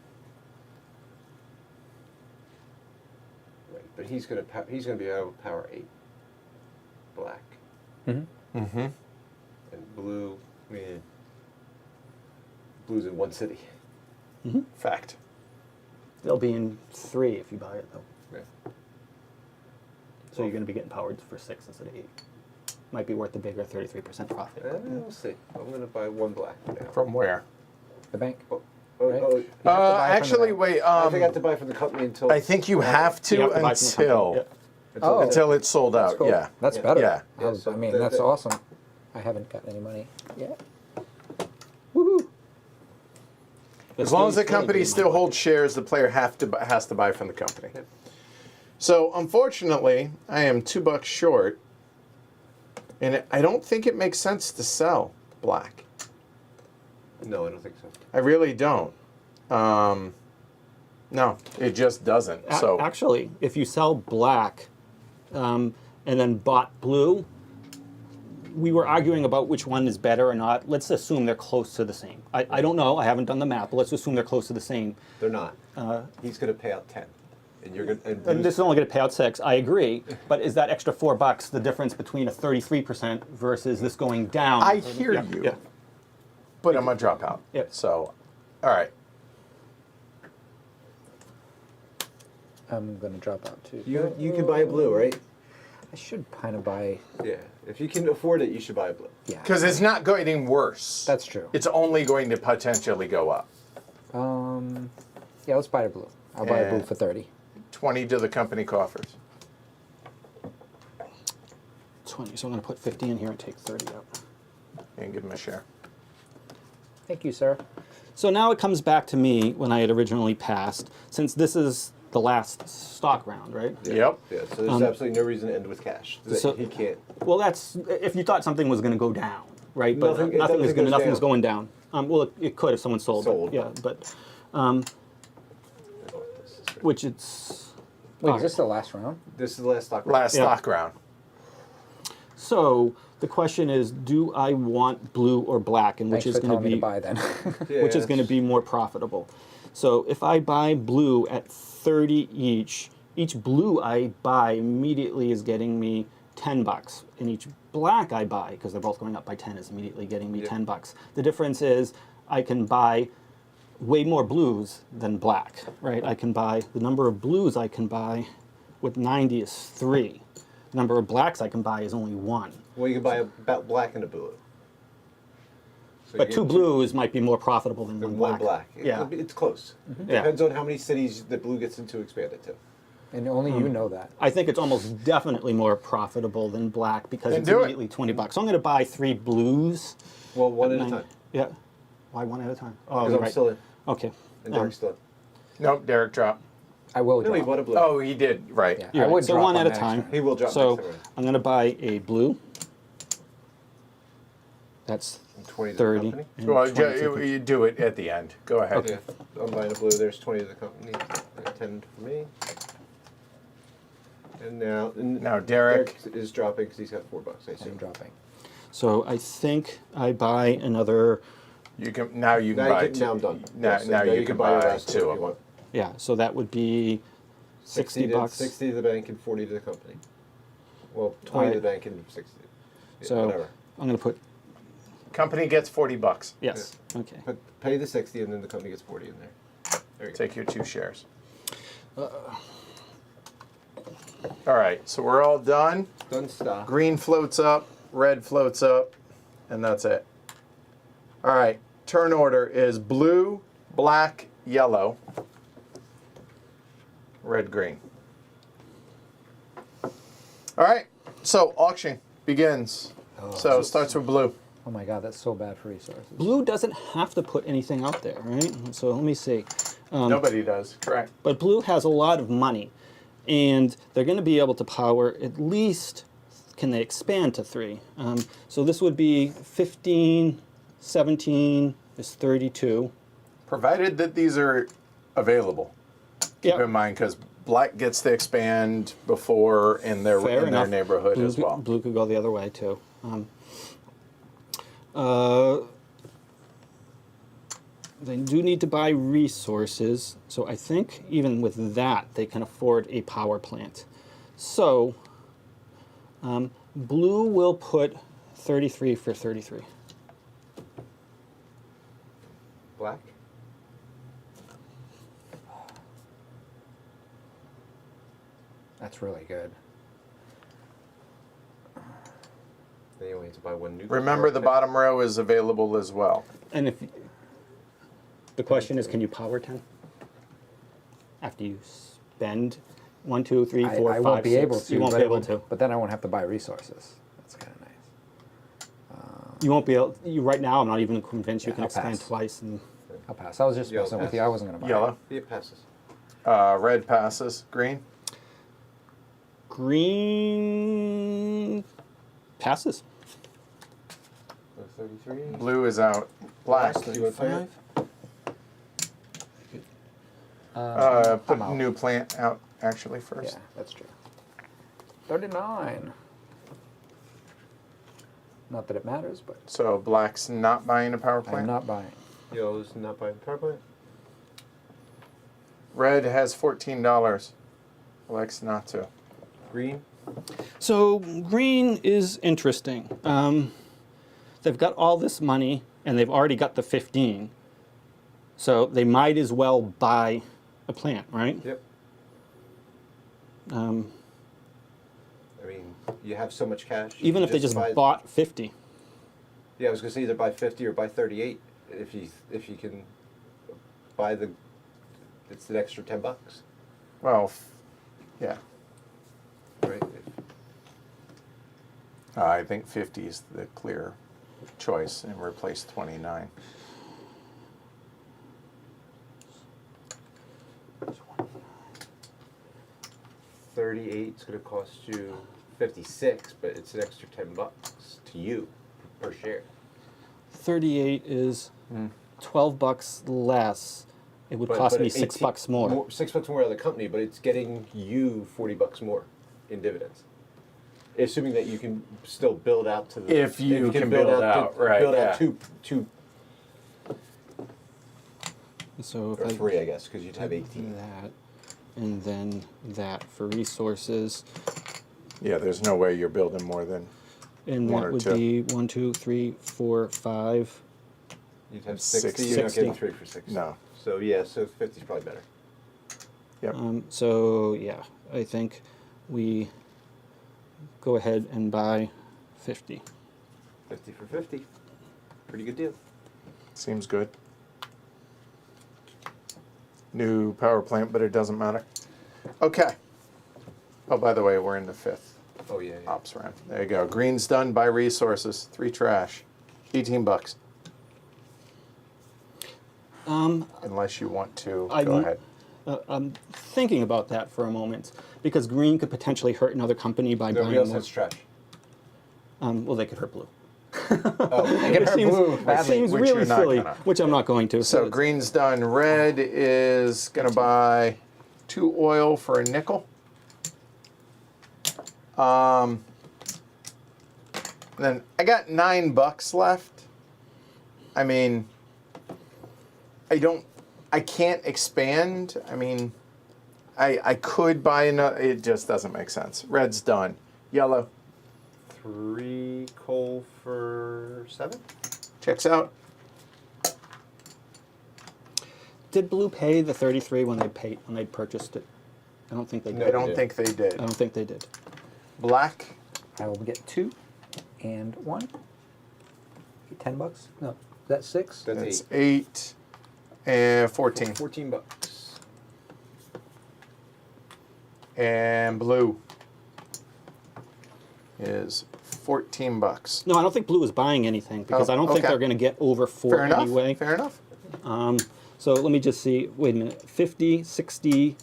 Right. But he's going to be able to power 8. Black Mm-hmm. Mm-hmm. and blue. Man. Blue's in one city. Fact. They'll be in 3 if you buy it, though. Yeah. So you're going to be getting powered for 6 instead of 8. Might be worth the bigger 33% profit. but, We'll see. I'm going to buy 1 black now. From where? The bank? Right? oh, You have to buy from Actually, the- wait. I think I have to buy from the company until. I think you have to You have to buy from the company, until Oh. until it's sold That's out. cool. Yeah. That's Yeah. better. Yeah. Yeah, so I mean, that- that's that- awesome. I haven't gotten any money yet. Woohoo! As long as the company still holds shares, the player has to buy from the company. So unfortunately, I am $2 short, and I don't think it makes sense to sell black. No, I don't think so. I really don't. No, it just doesn't. So Actually, if you sell black and then bought blue, we were arguing about which one is better or not. Let's assume they're close to the same. I don't know. I haven't done the math, but let's assume they're close to the same. They're not. He's going to pay out 10, and you're going. And this is only going to pay out 6. I agree, but is that extra $4 the difference between a 33% versus this going down? I hear Yeah, you. Yeah. but I'm gonna drop out. Yeah. So, all right. I'm gonna drop out too. You can buy a blue, right? I should kind of buy. Yeah, if you can afford it, you should buy a blue. Yeah. Because it's not getting worse. That's true. It's only going to potentially go up. Yeah, let's buy a blue. I'll buy a blue And- for 30. 20 to the company coffers. 20. So I'm going to put 50 in here and take 30 out. And give them a share. Thank you, sir. So now it comes back to me when I had originally passed, since this is the last stock round, right? Yeah. Yep. Yeah, so there's absolutely no reason to end with cash. So- He can't. Well, that's if you thought something was going to go down, right? But Nothing- it nothing is goes going. Nothing's down. going down. Well, it could if someone sold. Sold. It. Yeah, but This is great. which it's. Wait, is this the last round? This is the last stock. Last Yeah. stock round. So the question is, do I want blue or black, and Thanks which is for going to telling me be to buy then. Yeah, which is going to that's- be more profitable? So if I buy blue at 30 each blue I buy immediately is getting me $10, and each black I buy, because they're both going up by 10, is immediately getting me Yeah. $10. The difference is I can buy way more blues than black, right? I can buy, the number of blues I can buy with 90 is 3. The number of blacks I can buy is only 1. Well, you can buy about black and a blue. So But you 2 get blues might be more profitable than Then one one black. black. Yeah. It's close. Yeah. Depends on how many cities the blue gets into expanded to. And only you know that. I think it's almost definitely more profitable than black because Then it's do it. immediately $20. So I'm going to buy 3 blues. Well, one at a Nine- time. Yeah. Why one at a time? Oh, Because you're I'm right. still in, Okay. and Derek's still in. Nope, Derek dropped. I will No, he drop. bought a blue. Oh, he did. Right. Yeah. You're I right. would So drop one on at a that time. extra. He will drop So next time around. I'm going to buy a blue. That's 20 to the 30. company. and Well, 20 to the- you do it at the end. Go ahead. Yeah, I'm buying a blue. There's 20 to the company, 10 for me. And Now Derek. is dropping because he's got $4, I I'm assume. dropping. So I think I buy another. You can now you can Now, buy you can, now I'm done. Now, Yeah, so now you can your buy last 2 if of you them. want. Yeah. So that would be 60 to, bucks. 60 to the bank and 40 to the company. Well, 20 to the bank and 60. Yeah, So whatever. I'm going to put Company gets $40. yes. Okay. But pay the 60 and then the company gets 40 in there. There you go. Take your 2 shares. All right, so we're all done. Done stock. Green floats up, red floats up, and that's it. All right, turn order is blue, black, yellow, red, green. All right, so auction begins. So it starts with blue. Oh my god, that's so bad for resources. Blue doesn't have to put anything out there, right? So let me see. Nobody does, correct. But blue has a lot of money, and they're going to be able to power at least, can they expand to 3? So this would be 15, 17 is 32. Provided that these are available. Keep Yep. in mind, because black gets to expand before in their Fair in enough. their neighborhood Blue, as well. Blue could go the other way too. They do need to buy resources, so I think even with that they can afford a power plant. So blue will put 33 for 33. Black? That's really good. Then you only have to buy one new. Remember, the bottom row is available as well. And if The question is, can you power 10? After you spend 1, 2, 3, 4, 5, I won't be 6. able to. You won't but be it able would- to. But then I won't have to buy resources. That's kind of nice. You won't be able. Right now, I'm not even convinced you Yeah, can I'll expand pass. twice. And I'll pass. I was just Yellow messing with passes. you. I wasn't going to buy Yellow. It passes. Red passes. Green. green passes. So 33. Blue is out. Black. Do you want to play it? 5. Put I'm out. new plant out actually first. Yeah, that's true. 39. Not that it matters, but So black's not buying a power I'm plant. not buying. Yellow's not buying power plant. Red has $14. Black's not to. Green. So green is interesting. They've got all this money, and they've already got the 15. So they might as well buy a plant, right? Yep. Um, I mean, you have so much cash. even you if they just buy, bought 50. Yeah, I was gonna say either buy 50 or buy 38. If you can buy it's an extra $10, Well, yeah. right? I think 50 is the clear choice and replace 29. $38's gonna cost you 56, but it's an extra $10 to you per share. 38 is $12 less. It would cost me it's $6 more. $6 more out of the company, but it's getting you $40 more in dividends. Assuming that you can still build out to the. If you can build out, right, Build yeah. out two So if or I three, I guess, because you'd have did 18. that, and then that for resources, Yeah, there's no way you're building more than and One that or would two. be 1, 2, 3, 4, 5. You'd have 60. 60. You're not getting 60. 3 for 60. no. So yeah, so 50 is probably better. Yep. So yeah, I think we go ahead and buy 50. 50 for 50. Pretty good deal. Seems good. New power plant, but it doesn't matter. Okay. Oh, by the way, we're in the 5th Oh yeah. yeah. ops round. There you go. Green's done. Buy resources. 3 trash. $18. Unless you want to go ahead. I'm thinking about that for a moment because green could potentially hurt another company by Nobody buying else more. has trash. Well, they could hurt blue. Oh, I get Which her seems, blue which badly. seems Which really you're not silly, gonna. which I'm not going to. So it's- green's done. Red is going to buy 2 oil for a nickel. Then I got $9 left. I mean, I can't expand. I mean, I could buy another. It just doesn't make sense. Red's done. Yellow 3 coal for 7. checks out. Did blue pay the 33 when they purchased it? I don't think they did. No. I don't think they did. I don't think they did. Black. I will get 2 and 1. $10? No, that's 6. That's That's 8. 8 and 14. $14. And blue is $14. No, I don't think blue is buying anything because Oh, I don't think okay. they're going to get over 4 Fair enough. anyway. Fair enough. So let me just see. Wait a minute. 50, 60,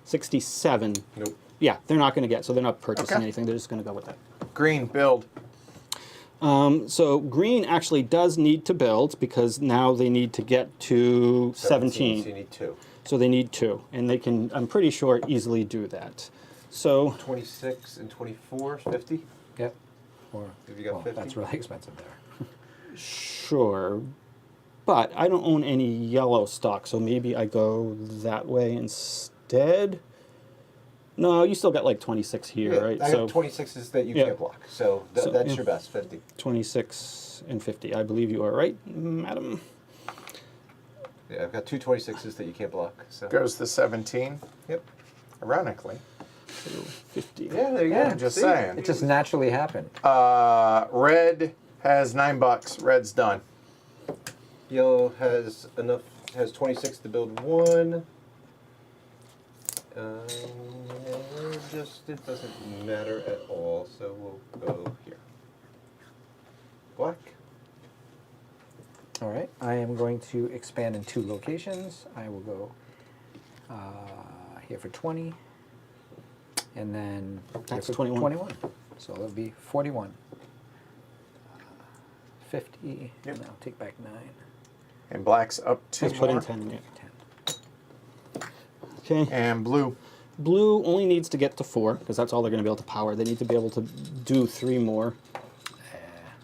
67. Nope. Yeah, they're not going to get. So they're not purchasing Okay. anything. They're just going to go with that. Green build. So green actually does need to build because now they need to get to 17. So you need 2. So they need 2, and they can, I'm pretty sure, easily do that. So 26 and 24 is 50. Yep. Or, Have you got well, 50? that's really expensive there. sure, but I don't own any yellow stock, so maybe I go that way instead. No, you still got like 26 here, Yeah, right? I So got 26s that you Yeah. can't block. So, So, that's yeah. your best 50. 26 and 50. I believe you are right, madam. Yeah, I've got 2 26s that you can't block. So. Goes to 17. Yep. Ironically. So 50. Yeah, there you Yeah, go. I'm just See? saying. It just naturally happened. Red has $9. Red's done. Yellow has 26 to build one. It doesn't matter at all, so we'll go here. Black. All right, I am going to expand in 2 locations. I will go here for 20, and then That's here for 21. So it'll be 41. 50, Yep. and I'll take back 9. And black's up 2 Let's put in more. 10 in it. 10. Okay. And blue. Blue only needs to get to 4, because that's all they're going to be able to power. They need to be able to do 3 more.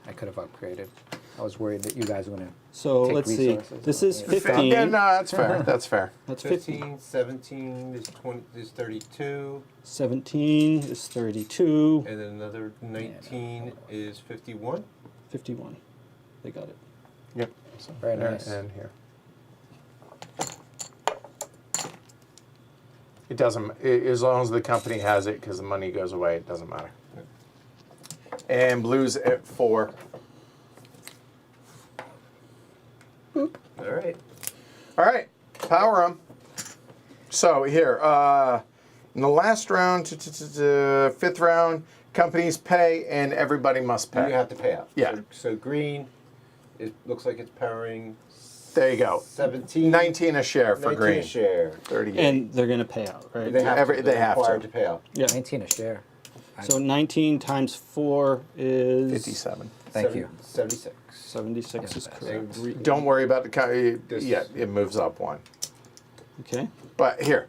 I could have upgraded. I was worried that you guys were going to. So Take let's see. resources. This is Yeah, 15. Yeah, no, that's fair. That's fair. That's 15. 15, 17 is 20 is 32, 17 is 32. and then another 19 is 51. 51. They got it. Yep. Very There nice. And here. It doesn't, as long as the company has it, because the money goes away, it doesn't matter. And blue's at 4. All right. All right, power them. So here, in the last round, 5th round, companies pay and everybody must You pay. have to pay out. Yeah. So green, it looks like it's powering. There you go. 17. 19 a share for 19 green. a share. 38. And they're going to pay out, right? They have to. They They're have required to. to pay out. Yeah. 19 a share. So 19 times 4 is 57. Thank you. 76. 76 is Yes, correct. And Don't worry about the, This- yeah, it moves up 1. Okay. But here,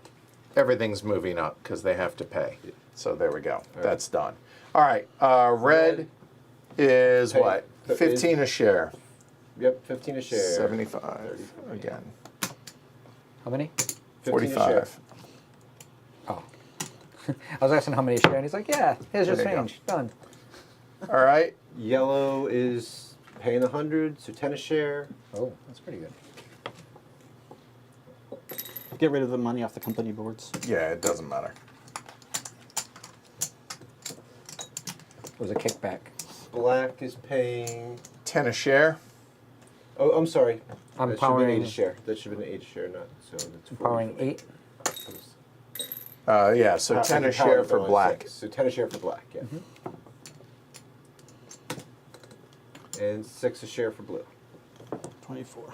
everything's moving up because they have to pay. So there we go. right. That's done. All right, red is Pay- what? is- 15 a share. Yep, 15 a share. 75 30. again. How many? 15 a share. 45. Oh. I was asking how many a share, and he's like, yeah, here's your There you go. change. Done. All right. Yellow is paying 100, so 10 a share. Oh, that's pretty good. Get rid of the money off the company boards. Yeah, it doesn't matter. It was a kickback. Black is paying. 10 a share. Oh, I'm sorry. I'm that should have been powering- 8 a share. That should have been 8 a share, not so. That's Powering 8. Yeah, so I 10 can a share power for it on black. 6. So 10 a share for black, yeah. And 6 a share for blue. 24.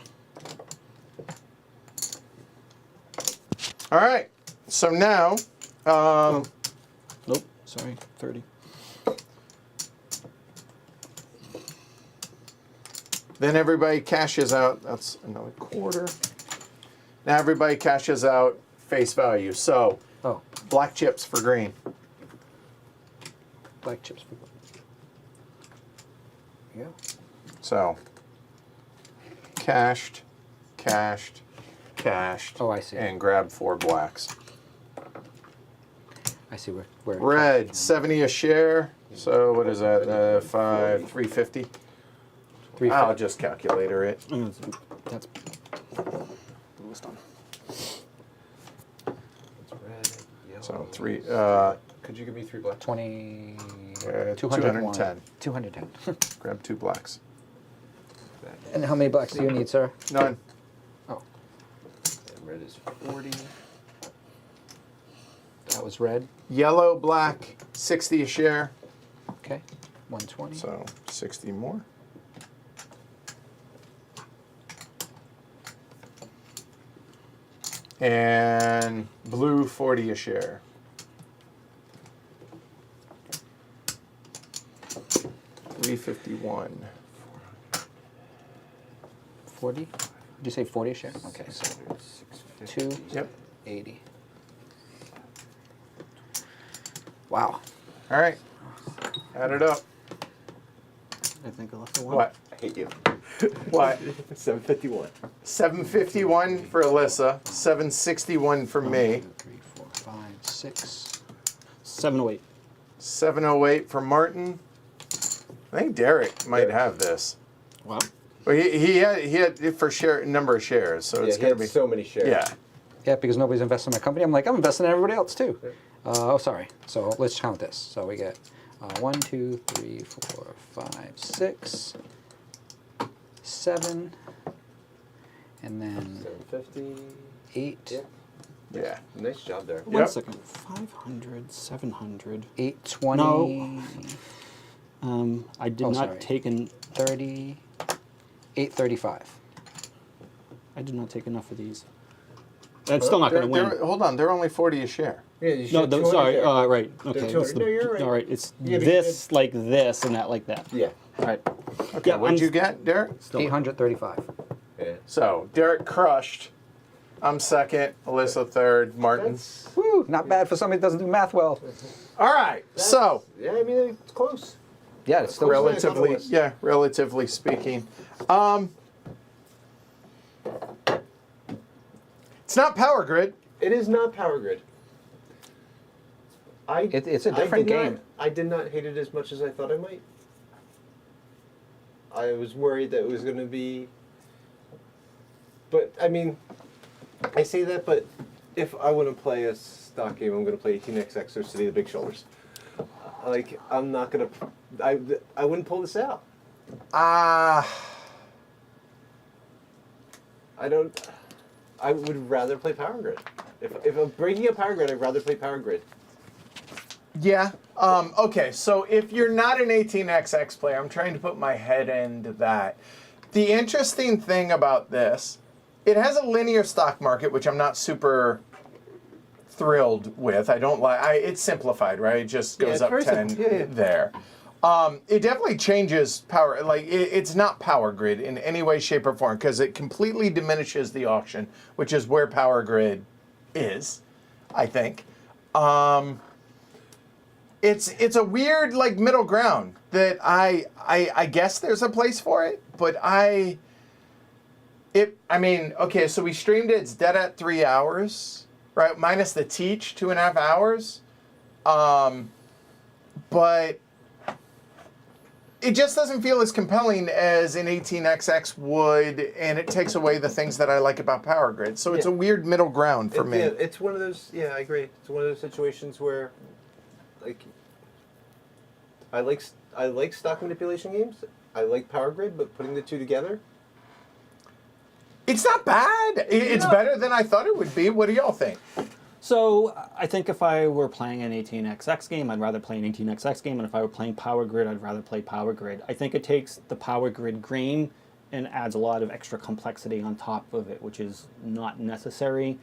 All right. So now, Nope. Sorry. 30. then everybody cashes out. That's another quarter. Now everybody cashes out face value. So Oh, black chips for green. black chips. Yeah. So cashed, cashed, cashed. Oh, I see. And grab 4 blacks. I see where Red, 70 a share. So what is that? 350. 3 I'll just calculator it. That's blue's done. It's red, yellow. So 3, Could you give me 3 black? 20. 210. 210. Grab 2 blacks. And how many blacks do you need, sir? None. Oh, And red is 40. that was red. Yellow, black, 60 a share. Okay. 120. So 60 more. And blue, 40 a share. 351. 40? Did you say 40 a share? Okay, so 650. 280. Yep. Wow. All right. Add it up. I think I left the 1. What? I hate you. What? 751. 751 for Alyssa. 761 for me. 2, 3, 4, 5, 6. 708. 708 for Martin. I think Derek might have this. Wow. Well, he had for number of shares, so Yeah, it's he gonna had be so many shares. yeah. Yeah, because nobody's invested in my company. I'm like, I'm investing in everybody else too. Oh, sorry. So let's count this. So we get 1, 2, 3, 4, 5, 6, 7, And then 750. 8, Yeah. Yeah. Nice job there. One Yep. second. 500, 700. 820, I did Oh, not sorry. take 30, 835. I did not take enough of these. That's still not going to win. Hold on, they're only 40 a share. Yeah, you No, should sorry. 200 there. Right. Okay. They're It's 200. No, you're right. All right. It's Yeah, but this like this and that like that. Yeah. All right. Okay, Yeah, what'd I'm you get, Derek? Still 835. Yeah. So, Derek crushed. I'm second, Alyssa third, Martin. That's, Woo! Not bad for somebody that doesn't do math well. All right, so yeah, I mean, it's close. Yeah, it's still relatively, yeah, relatively speaking. It's not Power Grid. It is not Power Grid. It's a different game. I did not hate it as much as I thought I might. I was worried that it was going to be... But, I mean, I say that, but if I want to play a stock game, I'm going to play 18XX or City of the Big Shoulders. Like, I'm not going to... I wouldn't pull this out. I don't... I would rather play Power Grid. If I'm breaking a Power Grid, I'd rather play Power Grid. Yeah. Okay, so if you're not an 18XX player, I'm trying to put my head into that. The interesting thing about this, it has a linear stock market, which I'm not super thrilled with. I don't like. It's simplified, right? It just goes it's up very 10 simple. Yeah. there. It definitely changes power. Like it's not Power Grid in any way, shape, or form because it completely diminishes the auction, which is where Power Grid is, I think. It's a weird like middle ground that I guess there's a place for it, but I mean, okay, so we streamed it. It's dead at 3 hours, right? Minus the teach, 2.5 hours. But it just doesn't feel as compelling as an 18XX would, and it takes away the things that I like about Power Grid. So it's a weird middle ground for me. Yeah, it's one of those. Yeah, I agree. It's one of those situations where, like, I like stock manipulation games. I like Power Grid, but putting the two together. It's not bad. It's better than I thought it would be. What do y'all think? So I think if I were playing an 18XX game, I'd rather play an 18XX game, and if I were playing Power Grid, I'd rather play Power Grid. I think it takes the Power Grid game and adds a lot of extra complexity on top of it, which is not necessary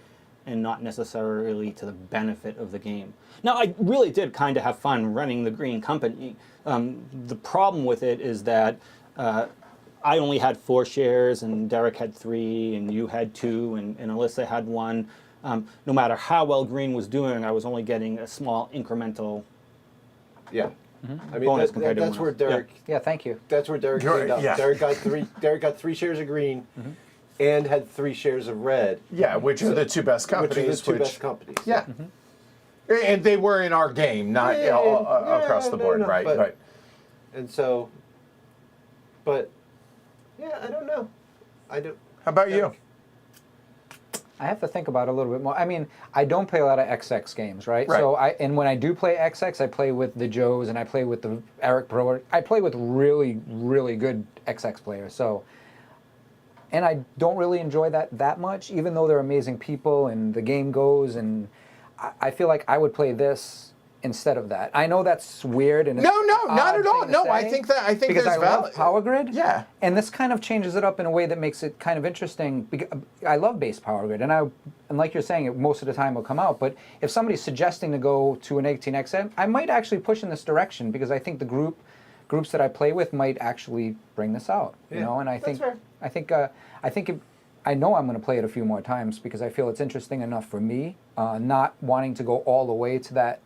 and not necessarily to the benefit of the game. Now, I really did kind of have fun running the Green Company. The problem with it is that I only had 4 shares, and Derek had 3, and you had 2, and Alyssa had 1. No matter how well Green was doing, I was only getting a small incremental. Yeah. I mean, Bonus compared to that's everyone where else. Derek. Yeah, thank you. That's where Derek You're- cleaned up. yeah. Derek got 3 shares of Green, and had 3 shares of Red, Yeah, which are the two best which companies. are the 2 best companies. Yeah. And they were in our game, not across the board, right? but- Right. And so, but yeah, I don't know. I don't. How about you? I have to think about it a little bit more. I mean, I don't play a lot of XX games, right? Right. So and when I do play XX, I play with the Joes and I play with the Eric Brewer. I play with really, really good XX players. So, and I don't really enjoy that much, even though they're amazing people and the game goes. And I feel like I would play this instead of that. I know that's weird and it's No, not odd at all. thing to No, I say, think because there's I valid. love Power Grid. Yeah. And this kind of changes it up in a way that makes it kind of interesting. I love base Power Grid, and like you're saying, most of the time will come out. But if somebody's suggesting to go to an 18XM, I might actually push in this direction because I think the groups that I play with might actually bring this out. You know, and I that's think fair. I know I'm going to play it a few more times because I feel it's interesting enough for me, not wanting to go all the way to that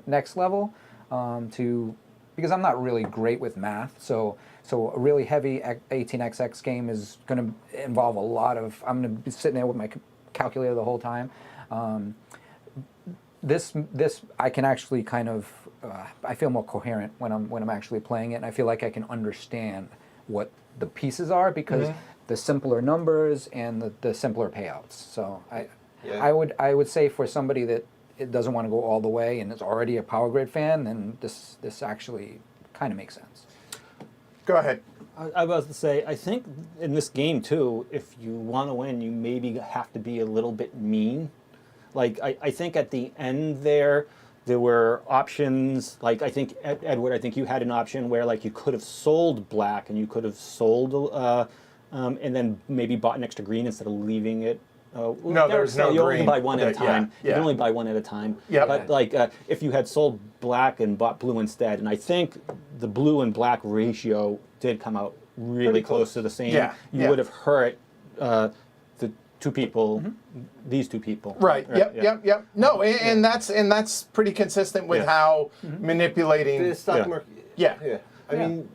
next level, because I'm not really great with math. So a really heavy 18XX game is going to involve a lot of. I'm going to be sitting there with my calculator the whole time. This I can actually kind of. I feel more coherent when I'm actually playing it, and I feel like I can understand what the pieces are because the simpler numbers and the simpler payouts. So I would say for somebody that it doesn't want to go all the way and is already a Power Grid fan, then this actually kind of makes sense. Go ahead. I was to say, I think in this game too, if you want to win, you maybe have to be a little bit mean. Like I think at the end there were options. Like I think Edward, I think you had an option where like you could have sold black and you could have sold and then maybe bought an extra green instead of leaving it. No, there's no you only green. buy one at a time. Yeah. You can only buy one at a time. Yep. But like if you had sold black and bought blue instead, and I think the blue and black ratio did come out really Pretty close close. to the same. Yeah, You yeah. would have hurt the two people, these two people. Right. Yep. yeah. Yep. No, and that's pretty consistent with Yeah. how manipulating. The stock Yeah. market. Yeah. Yeah. I Yeah. mean,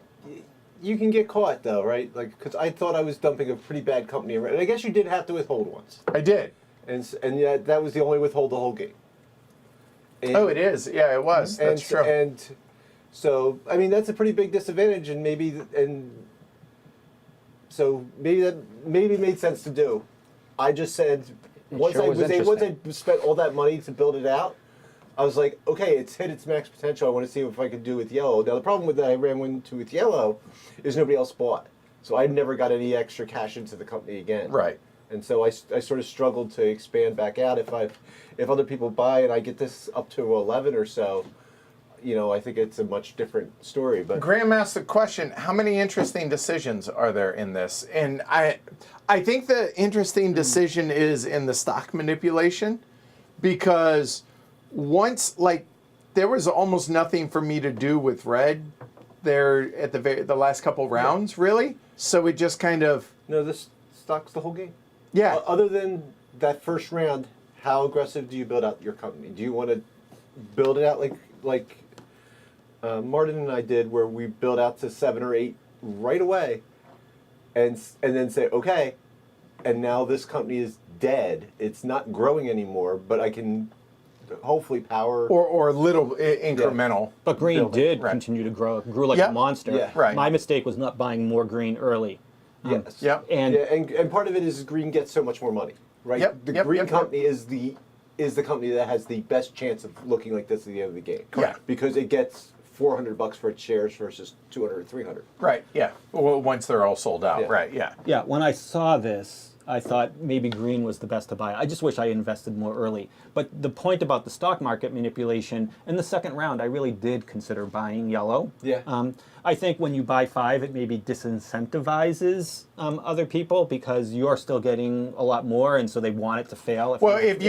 you can get caught though, right? Like, because I thought I was dumping a pretty bad company, and I guess you did have to withhold once, I did. and yeah, that was the only withhold the whole game. And, Oh, it is. Yeah, it was. and, That's true. And so, I mean, that's a pretty big disadvantage, and so maybe that made sense to do. I just said once sure was once interesting. I spent all that money to build it out, I was like, okay, it's hit its max potential. I want to see if I could do with yellow. Now the problem with that I ran into with yellow is nobody else bought, so I never got any extra cash into the company again. Right. And so I sort of struggled to expand back out. If other people buy and I get this up to 11 or so, you know, I think it's a much different story. But Graham asked the question, how many interesting decisions are there in this? And I think the interesting decision is in the stock manipulation, because once, like, there was almost nothing for me to do with red there at the last couple rounds, really. So it just kind of, no, this stock's the whole game. yeah. Other than that first round, how aggressive do you build out your company? Do you want to build it out like Martin and I did, where we build out to 7 or 8 right away, and then say, okay, and now this company is dead. It's not growing anymore, but I can hopefully power. Or little incremental. But green building. did Right. continue to grow. It grew like Yep. a monster. Yeah. Right. My mistake was not buying more green early. Yes. Yep. And Yeah, and part of it is green gets so much more money, right? Yep, The yep, green yep, company is the company that has the best chance of looking like this at the end of the game. Correct. Because it gets $400 for its shares versus 200 or 300. Right, yeah. Well, once they're all sold out, Yeah. right, yeah. yeah, when I saw this, I thought maybe green was the best to buy. I just wish I invested more early. But the point about the stock market manipulation, in the second round, I really did consider buying yellow. Yeah. I think when you buy 5, it maybe disincentivizes other people because you're still getting a lot more, and so they want it to fail. Well, if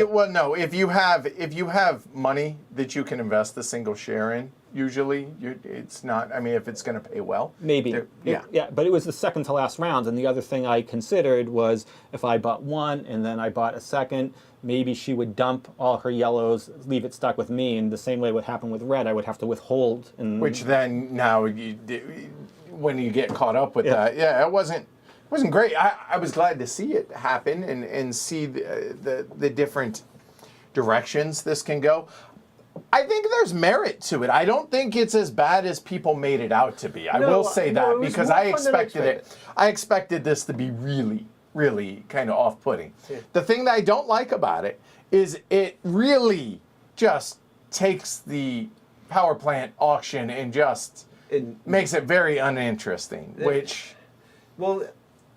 you have money that you can invest a single share in, usually it's not. I mean, if it's going to pay well, Maybe. yeah. Yeah, but it was the second to last round, and the other thing I considered was if I bought one and then I bought a second, maybe she would dump all her yellows, leave it stuck with me, and the same way would happen with red. I would have to withhold. And Which then now when you get caught up with Yeah. that, it wasn't great. I was glad to see it happen and see the different directions this can go. I think there's merit to it. I don't think it's as bad as people made it out to be. I No, will say no, that it was because more I fun than I expected it. I expected this to be really, really kind of off-putting. Yeah. The thing that I don't like about it is it really just takes the power plant auction and just makes it very uninteresting, which... Well,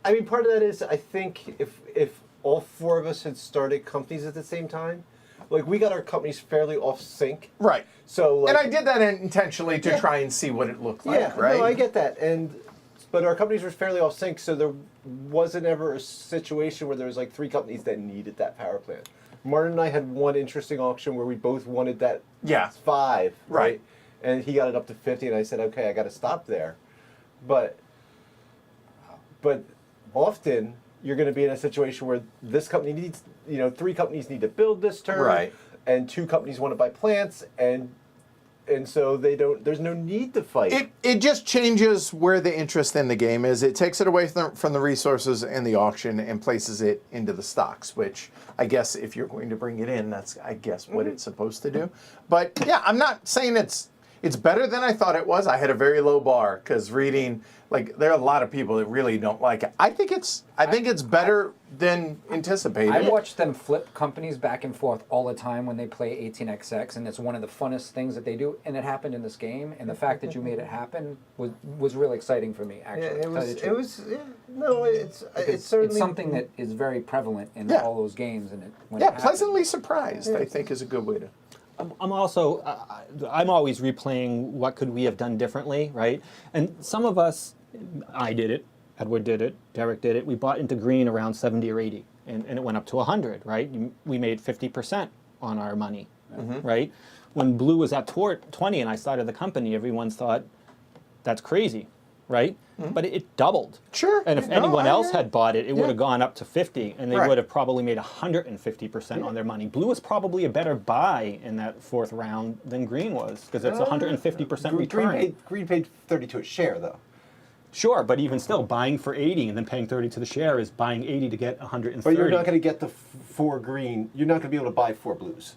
I mean, part of that is I think if all 4 of us had started companies at the same time, like we got our companies fairly off sync. Right. So like, And I did that intentionally to Yeah. try and see what it looked like, yeah, right? no, I get that, but our companies were fairly off sync, so there wasn't ever a situation where there was like 3 companies that needed that power plant. Martin and I had one interesting auction where we both wanted that Yeah. 5, Right. right? And he got it up to 50, and I said, okay, I got to stop there. But often you're going to be in a situation where this company needs, 3 companies need to build this turn, Right. and 2 companies want to buy plants, and so they don't. There's no need to fight. It just changes where the interest in the game is. It takes it away from the resources and the auction and places it into the stocks, which I guess if you're going to bring it in, that's, I guess, what it's supposed to do. But yeah, I'm not saying it's It's better than I thought it was. I had a very low bar because reading, like, there are a lot of people that really don't like it. I think it's better than anticipated. I watch them flip companies back and forth all the time when they play 18xx, and it's one of the funnest things that they do. And it happened in this game, and the fact that you made it happen was really exciting for me. Actually, Yeah, to tell you the it truth. was. Yeah, no, it's Because certainly it's something that is very prevalent in Yeah. all those games, and when yeah, it happens, pleasantly surprised, I think, is a good way to. I'm also, I'm always replaying what could we have done differently, right? And some of us, I did it, Edward did it, Derek did it. We bought into green around 70 or 80, and it went up to 100, right? We made 50% on our money, right? When blue was at 20 and I started the company, everyone thought, that's crazy, right? But it doubled. Sure. And if No, anyone I else agree. had bought it, it would Yeah. have gone up to 50, and they Right. would have probably made 150% on their money. Blue was probably a better buy in that fourth round than green was, because it's 150% return. Green paid 32 a share though. Sure, but even still, buying for 80 and then paying 30 to the share is buying 80 to get 130. But you're not going to get the 4 green. You're not going to be able to buy 4 blues.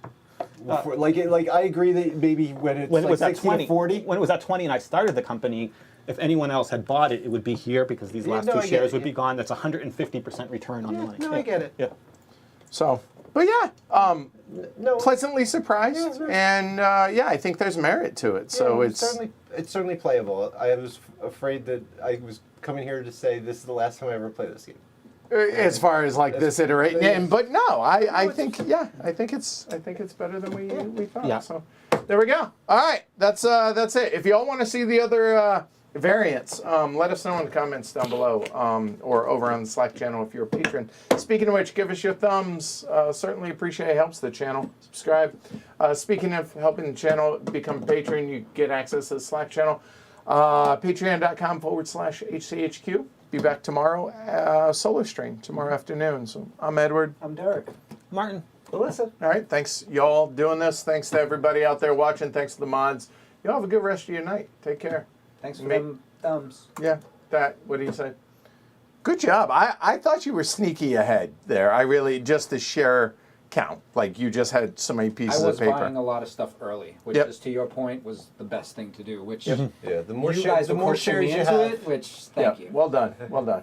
Like I agree that maybe when it's when it like was at 60 20, 40. when it was at 20 and I started the company, if anyone else had bought it, it would be here because these last no, two I get shares it, would be yeah. gone. That's 150% return on the money. No, I get it. Yeah. So, but yeah, No, pleasantly surprised, Yeah, and yeah, I think there's merit to it. So yeah, it's certainly playable. I was afraid that I was coming here to say this is the last time I ever play this game. as far as like this iteration. Yes. And but no, I it's- think it's better than we thought. Yeah. So there we go. All right, that's it. If y'all want to see the other variants, let us know in the comments down below, or over on the Slack channel if you're a patron. Speaking of which, give us your thumbs. Certainly appreciate it. Helps the channel. Subscribe. Speaking of helping the channel become a patron, you get access to the Slack channel. Patreon.com/HCHQ. Be back tomorrow, solo stream tomorrow afternoon. So I'm Edward. I'm Derek. Martin. Melissa. All right, thanks y'all doing this. Thanks to everybody out there watching. Thanks to the mods. Y'all have a good rest of your night. Take care. Thanks for Me- them thumbs. Yeah, what do you say? Good job. I thought you were sneaky ahead there. I really, just the share count. Like you just had so many I pieces of was paper. buying a lot of stuff early, which Yep. is, to your point, was the best thing to do. Which Yeah, the more you shares, guys the were more pushing shares me you into have. it, which thank Yeah, you. well done. Well done.